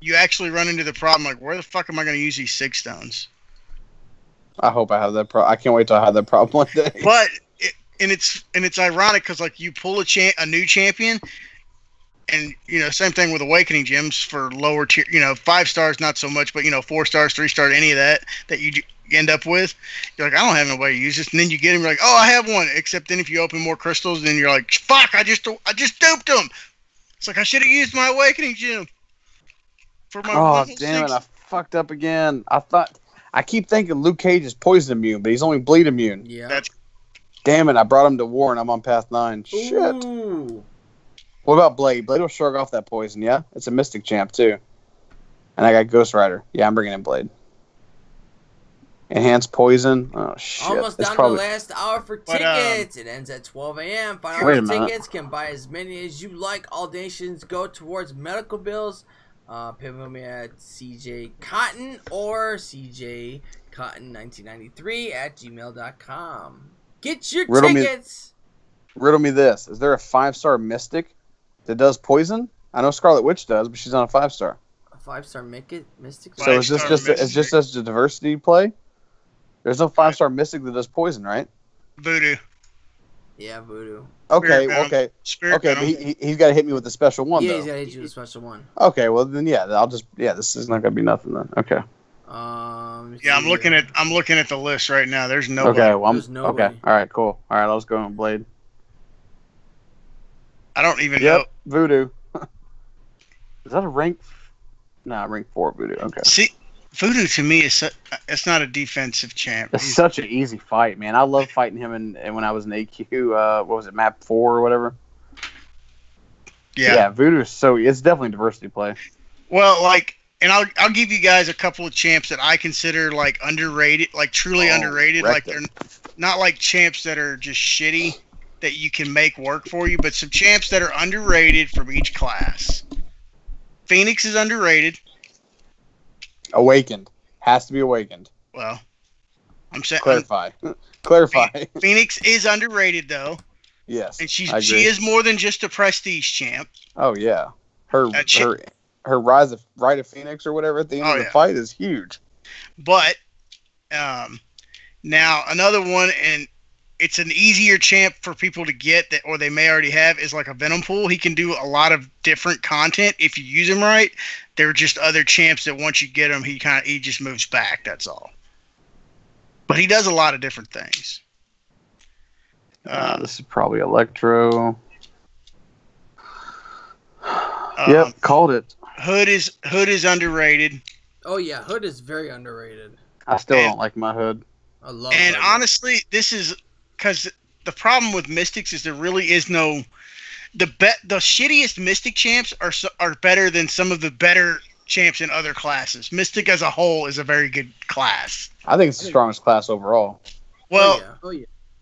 you actually run into the problem. Like, where the fuck am I going to use these Sig stones? I hope I have that problem. I can't wait till I have that problem one day. But it's ironic because like you pull a new champion, and same thing with awakening gems for lower tier. 5 stars not so much, but 4 stars, 3 stars, any of that you end up with. You're like, I don't have no way to use this, and then you get him. You're like, oh, I have one. Except then if you open more crystals, then you're like, fuck, I just duped him. It's like I should have used my awakening gem for my. Oh damn it! I fucked up again. I keep thinking Luke Cage is poison immune, but he's only bleed immune. Yeah. Damn it! I brought him to war, and I'm on path 9. Shit. Ooh. What about Blade? Blade will shrug off that poison. Yeah, it's a Mystic champ too. And I got Ghost Rider. Yeah, I'm bringing in Blade. Enhanced poison. Oh shit! Almost down to the last hour for tickets. It ends at 12 a.m. $5 tickets can buy as many as you like. All donations go towards medical bills. Pivot me at CJ Cotton or CJ Cotton 1993 at gmail.com. Get your tickets. Riddle me this: is there a 5-star Mystic that does poison? I know Scarlet Witch does, but she's on a 5-star. A 5-star Mystic. So is this just a diversity play? There's no 5-star Mystic that does poison, right? Voodoo. Yeah, Voodoo. Okay. Spirit but he's got to hit me with a special one. Yeah, though. he's got to hit you with a special one. Okay, well then, this is not gonna be nothing then. Okay. Yeah, I'm looking at the list right now. There's nobody. Okay, well, okay. All right, cool. All right, let's go on Blade. I don't even know. Voodoo. Is that a rank? Nah, rank 4 Voodoo. Okay. See, Voodoo to me it's not a defensive champ. It's such an easy fight, man. I love fighting him and when I was in AQ. What was it, map 4 or whatever? Yeah, Voodoo is it's definitely diversity play. Well, and I'll give you guys a couple of champs that I consider like underrated, like truly underrated. Like they're not like champs that are just shitty that you can make work for you, but some champs that are underrated from each class. Phoenix is underrated. Awakened. Has to be awakened. Well, I'm saying clarify. Phoenix is underrated though. Yes. And she is more than just a prestige champ. Oh yeah. Her Rite of Phoenix or whatever at the end of the fight is huge. But now another one, and it's an easier champ for people to get that, or they may already have, is like a Venom Pool. He can do a lot of different content if you use him right. There are just other champs that once you get him, he just moves back. That's all. But he does a lot of different things. This is probably Electro. Yep, called it. Hood is underrated. Oh yeah, Hood is very underrated. I still don't like my Hood. I love. And honestly, this is because the problem with Mystics is there really is no the shittiest Mystic champs are better than some of the better champs in other classes. Mystic as a whole is a very good class. I think it's the strongest class overall. Well,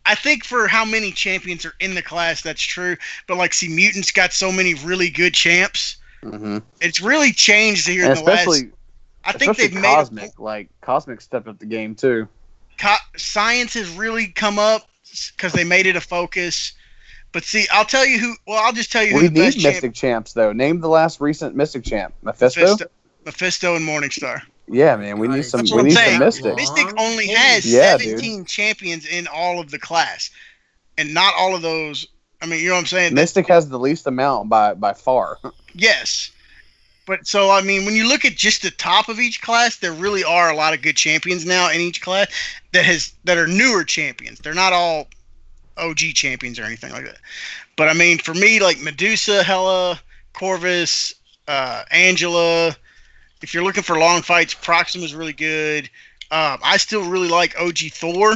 I think for how many champions are in the class, that's true. But Mutant's got so many really good champs. Mm-hmm. It's really changed here in the last. I think they've made Cosmic stepped up the game too. Science has really come up because they made it a focus. But see, I'll tell you who. Well, I'll just tell you who the best Mystic champs though. Name the last recent Mystic champ. Mephisto and Morningstar. Yeah, man, we need some. We need some Mystic. Mystic only has 17 champions in all of the class, and not all of those. I mean, you know what I'm saying? Mystic has the least amount by far. Yes, but so I mean, when you look at just the top of each class, there really are a lot of good champions now in each class that are newer champions. They're not all OG champions or anything like that. But I mean, for me, like Medusa, Hela, Corvus, Angela. If you're looking for long fights, Proxima is really good. I still really like OG Thor.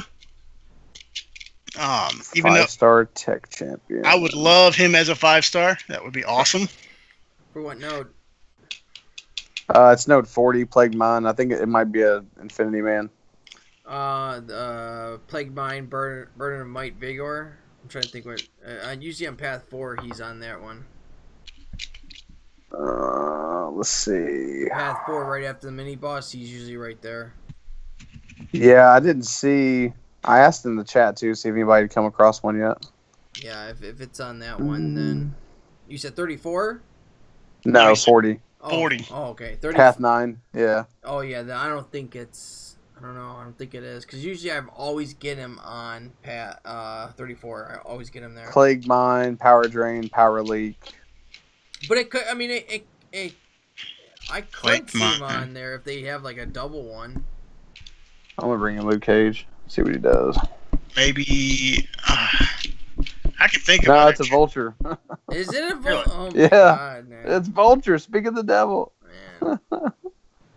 Even 5-star tech champion. I would love him as a 5-star. That would be awesome. For what node? It's node 40, Plague Mine. I think it might be a Infinity Man. Plague Mine, Burden of Might, Vigor. I'm trying to think what. Usually on Path 4, he's on that one. Let's see. Path 4, right after the mini boss, he's usually right there. Yeah, I didn't see. I asked in the chat too, see if anybody had come across one yet. Yeah, if it's on that one, then. You said 34? No, 40. Oh, 40. Oh, okay. 30. Path 9. Yeah. Oh, yeah. I don't think it's. I don't know. I don't think it is because usually I always get him on 34. I always get him there. Plague Mine, Power Drain, Power Leak. But it could. I mean, I could see him Mine. on there if they have like a double one. I'm gonna bring in Luke Cage. See what he does. Maybe I can think of. No, it's a Vulture. Is it a Really? Oh my Yeah. God, man. It's Vulture. Speak of the devil. Man,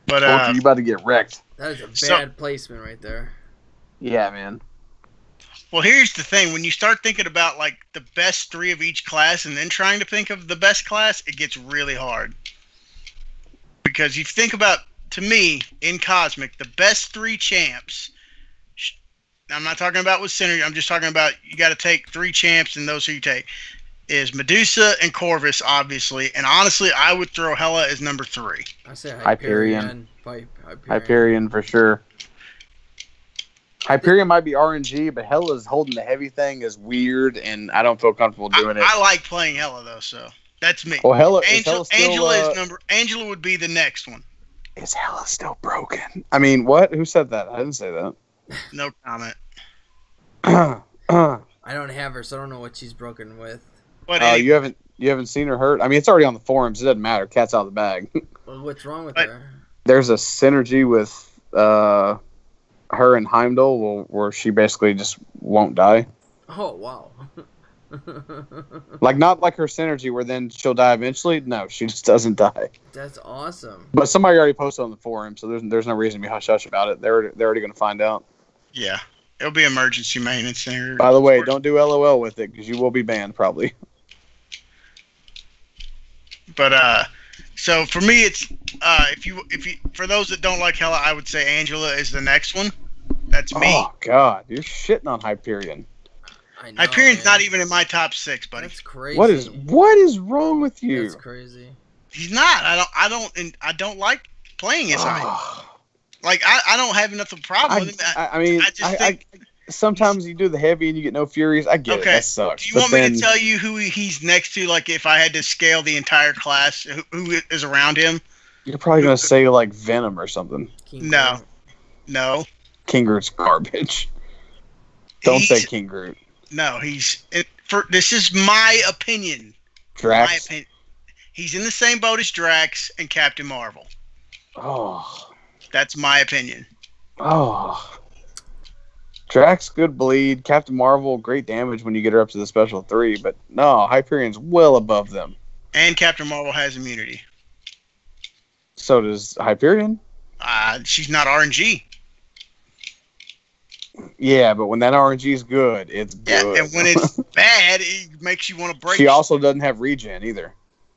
But Vulture, you about to get wrecked. that is a So- bad placement right there. Yeah, man. well, here's the thing: when you start thinking about like the best 3 of each class, and then trying to think of the best class, it gets really hard. Because you think about, to me, in Cosmic, the best 3 champs. I'm not talking about with Synergy. I'm just talking about you got to take 3 champs, and those who you take is Medusa and Corvus, obviously. And honestly, I would throw Hela as number 3. I say Hyperion. Hyperion. Hyperion for sure. Hyperion might be RNG, but Hela's holding the heavy thing is weird, and I don't feel comfortable doing it. I like playing Hela though, so that's me. Well, Hela Angela, is Hela still, Angela would be the next one. Is Hela still broken? I mean, what? Who said that? I didn't say that. No comment. I don't have her, so I don't know what she's broken with. But You haven't seen her hurt? I mean, it's already on the forums. It doesn't matter. Cat's out of the bag. Well, what's wrong with But- her? There's a synergy with her and Heimdall where she basically just won't die. Oh wow. Like, not like her synergy where then she'll die eventually. No, she just doesn't die. That's awesome. But somebody already posted on the forum, so there's no reason to be hush-hush about it. They're already going to find out. yeah, it'll be emergency maintenance there. By the way, don't do LOL with it because you will be banned probably. But so for me, it's if you for those that don't like Hela, I would say Angela is the next one. That's me. Oh God, you're shitting on Hyperion. I know, Hyperion's man. not even in my top 6, buddy. That's crazy. What is wrong with you? That's crazy. He's not. I don't like playing as high. Oh. Like I don't have enough of a problem with him. I mean, I just think. sometimes you do the heavy and you get no Furies. I get it. Okay. That sucks. Do you But want me then- to tell you who he's next to? Like, if I had to scale the entire class, who is around him? You're probably gonna say like Venom or something. King No. Groot. No. King Groot's garbage. Don't say He's- King Groot. No, this is my opinion. Drax. My opinion. He's in the same boat as Drax and Captain Marvel. Oh. That's my opinion. Oh. Drax, good bleed. Captain Marvel, great damage when you get her up to the special 3. But no, Hyperion's well above them. And Captain Marvel has immunity. So does Hyperion. She's not RNG. Yeah, but when that RNG is good, it's Yeah, good. and when it's bad, it makes you want to break. She also doesn't have regen either.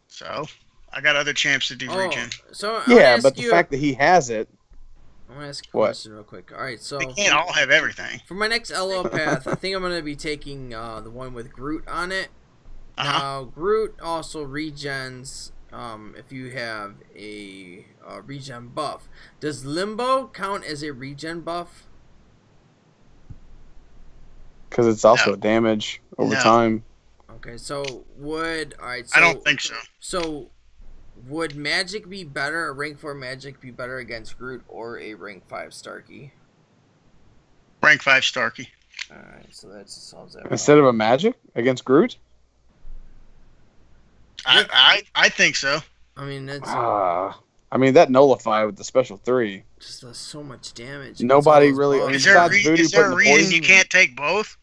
So, I got other champs to do regen. So Yeah, but the fact that he has it. I want to ask a What? question real quick. All right, so They can't all have everything. for my next LO path, I think I'm gonna be taking the one with Groot on it. Uh-huh. Now Groot also regens if you have a regen buff. Does Limbo count as a regen buff? Because it's also No. damage over No. time. Okay, so would so I don't think so. So would Magic be better? A rank 4 Magic be better against Groot or a rank 5 Starkey? Rank 5 Starkey. Alright, so that solves that. Instead of a magic against Groot? I think so. I mean, that's I mean, that nullify with the special 3. just does so much damage. Nobody Against all really- those I mean, Is buffs. there, Voodoo is there putting a the reason poison- you can't take both?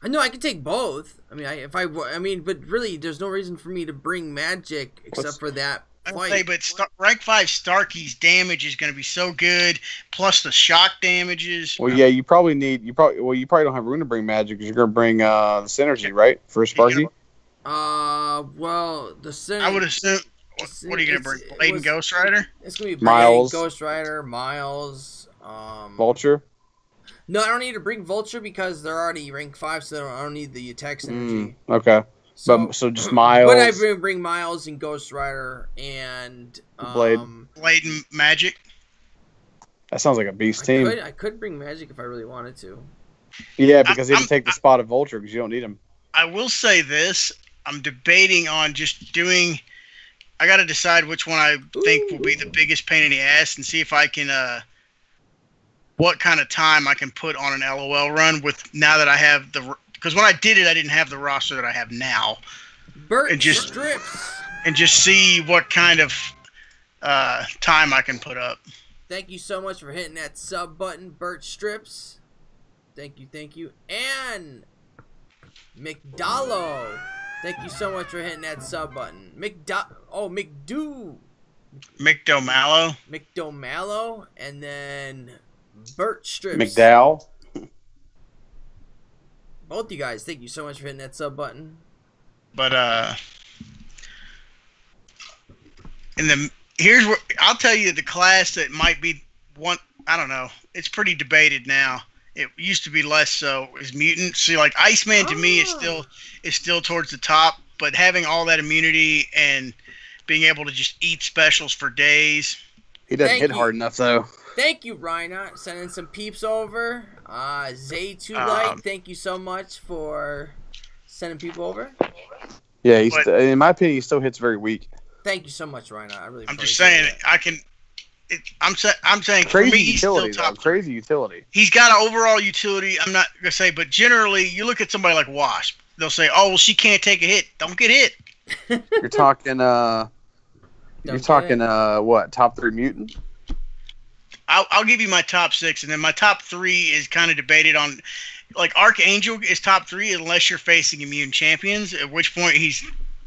I know I can take both. I mean, but really, there's no reason for me to bring Magic except What's- for that I would fight. say, but rank 5 Starkey's damage is going to be so good, plus the shock damages. Well, yeah, you probably don't have room to bring magic because you're going to bring the synergy, right? For Sparky? Well, the sin. I would assume. What are you going to bring? Blade and Ghost Rider? It's gonna be Miles. Blade, Ghost Rider, Miles. Vulture? No, I don't need to bring Vulture because they're already rank 5, so I don't need the attack synergy. Okay. So, So just Miles. but I bring Miles and Ghost Rider and Blade. Blade and Magic? That sounds like a beast team. I could bring Magic if I really wanted to. Yeah, because he I'm- didn't take the spot of Vulture because you don't need him. I will say this. I'm debating on just doing. I got to decide which one I think will be the biggest pain in the ass, and see if I can. What kind of time I can put on an LOL run with now that I have the. Because when I did it, I didn't have the roster that I have now. Bert and just Strips. And just see what kind of time I can put up. Thank you so much for hitting that sub button, Bert Strips. Thank you. And McDallo. Thank you so much for hitting that sub button. McDomallow. McDomallow. And then Bert Strips. McDowell. Both you guys, thank you so much for hitting that sub button. But here's where I'll tell you the class that might be one. I don't know. It's pretty debated now. It used to be less so. Is mutant. See, like Iceman to me is still towards the top. But having all that immunity and being able to just eat specials for days. He doesn't hit hard enough though. Thank you, Reinhardt, sending some peeps over. Zay2Light, thank you so much for sending people over. Yeah, in my opinion, he still hits very weak. Thank you so much, Reinhardt. I really. I'm just saying, I'm saying crazy for me, he's utility, still top. Crazy utility. He's got an overall utility. I'm not gonna say, but generally, you look at somebody like Wasp. They'll say, "Oh, well, she can't take a hit. Don't get hit." You're talking. What? Top 3 mutant? I'll give you my top 6, and then my top 3 is kind of debated on. Like Archangel is top 3 unless you're facing immune champions, at which point he's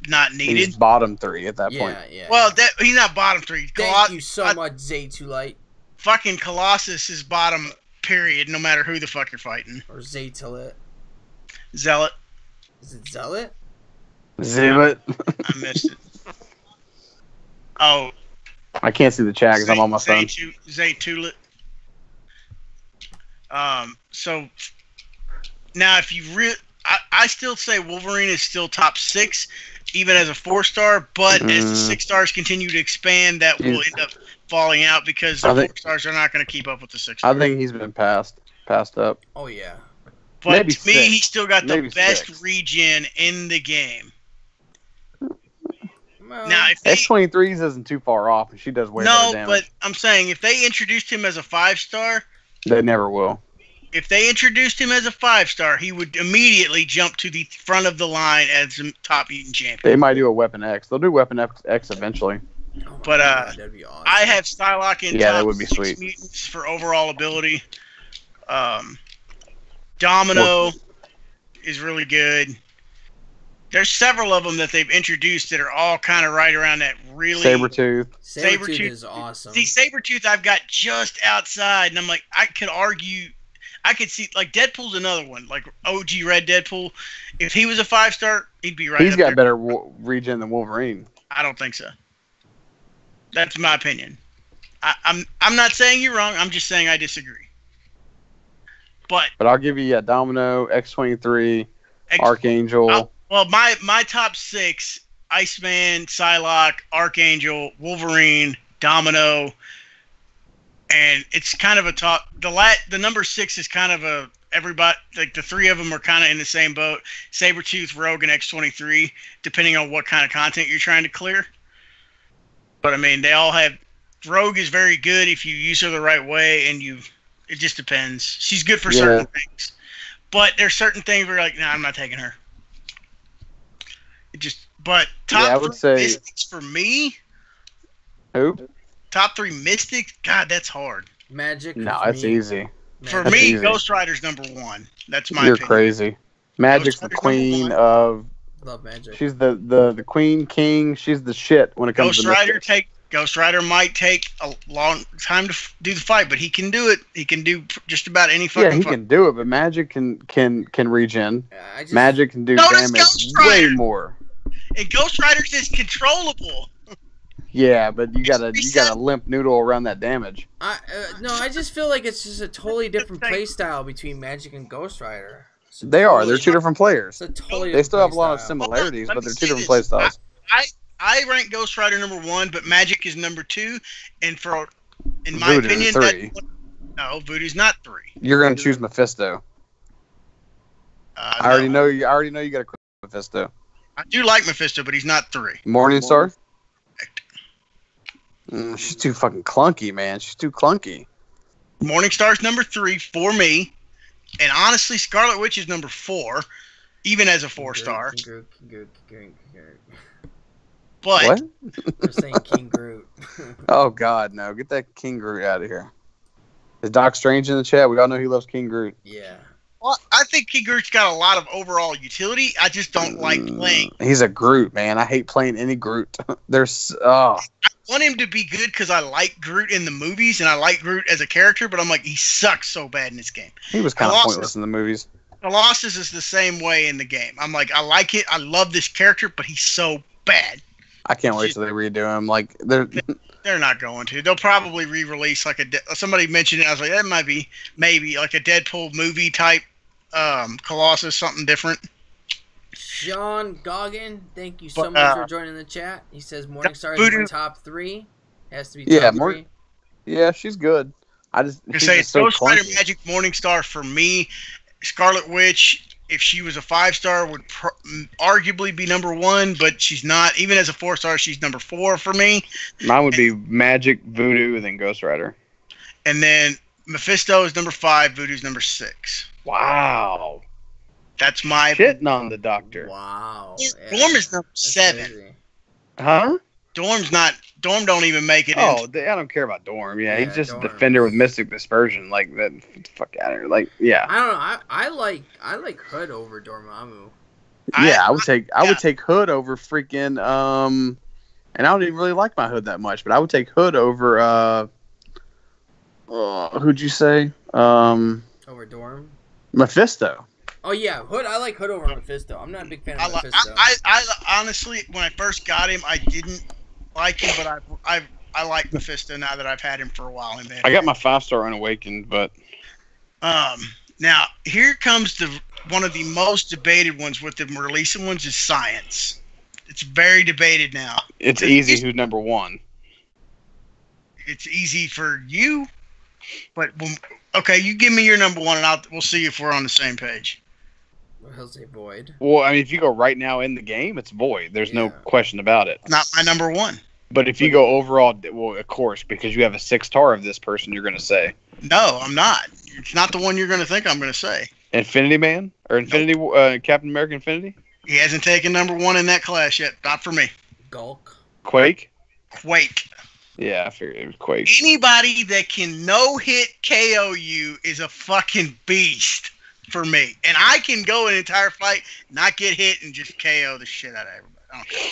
not needed. He's bottom 3 at that point. Yeah. Well, he's not bottom 3. Thank you so much, Zay2Light. Fucking Colossus is bottom. Period. No matter who the fuck you're fighting. Or Zaytilit. Zealot. Is it Zealot? Zealot. I missed it. Oh. I can't see the chat because I'm on my phone. Zaytulit. So now, if you I still say Wolverine is still top 6, even as a 4-star. But as the 6 stars continue to expand, that will end up falling out because the 4 stars are not going to keep up with the 6 stars. I think he's been passed up. Oh yeah. But maybe to me, he's still got the best 6. regen in the game. Well, Now, if X-23s isn't too far off, and she does way better damage. But I'm saying if they introduced him as a 5-star, they never will. If they introduced him as a 5-star, he would immediately jump to the front of the line as a top mutant champion. They might do a Weapon X. They'll do Weapon X eventually. But that'd be awesome. I have Psylocke in that top would be 6 sweet. mutants for overall ability. Domino is really good. There's several of them that they've introduced that are all kind of right around that really... Sabretooth is awesome. See, Sabretooth I've got just outside, and I'm like, I could argue... I could see, like, Deadpool's another one. Like, OG Red Deadpool. If he was a 5-star, he'd be right He's up got there. better regen than Wolverine. I don't think so. That's my opinion. I'm not saying you're wrong. I'm just saying I disagree. But I'll give you Domino, X-23, Archangel. Well, my top 6: Iceman, Psylocke, Archangel, Wolverine, Domino, and it's kind of a top. The number 6 is kind of a everybody. Like the 3 of them are kind of in the same boat: Sabretooth, Rogue, and X-23, depending on what kind of content you're trying to clear. But I mean, they all have. Rogue is very good if you use her the right way, and it just depends. She's good for certain things, but there's certain things where you're like, nah, I'm not taking her. But top 3 Mystics for me. Who? Top 3 Mystics? God, that's hard. Magic. No, it's easy. For me, Ghost Rider's number 1. That's my You're opinion. crazy. Magic's the queen of... Love Magic. She's the queen, king. She's the shit when it comes to Mystics. Ghost Rider might take a long time to do the fight, but he can do it. He can do just about any fucking fight. Yeah, he can do it, but Magic can regen. Magic can do damage way more. And Ghost Rider's is controllable. Yeah, but you got a limp noodle around that damage. No, I just feel like it's just a totally different play style between Magic and Ghost Rider. They're 2 different players. They still have a lot of similarities, but they're 2 different play styles. I rank Ghost Rider number 1, but Magic is number 2, and in my Voodoo, opinion, 3. No, Voodoo's not 3. You're gonna choose I already know you got a Mephisto. I do like Mephisto, but he's not 3. Morningstar? She's too fucking clunky, man. She's too clunky. Morningstar's number 3 for me. And honestly, Scarlet Witch is number 4, even as a 4-star. But what? We're saying King Groot. Oh God, no! Get that King Groot out of here. Is Doc Strange in the chat? We all know he loves King Groot. Yeah. Well, I think King Groot's got a lot of overall utility. I just don't like playing. He's a Groot, man. I hate playing any Groot. I want him to be good because I like Groot in the movies and I like Groot as a character, but I'm like, he sucks so bad in this game. He was kind of pointless in the movies. Colossus is the same way in the game. I'm like, I like it. I love this character, but he's so bad. I can't wait till they redo him. Like they're not going to. They'll probably re-release like somebody mentioned it. I was like, that might be maybe like a Deadpool movie type Colossus, something different. Sean Goggin, thank you so much for joining the chat. He says Morningstar is in top 3. Has to be top 3. Yeah, she's good. I just say it's Ghost Rider, Magic, Morningstar for me. Scarlet Witch, if she was a 5-star, would arguably be number 1, but she's not. Even as a 4-star, she's number 4 for me. Mine would be Magic, Voodoo, and then Ghost Rider. And then Mephisto is number 5, Voodoo's number 6. Wow. That's my shitting on the Doctor. Wow. Dorm is number 7. Crazy. Huh? Dorm don't even make it. Oh, I don't care about Dorm. Yeah, he's just a defender with Mystic Dispersion. Like that. Fuck out of here. Like, yeah. I don't know. I like Hood over Dormammu. Yeah, I would take Hood over freaking and I don't even really like my Hood that much, but I would take Hood over who'd you say? Over Dorm? Mephisto. Oh yeah, Hood. I like Hood over Mephisto. I'm not a big fan of Mephisto. I honestly, when I first got him, I didn't like him, but I like Mephisto now that I've had him for a while. I got my 5-star Unawakened, but now here comes one of the most debated ones with the releasing ones is Science. It's very debated now. It's easy who's number 1. It's easy for you, but okay, you give me your number 1, and we'll see if we're on the same page. He'll say Void. Well, I mean, if you go right now in the game, it's Void. There's no question about it. Not my number 1. But if you go overall, well, of course, because you have a 6-star of this person, you're going to say. No, I'm not. It's not the one you're going to think I'm going to say. Infinity Man? Or Infinity Captain America Infinity? He hasn't taken number 1 in that class yet. Not for me. Gulk. Quake? Yeah, I figured it was Quake. Anybody that can no-hit KO you is a fucking beast for me. And I can go an entire fight, not get hit, and just KO the shit out of everybody. I don't care.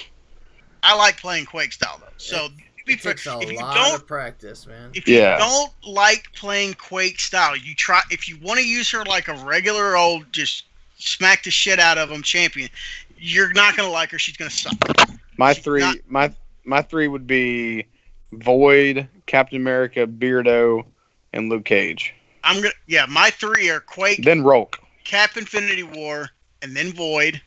I like playing Quake style, though. So, it takes a lot of practice, man. If you don't like playing Quake style, if you want to use her like a regular old, just smack the shit out of them champion, you're not going to like her. She's going to suck. My three would be Void, Captain America, Beardo, and Luke Cage. My 3 are Quake, then Roke, Cap Infinity War, and then Void.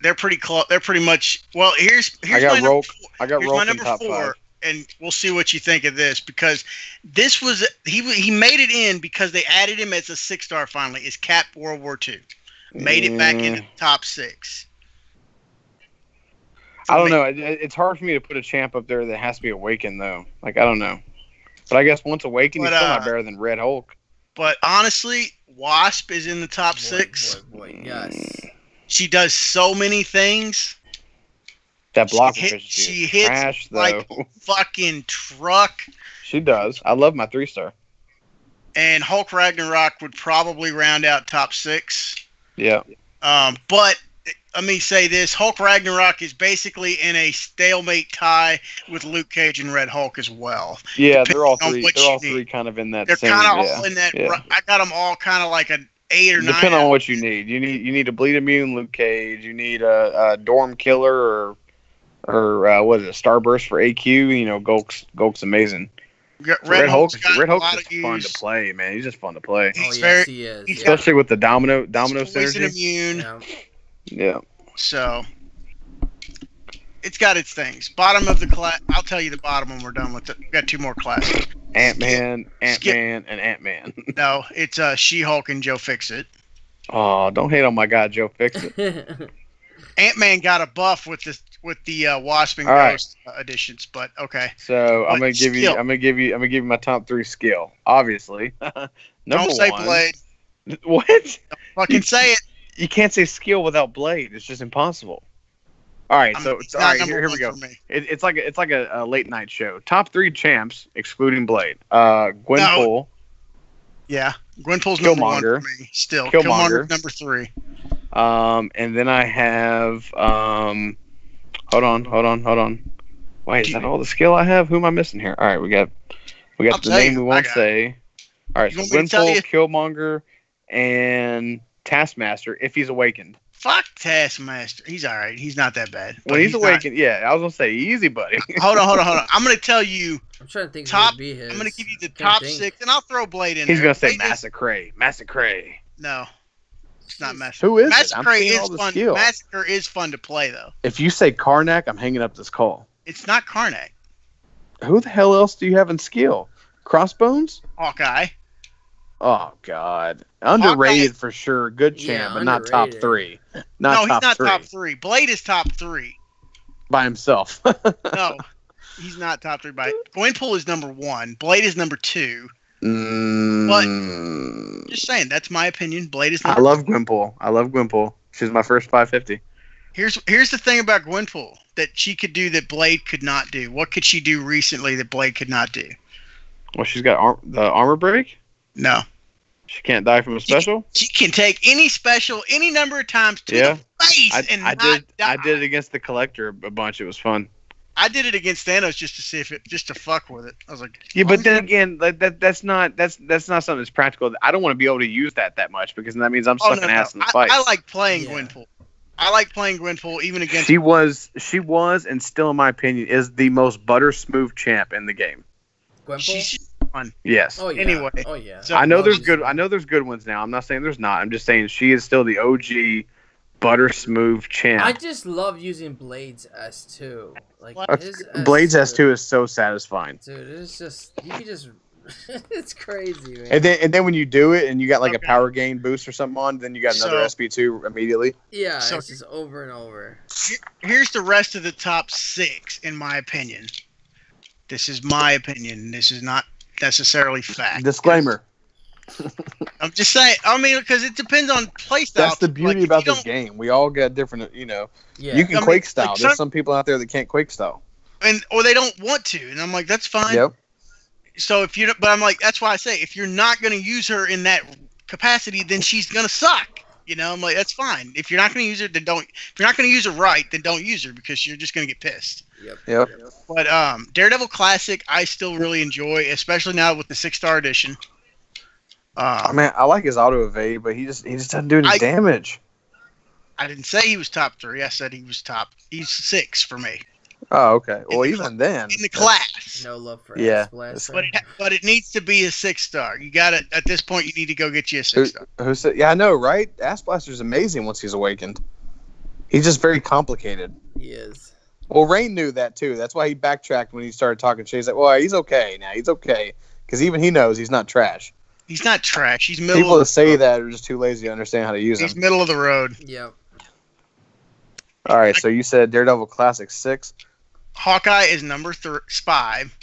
They're pretty close. They're pretty much. Well, here's I got Roke. I got Roke my number top 4, 5. and we'll see what you think of this, because this was he made it in because they added him as a 6-star finally. Is Cap World War II made it back into the top 6? I don't know. It's hard for me to put a champ up there that has to be Awakened, though. Like, I don't know. But I guess once Awakened, he's still not better than Red Hulk. But honestly, Wasp is in the top 6. Boy, yes. She does so many things. That block efficiency she hits trash, though. like a fucking truck. She does. I love my 3-star. And Hulk Ragnarok would probably round out top 6. Yeah. But let me say this: Hulk Ragnarok is basically in a stalemate tie with Luke Cage and Red Hulk as well. Yeah, they're all 3. They're all 3 kind of in that. They're kind of all in that. Yeah. I got them all kind of like an 8 or 9. Depending on what you need. You need a bleed immune Luke Cage. You need a Dorm Killer or what is it? Starburst for AQ. You know, Gulk's amazing. Red Hulk is fun to play, man. He's just fun to play. He is. Especially with the domino synergy. Immune. Yeah. So it's got its things. Bottom of the class. I'll tell you the bottom when we're done with it. We got 2 more classes. Ant-Man, and Ant-Man. No, it's She-Hulk and Joe Fixit. Oh, don't hate on my guy Joe Fixit. Ant-Man got a buff with the Wasp and All Ghost editions, but okay. So What I'm gonna give you my top 3 skill. Obviously, number Don't say one. Blade. What? Fucking say it. You can't say skill without Blade. It's just impossible. All right, all right. Here we go. It's like a late night show. Top 3 champs excluding Blade. Gwenpool. Yeah, Gwenpool's number 1 for me. Still, Killmonger's number 3. And then I have hold on. Wait, is that all the skill I have? Who am I missing here? All right, we got the name we won't say. All right, so Gwenpool, Killmonger, and Taskmaster if he's awakened. Fuck Taskmaster. He's all right. He's not that bad. When he's awakened, yeah, I was gonna say easy, buddy. Hold on. I'm gonna tell you. I'm trying to think. Top. Who would be his. I'm gonna give you the top 6, and I'll throw Blade in. He's there. gonna say Massacre. No, it's not Massacre. Who is Massacre it? is fun. Skill. Massacre is fun to play though. If you say Karnak, I'm hanging up this call. It's not Karnak. Who the hell else do you have in skill? Crossbones? Hawkeye. Oh God, underrated for sure. Good champ, but not top 3. He's not top 3. Blade is top 3 by himself. No, he's not top 3. Gwenpool is number 1. Blade is number 2. But just saying, that's my opinion. Blade is number 2. I love Gwenpool. She's my first 550. Here's the thing about Gwenpool that she could do that Blade could not do. What could she do recently that Blade could not do? Well, she's got the armor break. No. She can't die from a special? She can take any special any number of times to the face I did it against the Collector a bunch. It was fun. I did it against Thanos just to fuck with it. I was like, yeah, but then again, like that's not something that's practical. I don't want to be able to use that much because that means I'm sucking ass in the fight. I like playing Gwenpool. I like playing Gwenpool even against. She was and still, in my opinion, is the most butter smooth champ in the game. Gwenpool? She's fun. Yes. Oh yeah. Anyway. Oh yeah. So, I know there's good ones now. I'm not saying there's not. I'm just saying she is still the OG butter smooth champ. I just love using Blade's S2. Like his Blade's S2 is so satisfying. Dude, it's just you can just it's crazy, man. And then when you do it and you got like a power gain boost or something on, then you got another SP2 immediately. Yeah, it's just over and over. Here's the rest of the top 6 in my opinion. This is my opinion. This is not necessarily fact. Disclaimer. I'm just saying. I mean, because it depends on playstyle. That's the beauty about this game. We all got different, Yeah. You can Quake style. There's some people out there that can't Quake style, or they don't want to, and I'm like, that's fine. Yep. So but I'm like, that's why I say, if you're not going to use her in that capacity, then she's going to suck. I'm like, that's fine. If you're not going to use her, then don't. If you're not going to use her right, then don't use her because you're just going to get pissed. Yep. But Daredevil Classic, I still really enjoy, especially now with the 6-star edition. Man, I like his auto evade, but he just doesn't do any damage. I didn't say he was top 3. I said he was he's 6 for me. Oh, okay. Well, even then, in the class, no love for but it needs to be a 6-star. You got it at this point. You need to go get you a 6-star. Who said? Yeah, I know, right? Ass Blaster's amazing once he's awakened. He's just very complicated. He is. Well, Rain knew that too. That's why he backtracked when he started talking shit. He's like, "Well, he's okay now. He's okay," because even he knows he's not trash. He's not trash. He's middle. People that say that are just too lazy to understand how to use him. He's middle of the road. Yep. All right, so you said Daredevil Classic 6. Hawkeye is number 5.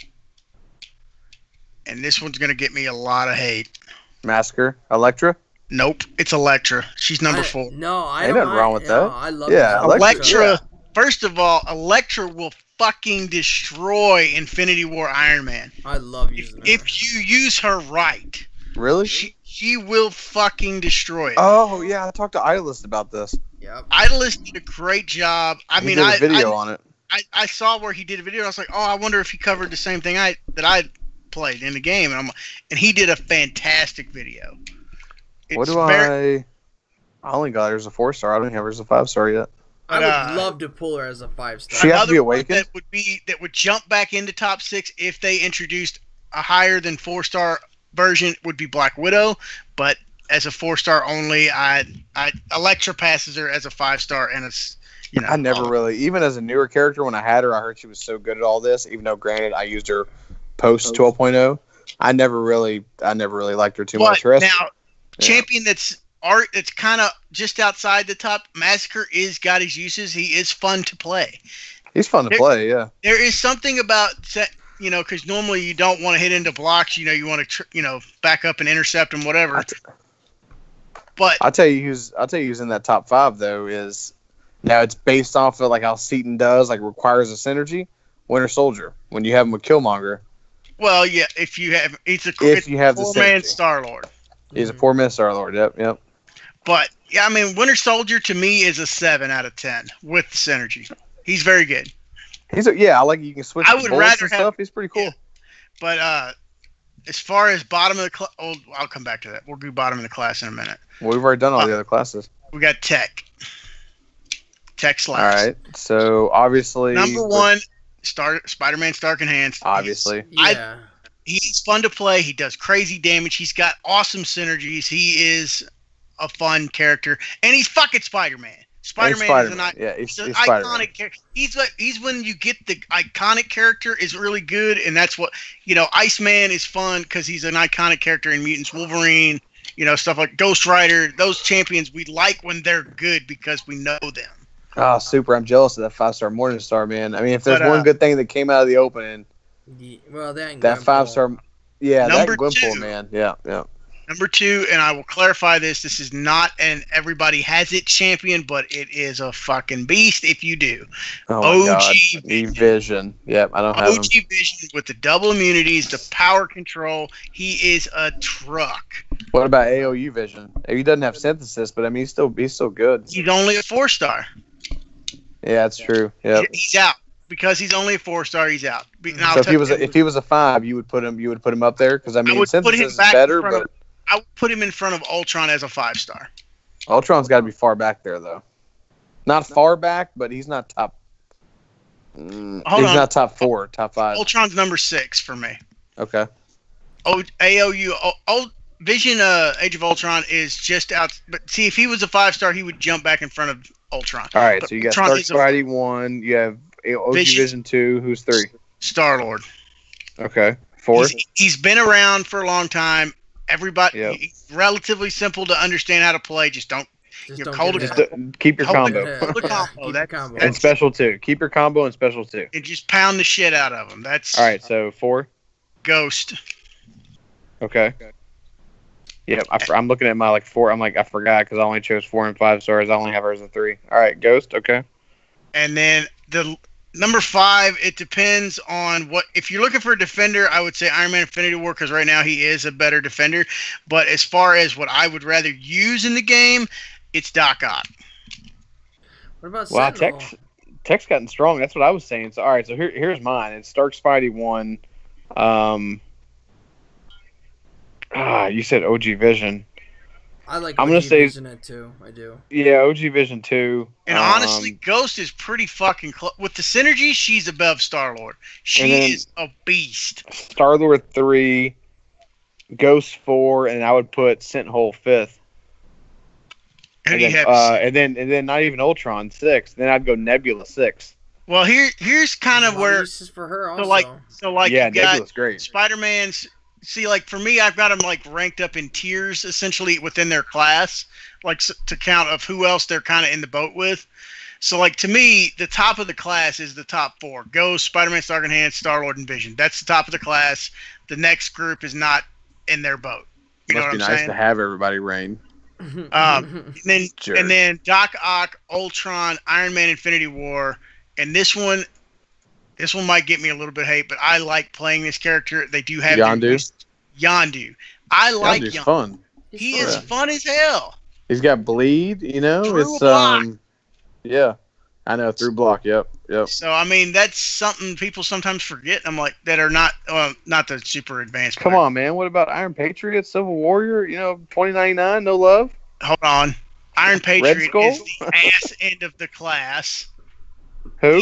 And this one's going to get me a lot of hate. Massacre? Elektra? Nope, it's Elektra. She's number 4. No, I don't. Ain't nothing wrong with that. I love Elektra. First of all, Elektra will fucking destroy Infinity War Iron Man. I love using her. If you use her right. Really? She will fucking destroy it. Oh, yeah, I talked to Idolist about this. Yep. Idolist did a great job. He did a video on it. I saw where he did a video. And I was like, oh, I wonder if he covered the same thing that I played in the game. And he did a fantastic video. I only got her as a 4-star. I don't have her as a 5-star yet. I would love to pull her as a 5-star. She has to be awakened. That would jump back into top 6 if they introduced a higher than 4-star version. Would be Black Widow, but as a 4-star only, Elektra passes her as a 5-star, and it's I never really, even as a newer character, when I had her, I heard she was so good at all this. Even though, granted, I used her post 12.0, I never really liked her too much. Now, champion that's art that's kind of just outside the top. Massacre is got his uses. He is fun to play. He's fun to play, yeah. There is something about because normally you don't want to hit into blocks. You want to back up and intercept and whatever. But I'll tell you who's in that top 5 though is now it's based off of like how Seaton does, like requires a synergy. Winter Soldier when you have him with Killmonger. Well, yeah, if you have the 4-man Star-Lord. He's a 4-man Star-Lord. Yep. But yeah, I mean, Winter Soldier to me is a 7 out of 10 with the synergy. He's very good. I like you can switch. I would rather have stuff. He's pretty cool. Yeah. But as far as bottom of the class, I'll come back to that. We'll do bottom of the class in a minute. Well, we've already done all the other classes. We got Tech Slash. All right. So obviously, number 1, Spider-Man Stark Enhanced. Obviously, he's fun to play. He does crazy damage. He's got awesome synergies. He is a fun character, and he's fucking Spider-Man. Spider-Man is an iconic character. He's when you get the iconic character is really good, and that's what Iceman is fun because he's an iconic character in Mutants. Wolverine, stuff like Ghost Rider. Those champions we like when they're good because we know them. Oh, super! I'm jealous of that 5-star Morningstar, man. I mean, if there's one good thing that came out of the opening, that 5-star, that Gwenpool, man, yeah. Number 2, and I will clarify this is not an everybody has it champion, but it is a fucking beast if you do. Oh OG Vision. Yep, I don't have him. OG Vision with the double immunities, the power control. He is a truck. What about AOU Vision? He doesn't have synthesis, but I mean, he's still good. He's only a 4-star. Yeah, that's true. Yeah, he's out. Because he's only a 4-star, he's out. So if he was a 5, you would put him up there because I mean, synthesis is better, but I would put him in front of Ultron as a 5-star. Ultron's got to be far back there, though. Not far back, but he's not top. Not top 4, top 5. Ultron's number 6 for me. Okay. AOU Vision Age of Ultron is just out. But see, if he was a 5-star, he would jump back in front of Ultron. All right, so you got Stark Spidey 1. You have OG Vision 2. Who's 3? Star-Lord. Okay. 4. He's been around for a long time. Everybody, he's relatively simple to understand how to play. Just keep your combo. And special 2. Keep your combo and special 2. And just pound the shit out of them. That's all right. So 4. Ghost. Okay. Yeah, I'm looking at my 4. I'm like, I forgot because I only chose 4 and 5 stars. I only have hers as a 3. All right, Ghost. Okay. And then the number 5, it depends on what. If you're looking for a defender, I would say Iron Man Infinity War because right now he is a better defender. But as far as what I would rather use in the game, it's Doc Ock. What about Sentinel? Tech's gotten strong. That's what I was saying. So all right, so here's mine. It's Stark Spidey 1. You said OG Vision. I like OG Vision at 2. I do. Yeah, OG Vision 2. And honestly, Ghost is pretty fucking close. With the synergy, she's above Star-Lord. She is a beast. Star-Lord 3, Ghost 4, and I would put Sentinel 5th. And then not even Ultron 6. Then I'd go Nebula 6. Well, here's kind of where uses for her also. So like yeah, Nebula's great. Spider-Man's. See, like for me, I've got them like ranked up in tiers essentially within their class, like to count of who else they're kind of in the boat with. So like to me, the top of the class is the top 4: Ghost, Spider-Man, Stark Enhanced, Star-Lord, and Vision. That's the top of the class. The next group is not in their boat. You know what I'm saying? Must be nice to have everybody reign. And then Doc Ock, Ultron, Iron Man, Infinity War, and this one might get me a little bit of hate, but I like playing this character. They do have Yondu. I like Yondu. Fun. He is fun as hell. He's got bleed, Through block. Yeah. I know, through block, yep. So I mean that's something people sometimes forget. I'm like that are not the super advanced Come on, man. What about Iron Patriot, Civil Warrior, 2099, no love? Hold on. Iron Patriot is the ass end of the class. Who?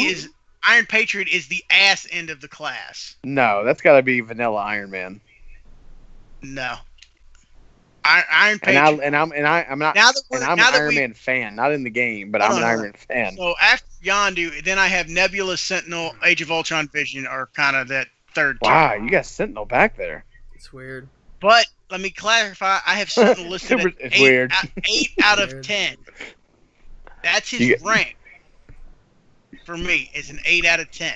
Iron Patriot is the ass end of the class. No, that's got to be vanilla Iron Man. No. Iron Patriot. I'm an Iron Man fan, not in the game, but I'm an Iron Man fan. So after Yondu, then I have Nebula, Sentinel, Age of Ultron, Vision are kind of that third tier. Wow, you got Sentinel back there. It's weird. But let me clarify. I have something listed at It's weird. 8 out of 10. That's his rank. For me, is an 8 out of 10.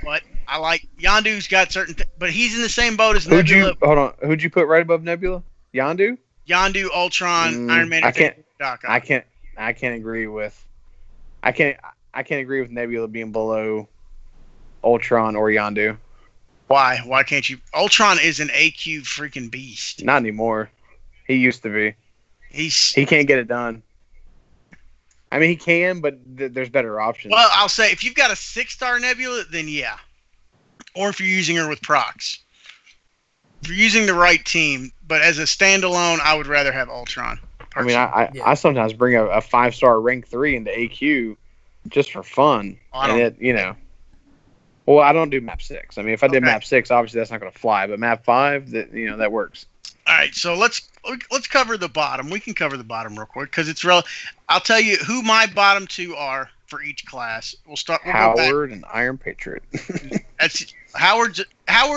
But I like Yondu's got certain, but he's in the same boat as Nebula. Who'd you put right above Nebula? Yondu, Ultron, Iron Man. I can't agree with. I can't agree with Nebula being below Ultron or Yondu. Why? Why can't you? Ultron is an AQ freaking beast. Not anymore. He used to be. He can't get it done. I mean, he can, but there's better options. Well, I'll say if you've got a 6-star Nebula, then yeah. Or if you're using her with procs. If you're using the right team, but as a standalone, I would rather have Ultron. Personally. I mean, I sometimes bring a 5-star rank 3 into AQ just for fun. Well, I don't do map 6. I mean, if I did map 6, obviously that's not going to fly. But map 5, that works. All right, so let's cover the bottom. We can cover the bottom real quick because it's I'll tell you who my bottom 2 are for each class. We'll Howard and Iron Patriot. That's Howard,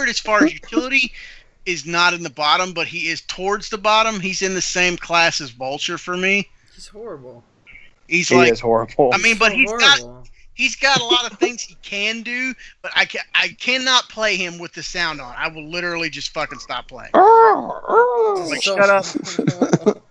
as far as utility, is not in the bottom, but he is towards the bottom. He's in the same class as Vulture for me. He's horrible. He is horrible. I mean, but he's got a lot of things he can do, but I cannot play him with the sound on. I will literally just fucking stop playing. Like, shut up.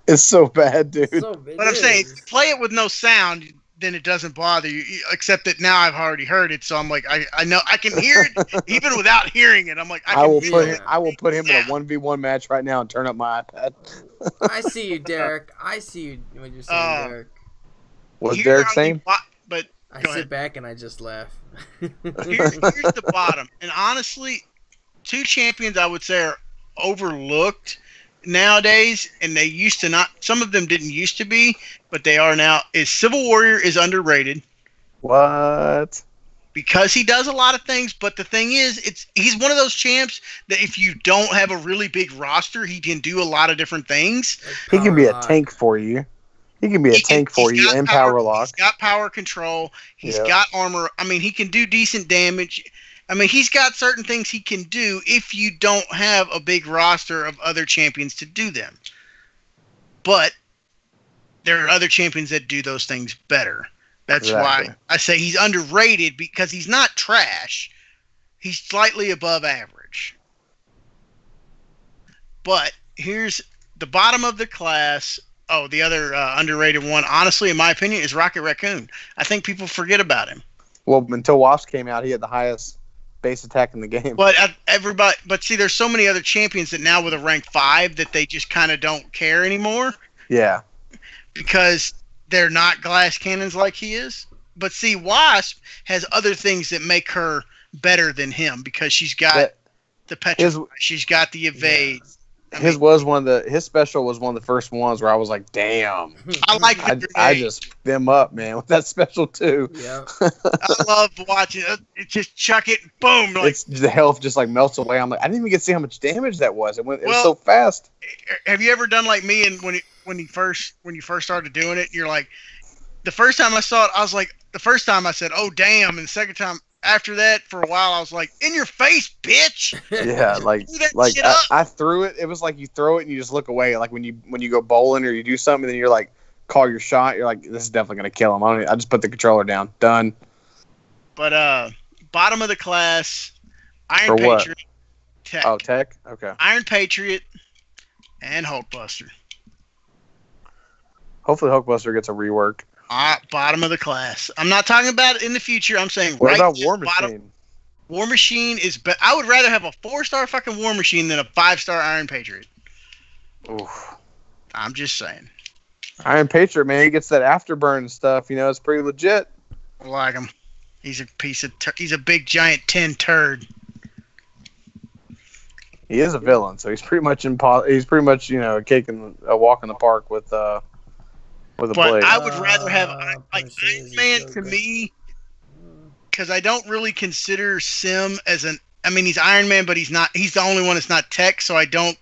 It's so bad, dude. But I'm saying, if you play it with no sound, then it doesn't bother you. Except that now I've already heard it, so I'm like, I know I can hear it even without hearing it. I'm like, I will put him in a 1v1 match right now and turn up my iPad. I see you, Derek. I see you when you're saying Derek. What's Derek saying? But I sit back and I just laugh. Here's the bottom, and honestly, 2 champions I would say are overlooked nowadays, and they used to not. Some of them didn't used to be, but they are now. Is Civil Warrior is underrated. What? Because he does a lot of things, but the thing is, he's one of those champs that if you don't have a really big roster, he can do a lot of different things. He can be a tank for you. He can be a tank for you in power lock. He's got power control. He's got armor. I mean, he can do decent damage. I mean, he's got certain things he can do if you don't have a big roster of other champions to do them. But there are other champions that do those things better. That's why I say he's underrated, because he's not trash. He's slightly above average. But here's the bottom of the class. Oh, the other underrated one, honestly, in my opinion, is Rocket Raccoon. I think people forget about him. Well, until Wasp came out, he had the highest base attack in the game. But see, there's so many other champions that now with a rank 5 that they just kind of don't care anymore. Yeah. Because they're not glass cannons like he is. But see, Wasp has other things that make her better than him, because she's got the petrify, she's got the evade. Yeah. His special was one of the first ones where I was like, damn. I just them up, man, with that special too. Yeah. I love watching it. Just chuck it, boom. Like, the health just like melts away. I'm like, I didn't even get to see how much damage that was. It was so fast. Have you ever done like me, and when you first started doing it, you're like, the first time I saw it, I was like, the first time I said, oh damn, and the second time after that, for a while, I was like, in your face, bitch. Yeah, like I threw it. It was like you throw it and you just look away. Like when you go bowling or you do something, and then you're like, call your shot. You're like, this is definitely gonna kill him. I just put the controller down. Done. But bottom of the class, Iron Patriot. Tech. Oh, Tech. Okay. Iron Patriot and Hulkbuster. Hopefully, Hulkbuster gets a rework. Bottom of the class. I'm not talking about it in the future. I'm saying what about War Machine? War Machine is I would rather have a 4-star fucking War Machine than a 5-star Iron Patriot. Oof. I'm just saying. Iron Patriot, man, he gets that afterburn stuff. You know, it's pretty legit. I like him. He's a piece of. He's a big giant tin turd. He is a villain, so he's pretty much a cake and a walk in the park with a blade. I would rather have Iron Man to me, because I don't really consider Sim as an. I mean, he's Iron Man, but he's not. He's the only one that's not Tech, so I don't.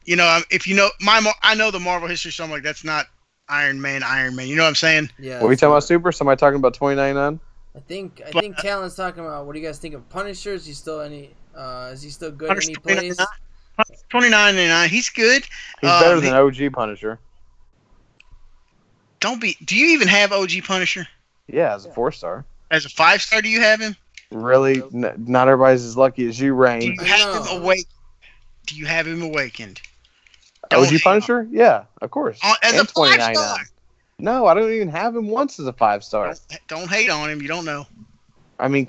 You know, if you know I know the Marvel history, so I'm like, that's not Iron Man. You know what I'm saying? Yeah. What are we talking about? Super? Somebody talking about 2099? I think Talon's talking about. What do you guys think of Punishers? You still any? Is he still good when he plays? $29.99. He's good. He's better than OG Punisher. Do you even have OG Punisher? Yeah, as a 4-star. As a 5-star, do you have him? Really? Not everybody's as lucky as you, Rain. Do you have him awake? Do you have him awakened? OG Punisher? Yeah, of course. As a 5-star. No, I don't even have him once as a 5-star. Don't hate on him. You don't know. I mean,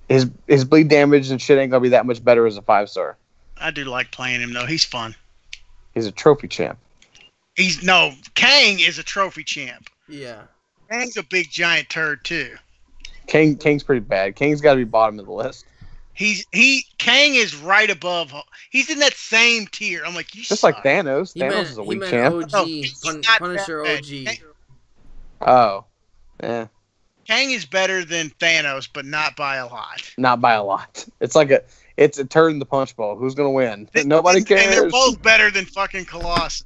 his bleed damage and shit ain't gonna be that much better as a 5-star. I do like playing him though. He's fun. He's a trophy champ. Kang is a trophy champ. Yeah. Kang's a big giant turd too. Kang's pretty bad. Kang's got to be bottom of the list. Kang is right above. He's in that same tier. I'm like, you just suck. like Thanos. Thanos is a weak champ. Punisher OG. Oh, yeah. Kang is better than Thanos, but not by a lot. Not by a lot. It's a turd in the punch bowl. Who's gonna win? Nobody cares. And they're both better than fucking Colossus.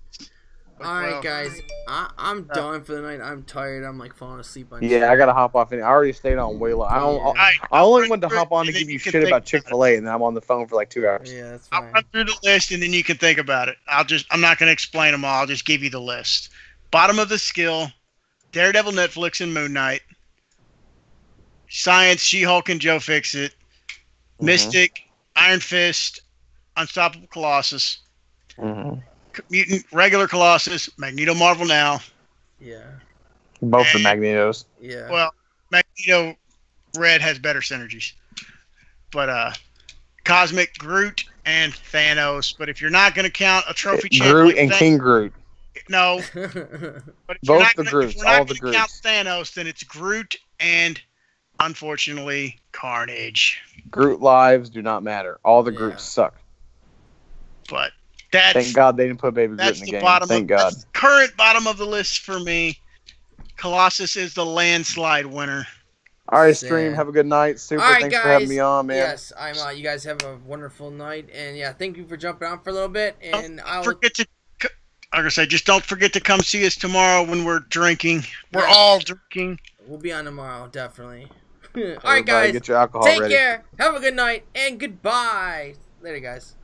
Alright, guys. I'm done for the night. I'm tired. I'm like falling asleep on Yeah, I gotta hop off. I already stayed on way long. I only wanted to hop on to give you shit about Chick-fil-A, and then I'm on the phone for like 2 hours. Yeah, that's fine. I'll run through the list, and then you can think about it. I'm not gonna explain them all. I'll just give you the list. Bottom of the skill: Daredevil, Netflix, and Moon Knight. Science, She-Hulk, and Joe Fixit. Mystic, Iron Fist, Unstoppable Colossus. Mutant, regular Colossus, Magneto, Marvel Now. Yeah. Both the Magnetos. Yeah. Well, Magneto Red has better synergies. But Cosmic, Groot, and Thanos. But if you're not going to count a trophy champ, Groot and King Groot. No. But if both the Groots, all the Groots. Count Thanos, then it's Groot and, unfortunately, Carnage. Groot lives do not matter. All the Groots suck. But thank God they didn't put Baby Groot in the game. Thank God. That's the current bottom of the list for me. Colossus is the landslide winner. All right, stream. Have a good night. Super. All right, thanks guys. for having me on, man. Yes, I'm. You guys have a wonderful night, and yeah, thank you for jumping on for a little bit. And I'll forget to. Like I said, just don't forget to come see us tomorrow when we're drinking. We're all drinking. We'll be on tomorrow, definitely. All right, guys. Get your alcohol take ready. care. Have a good night, and goodbye. Later, guys.